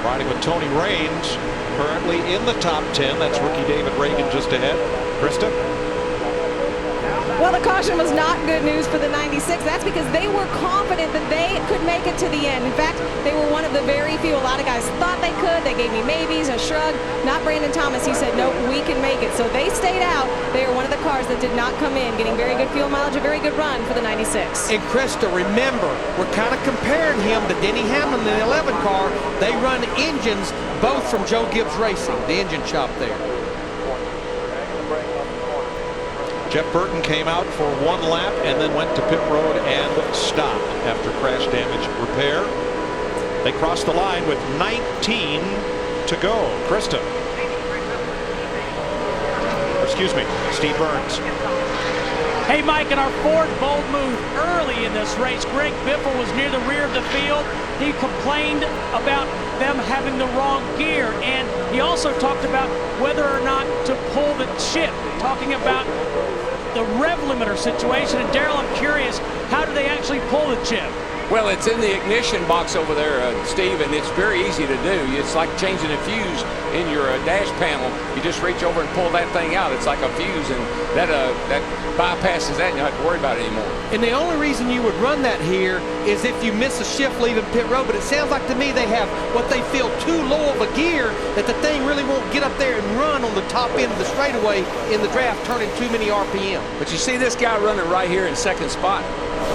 Riding with Tony Raines, currently in the top 10. That's rookie David Ragan just ahead. Krista? Well, the caution was not good news for the 96. That's because they were confident that they could make it to the end. In fact, they were one of the very few. A lot of guys thought they could. They gave me maybes, a shrug. Not Brandon Thomas. He said, nope, we can make it. So they stayed out. They are one of the cars that did not come in, getting very good fuel mileage, a very good run for the 96. And Krista, remember, we're kind of comparing him to Denny Hamlin in the 11 car. They run engines both from Joe Gibbs Racing, the engine shop there. Jeff Burton came out for 1 lap and then went to pit road and stopped after crash damage repair. They crossed the line with 19 to go. Krista. Excuse me, Steve Burns. Hey, Mike, in our Ford bold move early in this race, Greg Biffle was near the rear of the field. He complained about them having the wrong gear, and he also talked about whether or not to pull the chip, talking about the rev limiter situation. And Darrell, I'm curious, how do they actually pull the chip? Well, it's in the ignition box over there, Steve, and it's very easy to do. It's like changing a fuse in your dash panel. You just reach over and pull that thing out. It's like a fuse, and that bypasses that, and you don't have to worry about it anymore. And the only reason you would run that here is if you miss a shift leaving pit road, but it sounds like to me they have what they feel too low of a gear that the thing really won't get up there and run on the top end of the straightaway in the draft, turning too many RPM. But you see this guy running right here in second spot.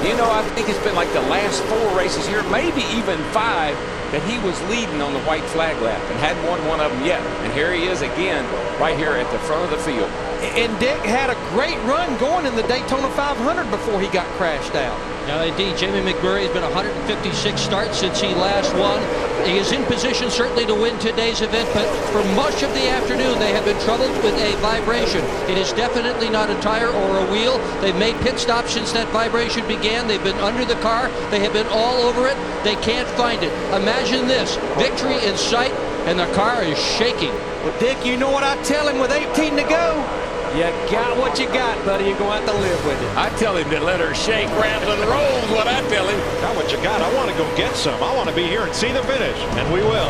You know, I think it's been like the last 4 races here, maybe even 5, that he was leading on the white flag lap and hadn't won one of them yet. And here he is again, right here at the front of the field. And Dick had a great run going in the Daytona 500 before he got crashed out. Now, indeed, Jamie McMurray has been 156 starts since he last won. He is in position certainly to win today's event, but for much of the afternoon they have been troubled with a vibration. It is definitely not a tire or a wheel. They've made pit stops since that vibration began. They've been under the car. They have been all over it. They can't find it. Imagine this, victory in sight, and the car is shaking. Well, Dick, you know what I tell him with 18 to go? You got what you got, buddy. You're going to have to live with it. I tell him to let her shake, rattle, and roll is what I tell him. Got what you got. I want to go get some. I want to be here and see the finish, and we will.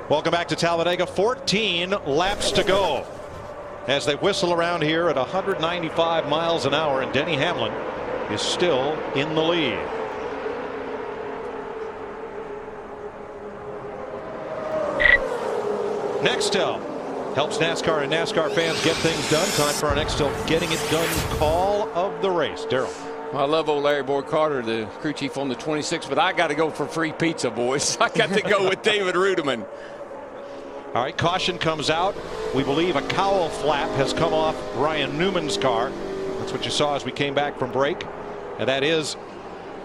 Welcome back to Talladega. 14 laps to go. as they whistle around here at 195 miles an hour, and Denny Hamlin is still in the lead. Nextel helps NASCAR and NASCAR fans get things done. Time for our Nextel Getting It Done call of the race. Darrell. Well, I love old Larry Boyd Carter, the crew chief on the 26, but I got to go for free pizza, boys. I got to go with David Rudiman. All right, caution comes out. We believe a cowl flap has come off Ryan Newman's car. That's what you saw as we came back from break. And that is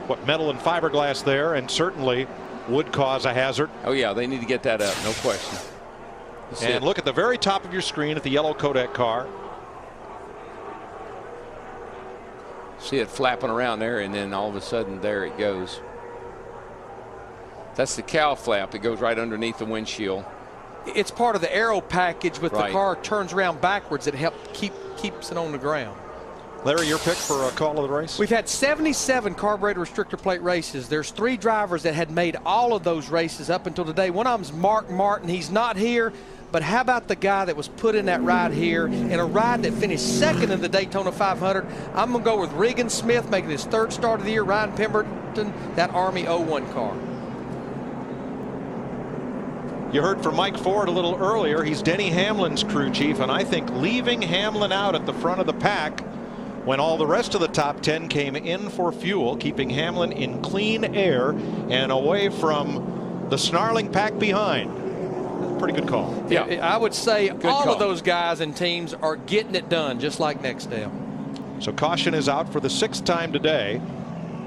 what, metal and fiberglass there, and certainly would cause a hazard. Oh, yeah, they need to get that up, no question. And look at the very top of your screen at the yellow Kodak car. See it flapping around there, and then all of a sudden there it goes. That's the cowl flap that goes right underneath the windshield. It's part of the aero package with Right. the car turns around backwards that keeps it on the ground. Larry, your pick for a call of the race? We've had 77 carburetor restrictor plate races. There's 3 drivers that had made all of those races up until today. One of them's Mark Martin. He's not here. But how about the guy that was put in that ride here in a ride that finished second in the Daytona 500? I'm going to go with Regan Smith making his 3rd start of the year. Ryan Pemberton, that Army 01 car. You heard from Mike Ford a little earlier. He's Denny Hamlin's crew chief, and I think leaving Hamlin out at the front of the pack when all the rest of the top 10 came in for fuel, keeping Hamlin in clean air and away from the snarling pack behind. Pretty good call. Yeah, I would say Good all call. of those guys and teams are getting it done, just like Nextel. So caution is out for the 6th time today.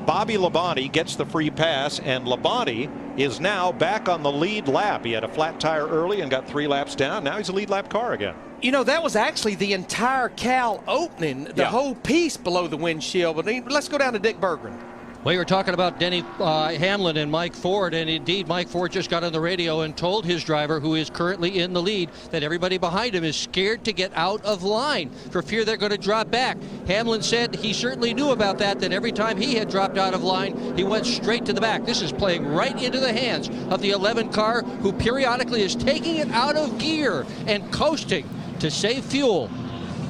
Bobby Labonte gets the free pass, and Labonte is now back on the lead lap. He had a flat tire early and got 3 laps down. Now he's a lead lap car again. You know, that was actually the entire cowl opening, the whole piece below the windshield. But let's go down to Dick Berggren. Well, you were talking about Denny Hamlin and Mike Ford, and indeed Mike Ford just got on the radio and told his driver, who is currently in the lead, that everybody behind him is scared to get out of line for fear they're going to drop back. Hamlin said he certainly knew about that every time he had dropped out of line, he went straight to the back. This is playing right into the hands of the 11 car, who periodically is taking it out of gear and coasting to save fuel.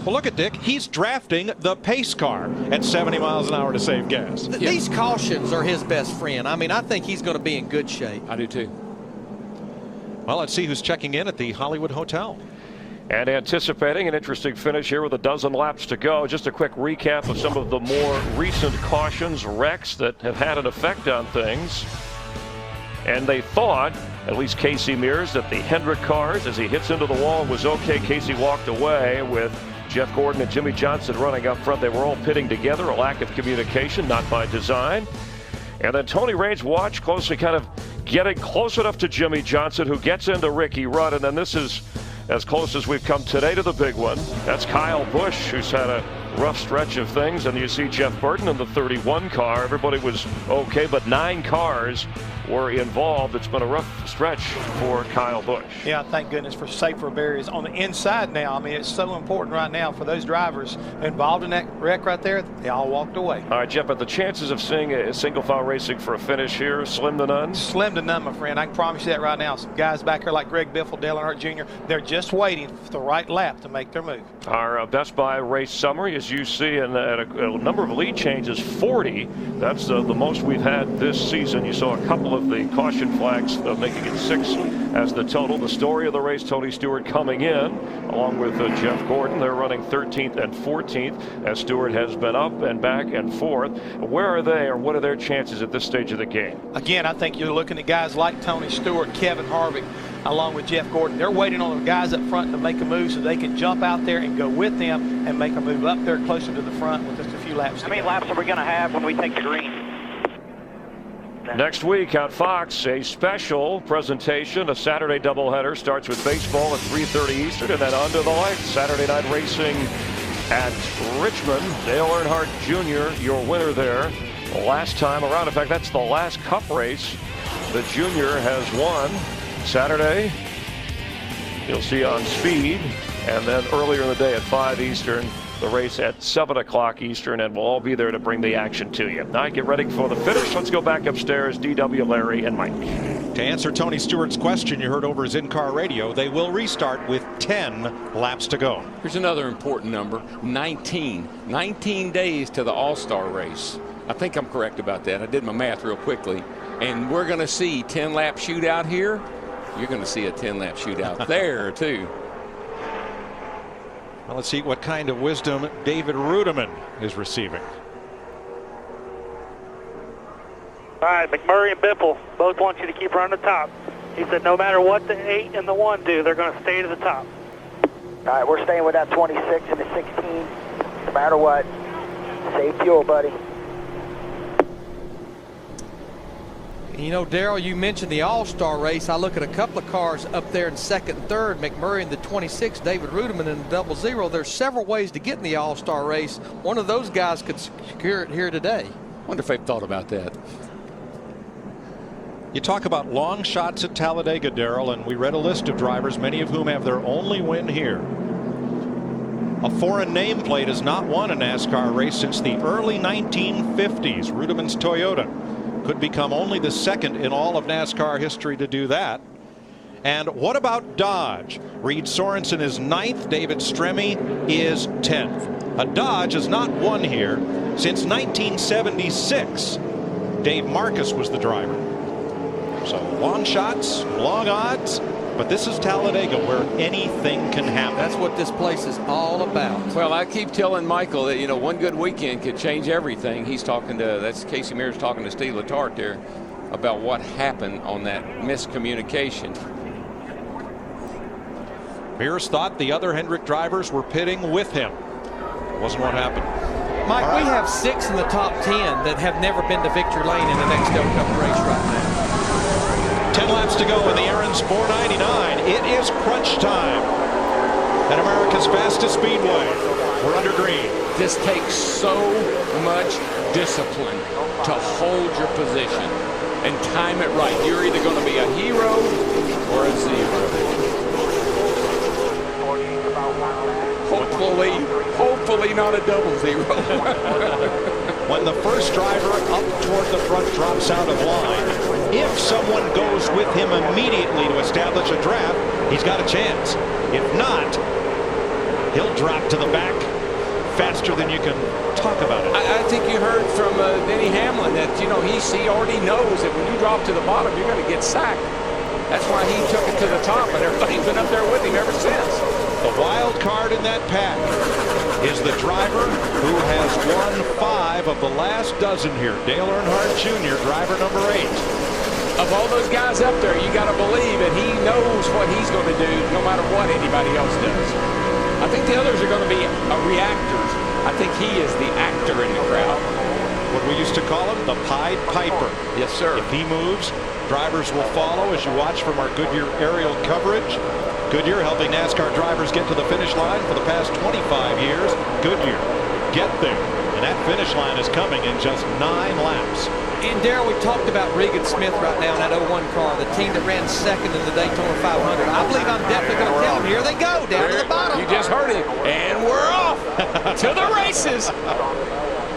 Well, look at Dick. He's drafting the pace car at 70 miles an hour to save gas. These cautions are his best friend. I mean, I think he's going to be in good shape. I do too. Well, let's see who's checking in at the Hollywood Hotel. And anticipating an interesting finish here with a dozen laps to go. Just a quick recap of some of the more recent cautions, wrecks that have had an effect on things. And they thought, at least Casey Mears, that the Hendrick cars, as he hits into the wall, was okay. Casey walked away with Jeff Gordon and Jimmy Johnson running up front. They were all pitting together, a lack of communication, not by design. And then Tony Raines watched closely, kind of getting close enough to Jimmy Johnson, who gets into Ricky Rudd. And then this is as close as we've come today to the big one. That's Kyle Busch, who's had a rough stretch of things. And you see Jeff Burton in the 31 car. Everybody was okay, but 9 cars were involved. It's been a rough stretch for Kyle Busch. Yeah, thank goodness for safer barriers on the inside now. I mean, it's so important right now for those drivers involved in that wreck right there. They all walked away. All right, Jeff, but the chances of seeing a single file racing for a finish here, slim to none? Slim to none, my friend. I can promise you that right now. Some guys back here like Greg Biffle, Dale Earnhardt Jr., they're just waiting for the right lap to make their move. Our Best Buy race summary, as you see, and a number of lead changes, 40. That's the most we've had this season. You saw a couple of the caution flags, making it 6 as the total. The story of the race, Tony Stewart coming in, along with Jeff Gordon. They're running 13th and 14th, as Stewart has been up and back and forth. Where are they, or what are their chances at this stage of the game? Again, I think you're looking at guys like Tony Stewart, Kevin Harvick, along with Jeff Gordon. They're waiting on the guys up front to make a move so they can jump out there and go with them and make a move up there closer to the front with just a few laps. How many laps are we going to have when we take the green? Next week on Fox, a special presentation, a Saturday doubleheader. Starts with baseball at 3:30 Eastern, and then under the lights, Saturday night racing at Richmond. Dale Earnhardt Jr., your winner there last time around. In fact, that's the last Cup race the Junior has won. Saturday, you'll see on Speed, and then earlier in the day at 5 Eastern, the race at 7 o'clock Eastern, and we'll all be there to bring the action to you. Now get ready for the finish. Let's go back upstairs. DW, Larry, and Mike. To answer Tony Stewart's question you heard over his in-car radio, they will restart with 10 laps to go. Here's another important number, 19. 19 days to the All-Star race. I think I'm correct about that. I did my math real quickly. And we're going to see 10-lap shootout here. You're going to see a 10-lap shootout there, too. Well, let's see what kind of wisdom David Rudiman is receiving. All right, McMurray and Biffle both want you to keep running the top. He said no matter what the 8 and the 1 do, they're going to stay to the top. All right, we're staying with that 26 and the 16. No matter what. Save fuel, buddy. You know, Darrell, you mentioned the All-Star race. I look at a couple of cars up there in second and third, McMurray in the 26, David Rudiman in the 00. There's several ways to get in the All-Star race. One of those guys could secure it here today. Wonder if they've thought about that. You talk about long shots at Talladega, Darrell, and we read a list of drivers, many of whom have their only win here. A foreign nameplate has not won a NASCAR race since the early 1950s. Rudiman's Toyota could become only the second in all of NASCAR history to do that. And what about Dodge? Reed Sorensen is 9th. David Stremme is 10th. A Dodge has not won here since 1976. Dave Marcus was the driver. So long shots, long odds, but this is Talladega where anything can happen. That's what this place is all about. Well, I keep telling Michael that, you know, one good weekend could change everything. He's talking to, that's Casey Mears talking to Steve Letarte there about what happened on that miscommunication. Mears thought the other Hendrick drivers were pitting with him. It wasn't what happened. Mike, we have 6 in the top 10 that have never been to victory lane in the Nextel Cup race right now. 10 laps to go in the Aaron's 499. It is crunch time at America's fastest speedway. We're under green. This takes so much discipline to hold your position and time it right. You're either going to be a hero or a zero. Hopefully not a double zero. When the first driver up toward the front drops out of line, if someone goes with him immediately to establish a draft, he's got a chance. If not, he'll drop to the back faster than you can talk about it. I think you heard from Denny Hamlin that, you know, he already knows that when you drop to the bottom, you're going to get sacked. That's why he took it to the top, and everybody's been up there with him ever since. The wild card in that pack is the driver who has won 5 of the last dozen here. Dale Earnhardt Jr., driver number 8. Of all those guys up there, you got to believe that he knows what he's going to do no matter what anybody else does. I think the others are going to be reactors. I think he is the actor in the crowd. What we used to call him, the Pied Piper. Yes, sir. If he moves, drivers will follow. As you watch from our Goodyear aerial coverage, Goodyear helping NASCAR drivers get to the finish line for the past 25 years. Goodyear, get there. And that finish line is coming in just 9 laps. And Darrell, we talked about Regan Smith right now in that 01 car, the team that ran second in the Daytona 500. I believe I'm definitely going to tell them, here they go, down to the bottom. You just heard it. And we're off to the races.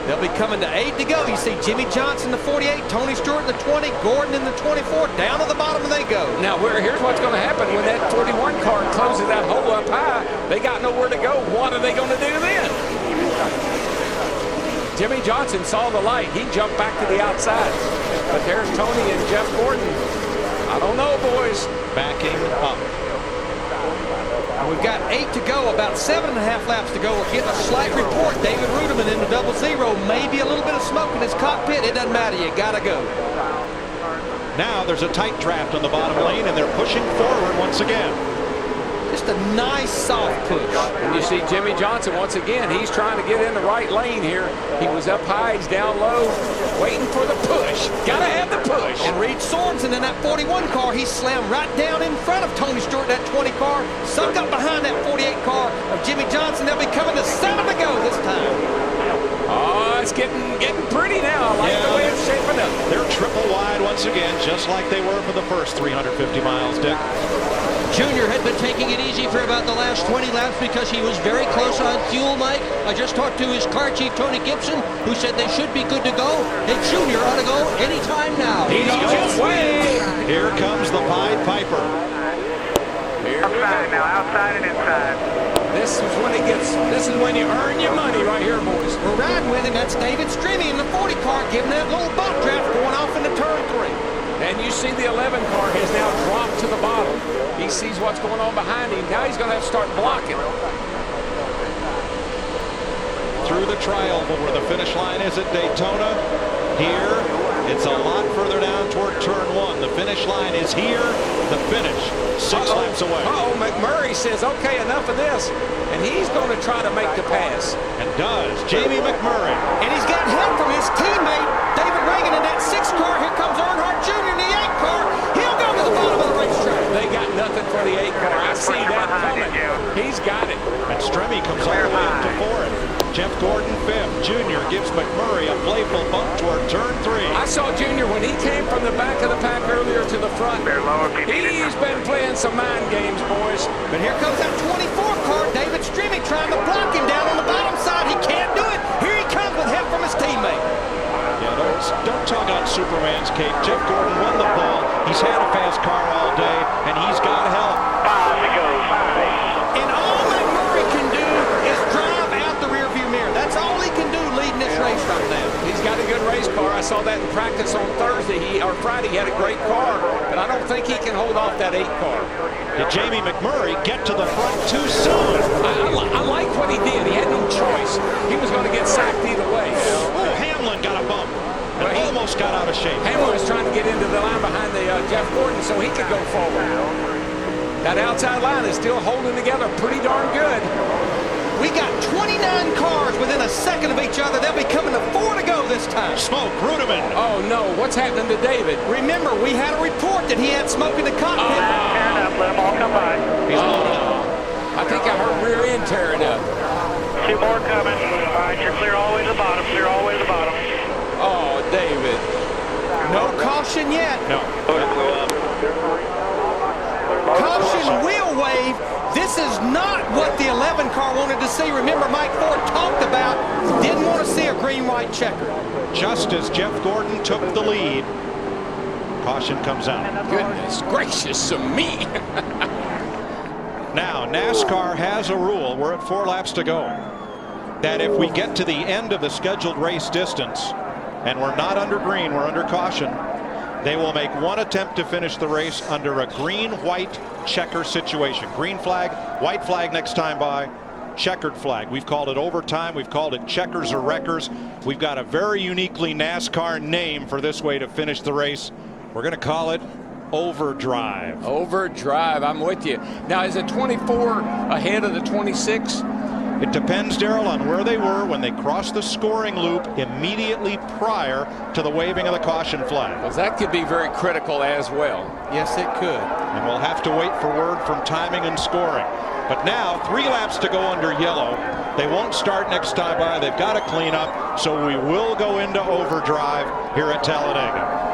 They'll be coming to 8 to go. You see Jimmy Johnson, the 48, Tony Stewart in the 20, Gordon in the 24. Down to the bottom they go. Now, here's what's going to happen when that 41 car closes that hole up high. They got nowhere to go. What are they going to do then? Jimmy Johnson saw the light. He jumped back to the outside. But there's Tony and Jeff Gordon. I don't know, boys. Backing up. We've got 8 to go, about 7.5 laps to go. We're getting a slight report. David Rudiman in the 00, maybe a little bit of smoke in his cockpit. It doesn't matter. You got to go. Now there's a tight draft on the bottom lane, and they're pushing forward once again. Just a nice soft push. And you see Jimmy Johnson once again. He's trying to get in the right lane here. He was up high, he's down low, waiting for the push. Gotta have the push. And Reed Sorensen in that 41 car, he slammed right down in front of Tony Stewart, that 20 car, sunk up behind that 48 car of Jimmy Johnson. They'll be coming to 7 to go this time. Oh, it's getting pretty now. I like the way it's shaping up. They're triple wide once again, just like they were for the first 350 miles, Dick. Junior had been taking it easy for about the last 20 laps because he was very close on fuel, Mike. I just talked to his car chief, Tony Gibson, who said they should be good to go. And Junior ought to go anytime now. He's on his way. Here comes Here's the Pied Piper. Outside now, outside and inside. This is when you earn your money right here, boys. We're riding with him. That's David Strimmy in the 40 car, giving that little bump draft going off into turn 3. And you see the 11 car has now dropped to the bottom. He sees what's going on behind him. Now he's going to have to start blocking. Through the tri-oval where the finish line is at Daytona. Here, it's a lot further down toward turn 1. The finish line is here. The finish, 6 laps away. McMurray says, okay, enough of this. And he's going to try to make the pass. And does. Jamie McMurray. And he's got help from his teammate, David Reagan, in that 6 car. Here comes Earnhardt Jr. in the 8 car. He'll go to the bottom of the racetrack. They got nothing for the 8 car. I see that coming. He's got it. And Stremme comes all the way up to 4th. Jeff Gordon 5th. Junior gives McMurray a playful bump toward turn 3. I saw Junior when he came from the back of the pack earlier to the front. He's been playing some mind games, boys. But here comes that 24 car. David Strimmy trying to block him down on the bottom side. He can't do it. Here he comes with help from his teammate. Yeah, don't tug on Superman's cape. Jeff Gordon won the pole. He's had a fast car all day, and he's got help. 5 to go. 5. And all McMurray can do is drive out the rearview mirror. That's all he can do leading this race right now. He's got a good race car. I saw that in practice on Thursday or Friday. He had a great car, but I don't think he can hold off that 8 car. Did Jamie McMurray get to the front too soon? I like what he did. He had no choice. He was going to get sacked either way. Oh, Hamlin got a bump. And almost got out of shape. Hamlin was trying to get into the line behind the Jeff Gordon so he could go forward. That outside line is still holding together pretty darn good. We got 29 cars within a second of each other. They'll be coming to 4 to go this time. Smoke, Ruderman. Oh, no. What's happening to David? Remember, we had a report that he had smoke in the cockpit. Tearing up. Let them all come by. He's loaded up. I think I heard rear end tearing up. 2 more coming. All right, you're clear all the way to the bottom. Clear all the way to the bottom. Oh, David. No caution yet. No. Caution wheel wave. This is not what the 11 car wanted to see. Remember, Mike Ford talked about didn't want to see a green-white checker. Just as Jeff Gordon took the lead, caution comes out. Goodness gracious of me. Now, NASCAR has a rule. We're at 4 laps to go. That if we get to the end of the scheduled race distance and we're not under green, we're under caution, they will make one attempt to finish the race under a green-white checker situation. Green flag, white flag next time by, checkered flag. We've called it overtime. We've called it checkers or wreckers. We've got a very uniquely NASCAR name for this way to finish the race. We're going to call it overdrive. Overdrive. I'm with you. Now, is it 24 ahead of the 26? It depends, Daryl, on where they were when they crossed the scoring loop immediately prior to the waving of the caution flag. Well, that could be very critical as well. Yes, it could. And we'll have to wait for word from timing and scoring. But now, 3 laps to go under yellow. They won't start next time by. They've got to clean up, so we will go into overdrive here at Talladega.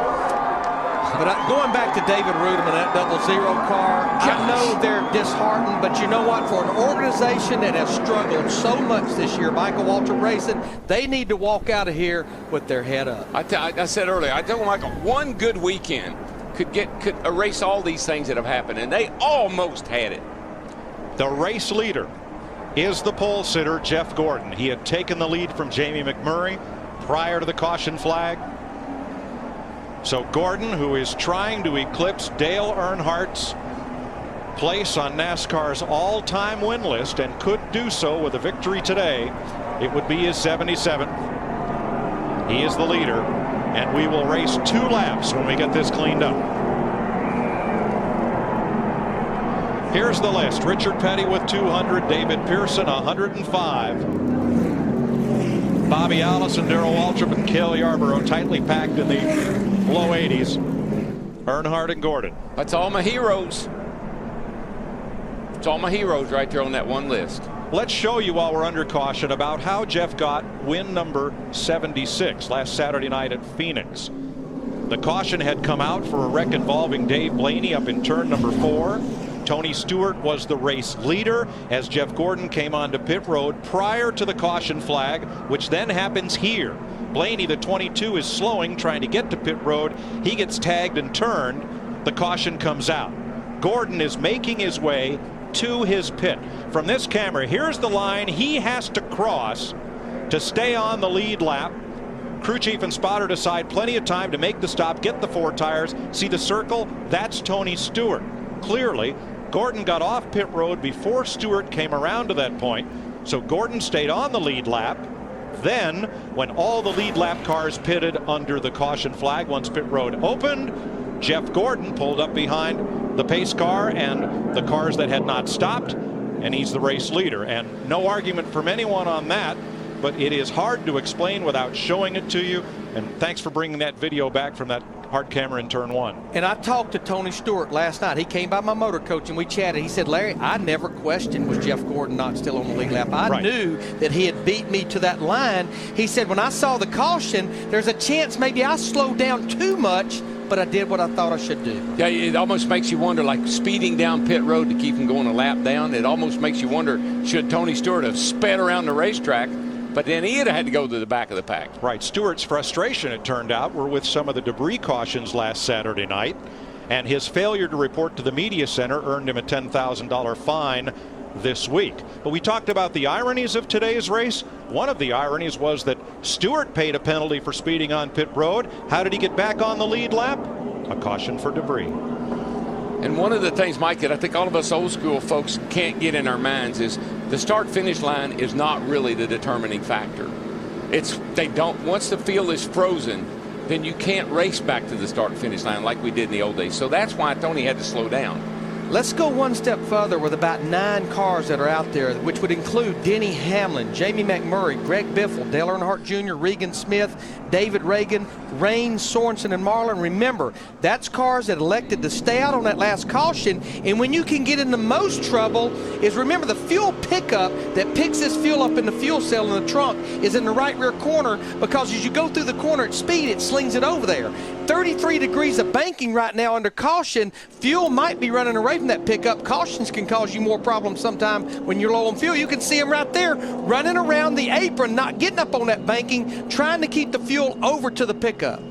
But going back to David Ruderman, that 00 car, I know they're disheartened, but you know what? For an organization that has struggled so much this year, Michael Waltrip Racing, they need to walk out of here with their head up. I said earlier, I tell Michael, one good weekend could erase all these things that have happened, and they almost had it. The race leader is the pole sitter, Jeff Gordon. He had taken the lead from Jamie McMurray prior to the caution flag. So Gordon, who is trying to eclipse Dale Earnhardt's place on NASCAR's all-time win list and could do so with a victory today, it would be his 77th. He is the leader, and we will race 2 laps when we get this cleaned up. Here's the list. Richard Petty with 200, David Pearson 105. Bobby Allison, Darrell Waltrip, and Cale Yarborough tightly packed in the low 80s. Earnhardt and Gordon. That's all my heroes. It's all my heroes right there on that one list. Let's show you while we're under caution about how Jeff got win number 76 last Saturday night at Phoenix. The caution had come out for a wreck involving Dave Blaney up in turn number 4. Tony Stewart was the race leader as Jeff Gordon came onto pit road prior to the caution flag, which then happens here. Blaney, the 22, is slowing, trying to get to pit road. He gets tagged and turned. the caution comes out. Gordon is making his way to his pit. From this camera, here's the line he has to cross to stay on the lead lap. Crew chief and spotter decide plenty of time to make the stop, get the 4 tires. See the circle? That's Tony Stewart. Clearly, Gordon got off pit road before Stewart came around to that point. So Gordon stayed on the lead lap. Then, when all the lead lap cars pitted under the caution flag, once pit road opened, Jeff Gordon pulled up behind the pace car and the cars that had not stopped, and he's the race leader. And no argument from anyone on that, but it is hard to explain without showing it to you. And thanks for bringing that video back from that hard camera in turn 1. And I talked to Tony Stewart last night. He came by my motor coach and we chatted. He said, Larry, I never questioned was Jeff Gordon not still on the lead lap. I knew that he had beat me to that line. He said, when I saw the caution, there's a chance maybe I slowed down too much, but I did what I thought I should do. Yeah, it almost makes you wonder, like speeding down pit road to keep him going a lap down. It almost makes you wonder, should Tony Stewart have sped around the racetrack? But then he'd have had to go to the back of the pack. Right. Stewart's frustration, it turned out, were with some of the debris cautions last Saturday night. And his failure to report to the media center earned him a $10,000 fine this week. But we talked about the ironies of today's race. One of the ironies was that Stewart paid a penalty for speeding on pit road. How did he get back on the lead lap? A caution for debris. And one of the things, Mike, that I think all of us old school folks can't get in our minds is the start finish line is not really the determining factor. Once the field is frozen, then you can't race back to the start finish line like we did in the old days. So that's why Tony had to slow down. Let's go one step further with about 9 cars that are out there, which would include Denny Hamlin, Jamie McMurray, Greg Biffle, Dale Earnhardt Jr., Regan Smith, David Reagan, Rain, Sorensen, and Marlin. Remember, that's cars that elected to stay out on that last caution. And when you can get in the most trouble is, remember, the fuel pickup that picks this fuel up in the fuel cell in the trunk is in the right rear corner, because as you go through the corner at speed, it slings it over there. 33 degrees of banking right now under caution. Fuel might be running away from that pickup. Cautions can cause you more problems sometimes when you're low on fuel. You can see them right there running around the apron, not getting up on that banking, trying to keep the fuel over to the pickup.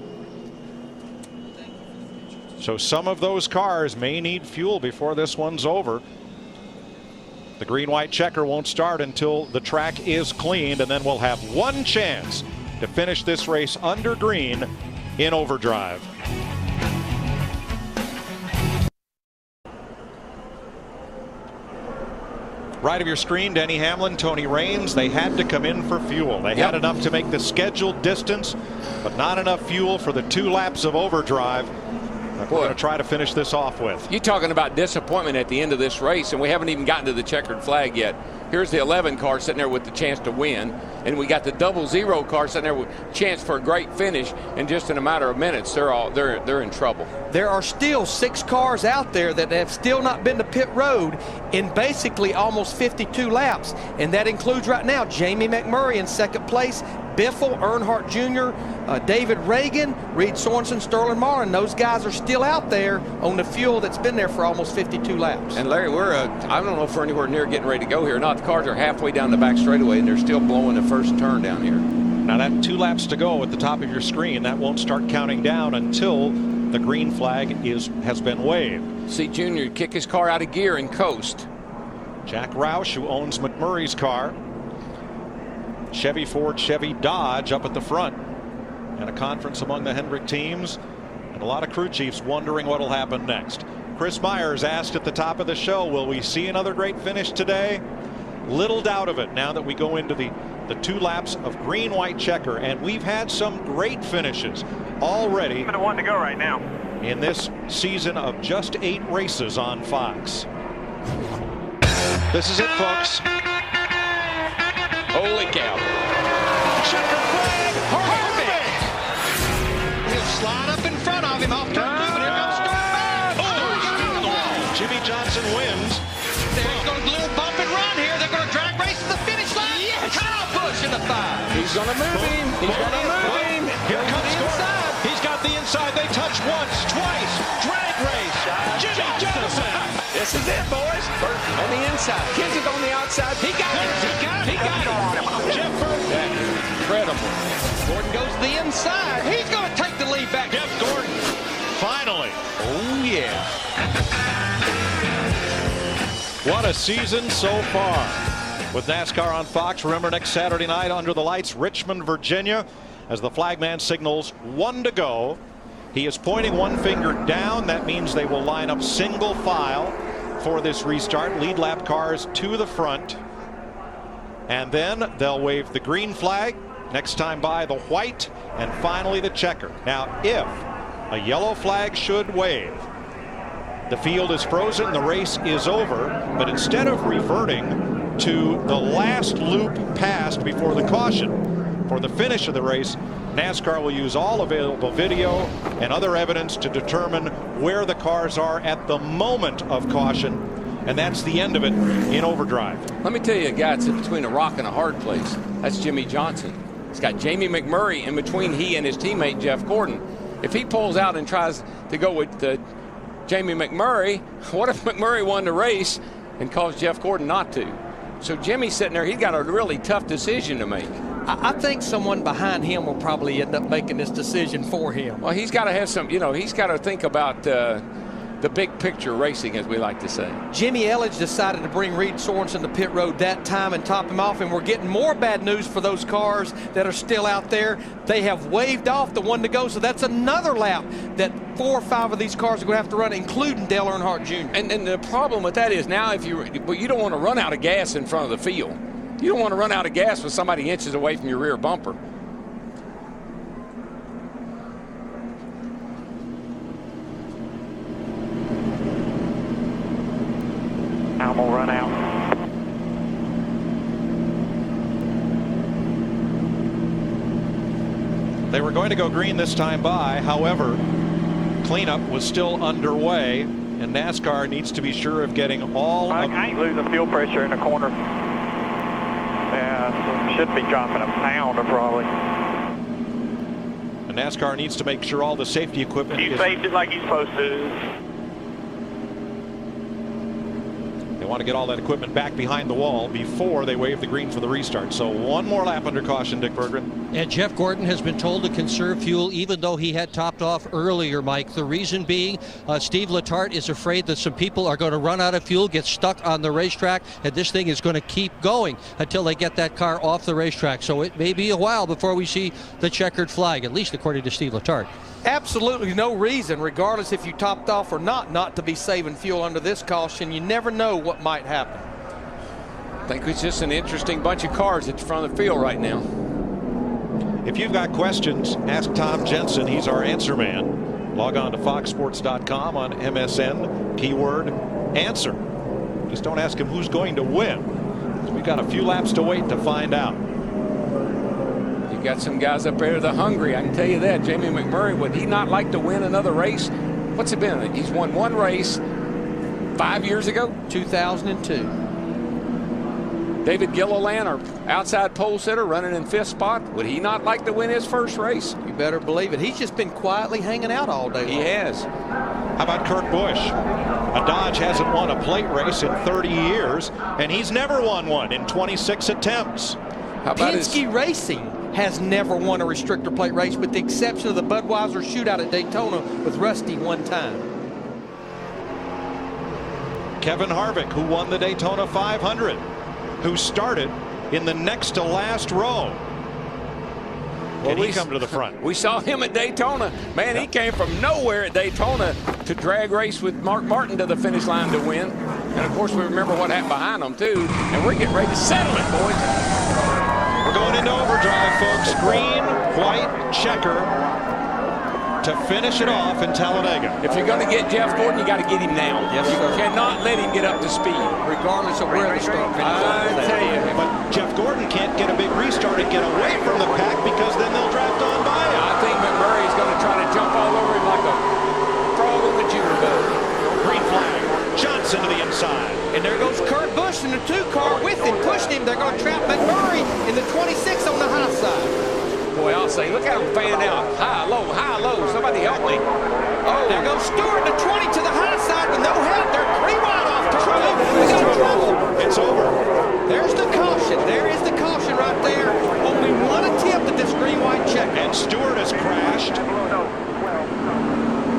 So some of those cars may need fuel before this one's over. The green-white checker won't start until the track is cleaned, and then we'll have one chance to finish this race under green in overdrive. Right of your screen, Denny Hamlin, Tony Raines, they had to come in for fuel. They had enough to make the scheduled distance, but not enough fuel for the 2 laps of overdrive that we're going to try to finish this off with. You're talking about disappointment at the end of this race, and we haven't even gotten to the checkered flag yet. Here's the 11 car sitting there with the chance to win, and we got the 00 car sitting there with a chance for a great finish. And just in a matter of minutes, they're in trouble. There are still 6 cars out there that have still not been to pit road in basically almost 52 laps, and that includes right now Jamie McMurray in second place, Biffle, Earnhardt Jr., David Reagan, Reed Sorensen, Sterling Marlin. Those guys are still out there on the fuel that's been there for almost 52 laps. And Larry, I don't know if we're anywhere near getting ready to go here or not. The cars are halfway down the back straightaway, and they're still blowing the first turn down here. Now that 2 laps to go at the top of your screen, that won't start counting down until the green flag has been waved. See Junior kick his car out of gear and coast. Jack Roush, who owns McMurray's car. Chevy, Ford, Chevy, Dodge up at the front. And a conference among the Hendrick teams, and a lot of crew chiefs wondering what will happen next. Chris Myers asked at the top of the show, will we see another great finish today? Little doubt of it now that we go into the 2 laps of green-white checker, and we've had some great finishes already. 1 to go right now. In this season of just 8 races on Fox. This is it, folks. Holy cow. Checker flag, perfect. He'll slide up in front of him off turn 2, but here comes Stuart back. Oh, Jimmy Johnson wins. There's going to be a little bump and run here. They're going to drag race to the finish line. Yes. Kyle Busch in the 5. He's going to move him. He's going to move him. Here comes inside. He's got the inside. They touch once, twice. Drag race. Jimmy Johnson. This is it, boys. On the inside. Kenseth on the outside. He got it. He got it. Jeff Burton. Incredible. Gordon goes to the inside. He's going to take the lead back. Jeff Gordon finally Finally. Oh, yeah. What a season so far. With NASCAR on Fox, remember next Saturday night under the lights, Richmond, Virginia, as the flagman signals 1 to go. He is pointing one finger down. That means they will line up single file for this restart. Lead lap cars to the front. And then they'll wave the green flag. Next time by the white, and finally the checker. Now, if a yellow flag should wave, the field is frozen, the race is over. But instead of reverting to the last loop passed before the caution for the finish of the race, NASCAR will use all available video and other evidence to determine where the cars are at the moment of caution, and that's the end of it in overdrive. Let me tell you a guy that's between a rock and a hard place. That's Jimmie Johnson. He's got Jamie McMurray in between he and his teammate Jeff Gordon. If he pulls out and tries to go with Jamie McMurray, what if McMurray won the race and caused Jeff Gordon not to? So Jimmy's sitting there, he's got a really tough decision to make. I think someone behind him will probably end up making this decision for him. Well, he's got to have some, he's got to think about the big picture racing, as we like to say. Jimmy Elledge decided to bring Reed Sorensen to pit road that time and top him off, and we're getting more bad news for those cars that are still out there. They have waved off the 1 to go, so that's another lap that 4 or 5 of these cars are going to have to run, including Dale Earnhardt Jr. And the problem with that is now you don't want to run out of gas in front of the field. You don't want to run out of gas with somebody inches away from your rear bumper. I'm gonna run out. They were going to go green this time by. However, cleanup was still underway, and NASCAR needs to be sure of getting all I of... ain't losing fuel pressure in the corner. Yeah, so should be dropping a pound probably. And NASCAR needs to make sure all the safety equipment He is... saved it like he's supposed to. They want to get all that equipment back behind the wall before they wave the green for the restart. So one more lap under caution, Dick Berggren. And Jeff Gordon has been told to conserve fuel even though he had topped off earlier, Mike. The reason being Steve Letarte is afraid that some people are going to run out of fuel, get stuck on the racetrack, and this thing is going to keep going until they get that car off the racetrack. So it may be a while before we see the checkered flag, at least according to Steve Letarte. Absolutely no reason, regardless if you topped off or not to be saving fuel under this caution. You never know what might happen. I think it's just an interesting bunch of cars at the front of the field right now. If you've got questions, ask Tom Jensen. He's our answer man. Log on to foxsports.com on MSN, keyword answer. Just don't ask him who's going to win. We've got a few laps to wait to find out. You got some guys up there that are hungry. I can tell you that. Jamie McMurray, would he not like to win another race? What's it been? He's won one race 5 years ago? 2002. David Gilliland, our outside pole sitter, running in 5th spot. Would he not like to win his first race? You better believe it. He's just been quietly hanging out all day long. He has. How about Kurt Busch? A Dodge hasn't won a plate race in 30 years, and he's never won one in 26 attempts. How about Penske Racing has never won a restrictor plate race, with the exception of the Budweiser shootout at Daytona with Rusty one time. Kevin Harvick, who won the Daytona 500, who started in the next to last row. Can he come to the front? We saw him at Daytona. Man, he came from nowhere at Daytona to drag race with Mark Martin to the finish line to win. And, of course, we remember what happened behind them, too. And we're getting ready to settle it, boys. We're going into overdrive, folks. Green, white, checker to finish it off in Talladega. If you're going to get Jeff Gordon, you got to get him now. Yes, you sir. cannot let him get up to speed. Regardless of where the start finish I tell you. But Jeff Gordon can't get a big restart and get away from the pack because then they'll draft on by him. I think McMurray is going to try to jump all over him like a frog on the junior boat. Green flag. Johnson to the inside. And there goes Kurt Busch in the 2-car with him, pushing him. They're going to trap McMurray in the 26 on the high side. Boy, I'll say, look at him fan out. High, low, high, low. Somebody help me. Oh, there goes Stewart, the 20 to the high side with no help. They're 3 wide off turn 2. We got trouble. It's over. There's the caution. There is the caution right there. Only one attempt at this green-white check. And Stewart has crashed.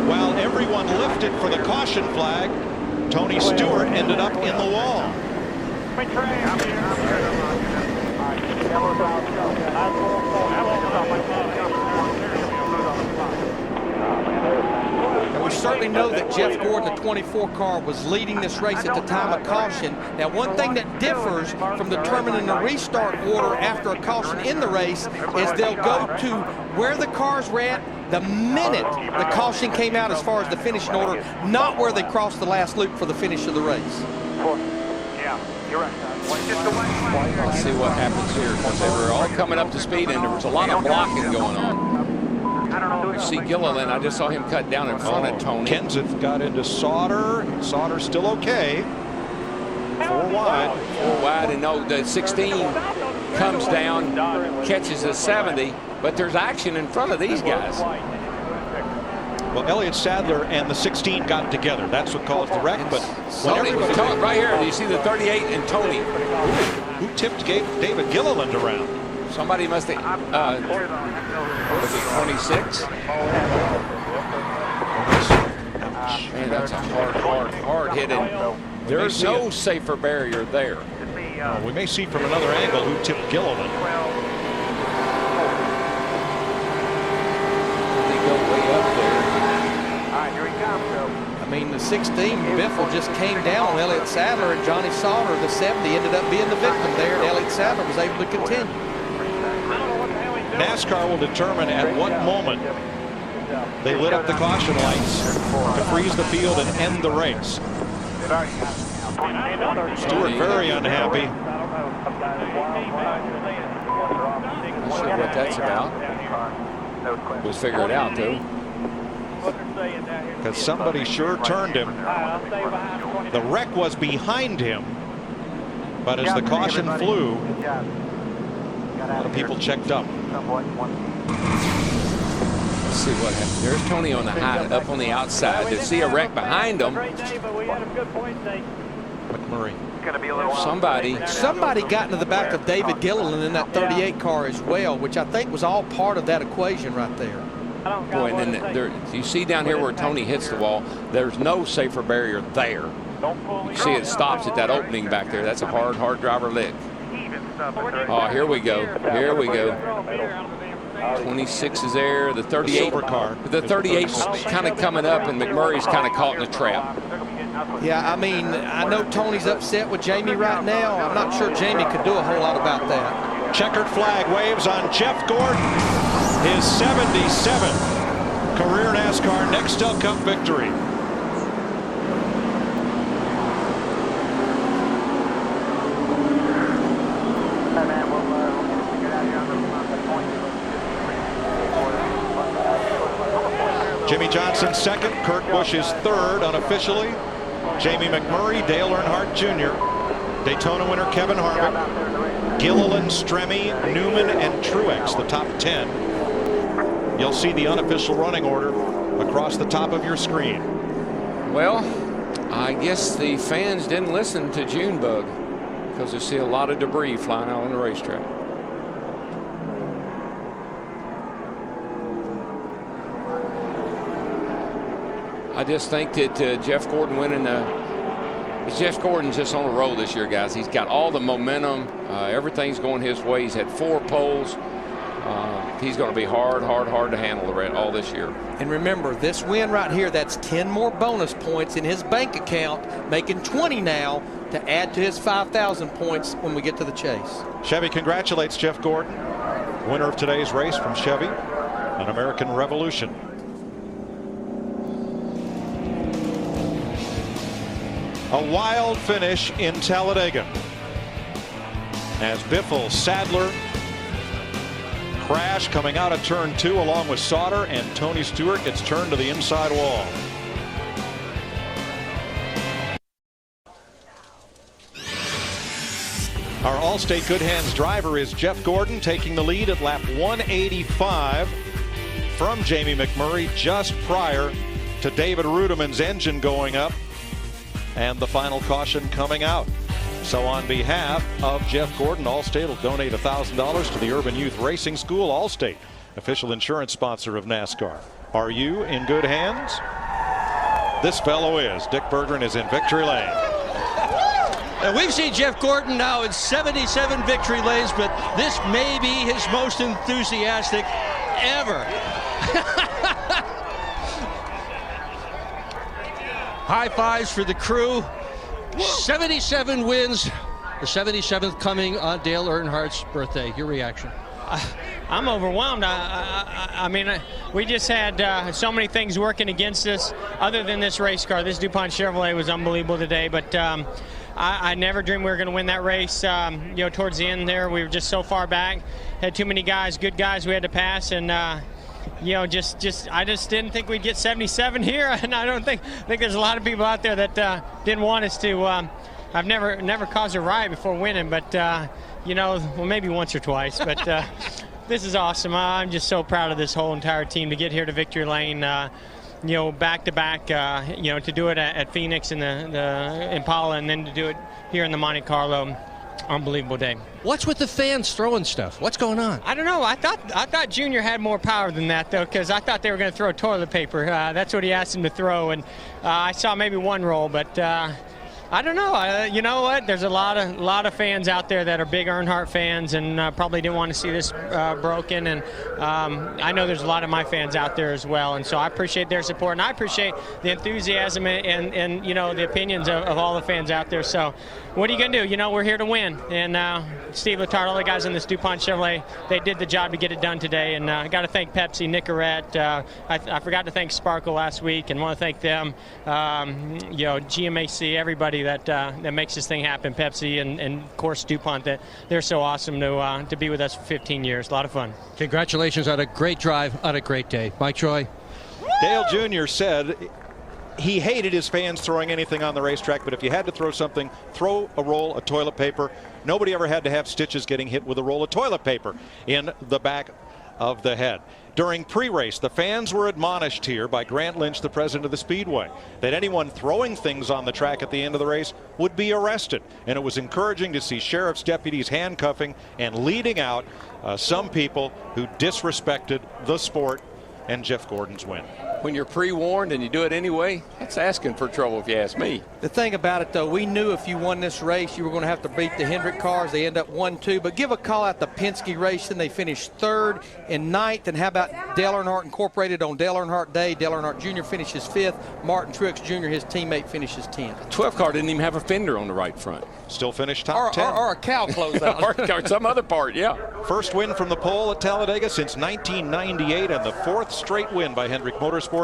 While everyone Armstrong lifted for the caution flag. Tony Stewart ended up in the wall. And we certainly know that Jeff Gordon, the 24 car, was leading this race at the time of caution. Now, one thing that differs from determining the restart order after a caution in the race is they'll go to where the cars were at the minute the caution came out as far as the finishing order, not where they crossed the last loop for the finish of the race. Yeah, you're right. Let's see what happens here, because they were all coming up to speed and there was a lot of blocking going on. You see Gilliland, I just saw him cut down in front of Tony. Kenseth got into Sauter. Sauter's still okay. 4 wide. 4 wide, and no, the 16 comes down, catches the 70, but there's action in front of these guys. Well, Elliott Sadler and the 16 got together. That's what caused the wreck. But right here, do you see the 38 and Tony? Who tipped David Gilliland around? Somebody must have. Was it 26? Man, that's a hard hit. And there's no safer barrier there. We may see from another angle who tipped Gilliland. They go way up there. I mean, the 16, Biffle just came down on Elliott Sadler, and Johnny Sauter, the 70, ended up being the victim there, and Elliott Sadler was able to continue. NASCAR will determine at what moment they lit up the caution lights to freeze the field and end the race. Stewart very unhappy. Not sure what that's about. We'll figure it out, though. Because somebody sure turned him. The wreck was behind him, but as the caution flew, a lot of people checked up. Let's see what happens. There's Tony on the high, up on the outside. To see a wreck behind him. McMurray. Somebody got into the back of David Gilliland in that 38 car as well, which I think was all part of that equation right there. Boy, and then you see down here where Tony hits the wall, there's no safer barrier there. You see it stops at that opening back there. That's a hard driver lick. Oh, here we go. Here we go. 26 is there. The 38 car. The 38's kind of coming up, and McMurray's kind of caught in a trap. Yeah, I mean, I know Tony's upset with Jamie right now. I'm not sure Jamie could do a whole lot about that. Checkered flag waves on Jeff Gordon. His 77th career NASCAR Nextel Cup victory. Jimmy Johnson second, Kurt Busch is third unofficially. Jamie McMurray, Dale Earnhardt Jr., Daytona winner Kevin Harvick, Gilliland, Stremme, Newman, and Truex, the top 10. You'll see the unofficial running order across the top of your screen. Well, I guess the fans didn't listen to Junebug because they see a lot of debris flying out on the racetrack. I just think that Jeff Gordon winning Jeff Gordon's just on a roll this year, guys. He's got all the momentum. Everything's going his way. He's had 4 poles. He's going to be hard to handle all this year. And remember, this win right here, that's 10 more bonus points in his bank account, making 20 now to add to his 5,000 points when we get to the chase. Chevy congratulates Jeff Gordon, winner of today's race from Chevy, an American Revolution. A wild finish in Talladega as Biffle, Sadler crash coming out of turn 2 along with Sauter, and Tony Stewart gets turned to the inside wall. Our Allstate Good Hands driver is Jeff Gordon, taking the lead at lap 185 from Jamie McMurray just prior to David Rudimann's engine going up and the final caution coming out. So on behalf of Jeff Gordon, Allstate will donate $1,000 to the Urban Youth Racing School. Allstate, official insurance sponsor of NASCAR. Are you in good hands? this fellow is. Dick Berggren is in victory lane. And we've seen Jeff Gordon now in 77 victory lanes, but this may be his most enthusiastic ever. High fives for the crew. 77 wins. The 77th coming on Dale Earnhardt's birthday. Your reaction? I'm overwhelmed. I mean, we just had so many things working against us other than this race car. This DuPont Chevrolet was unbelievable today, but I never dreamed we were going to win that race. Towards the end there, we were just so far back. Had too many guys, good guys we had to pass, and I just didn't think we'd get 77 here, and I think there's a lot of people out there that didn't want us to. I've never caused a riot before winning, but well, maybe once or twice. But this is awesome. I'm just so proud of this whole entire team to get here to victory lane. Back to back. To do it at Phoenix and the Impala, and then to do it here in the Monte Carlo. Unbelievable day. What's with the fans throwing stuff? What's going on? I don't know. I thought Junior had more power than that, though, because I thought they were going to throw toilet paper. That's what he asked him to throw, and I saw maybe one roll, but I don't know. You know what? There's a lot of fans out there that are big Earnhardt fans and probably didn't want to see this broken. And I know there's a lot of my fans out there as well. And so I appreciate their support, and I appreciate the enthusiasm and the opinions of all the fans out there. So what are you going to do? We're here to win. And Steve Letarte, all the guys in this DuPont Chevrolet, they did the job to get it done today. And I got to thank Pepsi, Nicorette. I forgot to thank Sparkle last week, and want to thank them. GMAC, everybody that makes this thing happen, Pepsi and of course DuPont, that they're so awesome to be with us for 15 years. A lot of fun. Congratulations on a great drive on a great day. Mike Troy. Dale Jr. said he hated his fans throwing anything on the racetrack, but if you had to throw something, throw a roll of toilet paper. Nobody ever had to have stitches getting hit with a roll of toilet paper in the back of the head. During pre-race, the fans were admonished here by Grant Lynch, the president of the Speedway, that anyone throwing things on the track at the end of the race would be arrested. And it was encouraging to see sheriff's deputies handcuffing and leading out some people who disrespected the sport and Jeff Gordon's win. When you're pre-warned and you do it anyway, that's asking for trouble if you ask me. The thing about it, though, we knew if you won this race, you were going to have to beat the Hendrick cars. They end up 1-2. But give a call out the Penske race, and they finished third and ninth. And how about Dale Earnhardt Incorporated on Dale Earnhardt Day? Dale Earnhardt Jr. finishes fifth. Martin Truex Jr., his teammate, finishes 10th. 12 car didn't even have a fender on the right front. Still finished top 10. Or a cow closeout. or some other part, yeah. First win from the pole at Talladega since 1998, and the fourth straight win by Hendrick Motorsports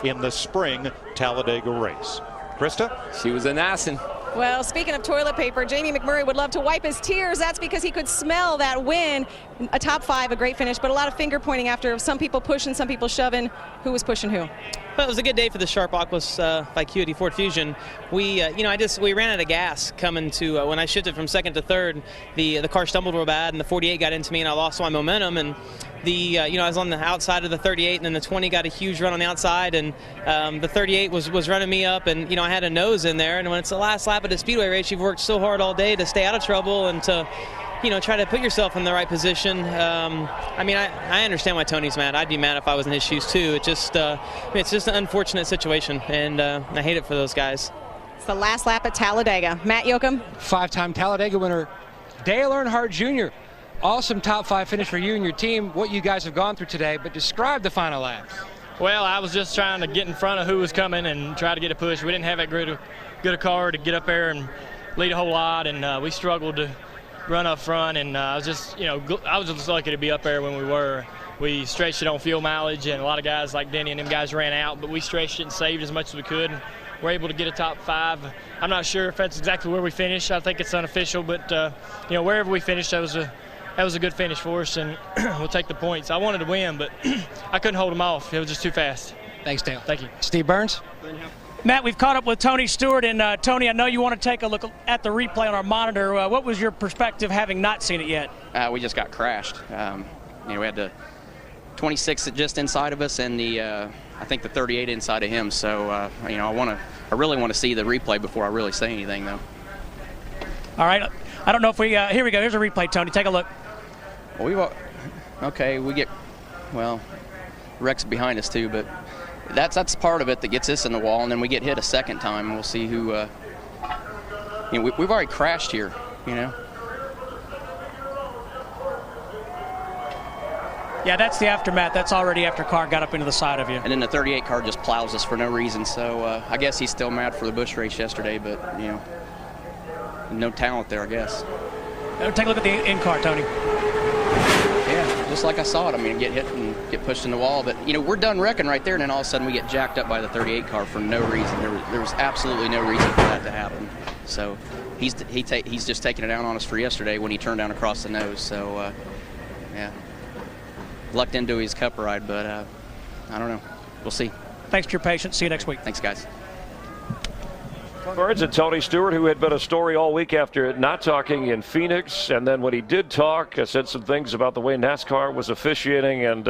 in the spring Talladega race. Krista? She was a nice one. Well, speaking of toilet paper, Jamie McMurray would love to wipe his tears. That's because he could smell that win. A top 5, a great finish, but a lot of finger pointing after some people pushing, some people shoving. Who was pushing who? Well, it was a good day for the Sharp Aquas by QD Ford Fusion. We ran out of gas coming to when I shifted from second to third. The car stumbled real bad, and the 48 got into me, and I lost my momentum. And I was on the outside of the 38, and then the 20 got a huge run on the outside, and the 38 was running me up, and I had a nose in there. And when it's the last lap of the Speedway race, you've worked so hard all day to stay out of trouble and to try to put yourself in the right position. I understand why Tony's mad. I'd be mad if I was in his shoes too. It's just an unfortunate situation, and I hate it for those guys. It's the last lap at Talladega. Matt Yoakum. 5-time Talladega winner Dale Earnhardt Jr. Awesome top 5 finish for you and your team. What you guys have gone through today, but describe the final lap. Well, I was just trying to get in front of who was coming and try to get a push. We didn't have that good a car to get up there and lead a whole lot, and we struggled to run up front, and I was just lucky to be up there when we were. We stretched it on fuel mileage, and a lot of guys like Denny and them guys ran out, but we stretched it and saved as much as we could. We're able to get a top 5. I'm not sure if that's exactly where we finished. I think it's unofficial, but wherever we finished, that was a good finish for us, and we'll take the points. I wanted to win, but I couldn't hold them off. It was just too fast. Thanks, Dale. Thank you. Steve Burns. Matt, we've caught up with Tony Stewart, and Tony, I know you want to take a look at the replay on our monitor. What was your perspective having not seen it yet? We just got crashed. We had the 26 just inside of us, and I think the 38 inside of him. So I really want to see the replay before I really say anything, though. All right. I don't know if we here we go. Here's a replay, Tony. Take a look. Well, we get Rex behind us too, but that's part of it that gets us in the wall, and then we get hit a second time, and we'll see who. You know, we've already crashed here, you know. Yeah, that's the aftermath. That's already after car got up into the side of you. And then the 38 car just plows us for no reason. So I guess he's still mad for the Busch race yesterday, but you know, no talent there, I guess. Take a look at the in-car, Tony. Yeah, just like I saw it. I mean, get hit and get pushed in the wall. But, you know, we're done wrecking right there, and then all of a sudden we get jacked up by the 38 car for no reason. There was absolutely no reason for that to happen. So he's just taking it out on us for yesterday when he turned down across the nose. So, yeah. Lucked into his cup ride, but I don't know. We'll see. Thanks for your patience. See you next week. Thanks, guys. Burns and Tony Stewart, who had been a story all week after not talking in Phoenix, and then when he did talk, said some things about the way NASCAR was officiating, and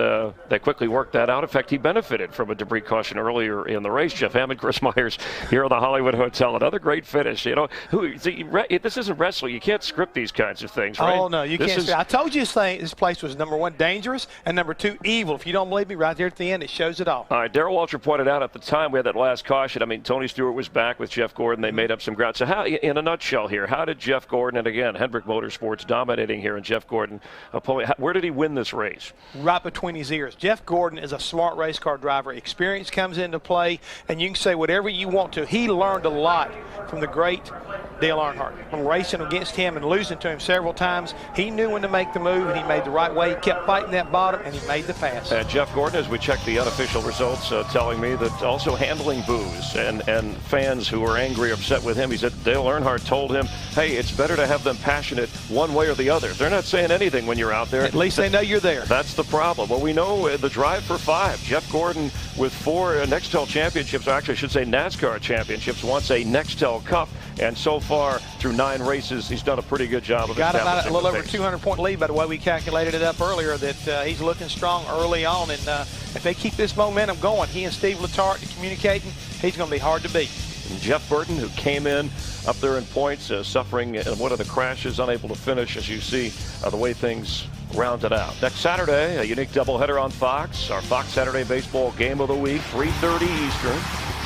they quickly worked that out. In fact, he benefited from a debris caution earlier in the race. Jeff Hammond, Chris Myers here at the Hollywood Hotel. Another great finish. You know, this isn't wrestling. You can't script these kinds of things, right? Oh, no, you can't. I told you this place was, number one, dangerous, and number two, evil. If you don't believe me, right there at the end, it shows it all. All right, Darrell Waltrip pointed out at the time we had that last caution. I mean, Tony Stewart was back with Jeff Gordon. They made up some ground. So how, in a nutshell here, how did Jeff Gordon, and again, Hendrick Motorsports dominating here, and Jeff Gordon, where did he win this race? Right between his ears. Jeff Gordon is a smart race car driver. Experience comes into play, and you can say whatever you want to. He learned a lot from the great Dale Earnhardt. From racing against him and losing to him several times, he knew when to make the move, and he made the right way. He kept fighting that bottom, and he made the pass. And Jeff Gordon, as we check the unofficial results, telling me that also handling boos and fans who were angry or upset with him. He said Dale Earnhardt told him, hey, it's better to have them passionate one way or the other. They're not saying anything when you're out there. At least they know you're there. That's the problem. Well, we know the drive for 5. Jeff Gordon with 4 Nextel championships, or actually I should say NASCAR championships, wants a Nextel Cup. And so far, through 9 races, he's done a pretty good job of got establishing about a little over 200-point lead, by the way we calculated it up earlier, that he's looking strong early on. And if they keep this momentum going, he and Steve Letarte communicating, he's going to be hard to beat. And Jeff Burton, who came in up there in points, suffering in one of the crashes, unable to finish, as you see the way things rounded out. Next Saturday, a unique doubleheader on Fox, our Fox Saturday Baseball Game of the Week, 3:30 Eastern,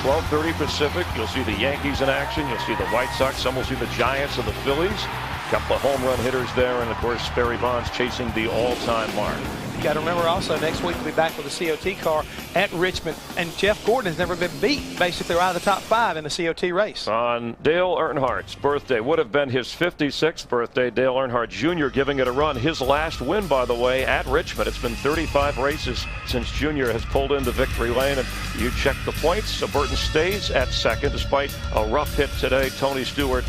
12:30 Pacific. You'll see the Yankees in action. You'll see the White Sox. Some will see the Giants and the Phillies. A couple of home run hitters there, and of course Barry Bonds chasing the all-time mark. You got to remember also, next week we'll be back with a COT car at Richmond, and Jeff Gordon has never been beat, basically out of the top 5 in the COT race. On Dale Earnhardt's birthday, would have been his 56th birthday. Dale Earnhardt Jr. giving it a run. His last win, by the way, at Richmond. It's been 35 races since Jr. has pulled into victory lane, and you check the points. So Burton stays at second despite a rough hit today. Tony Stewart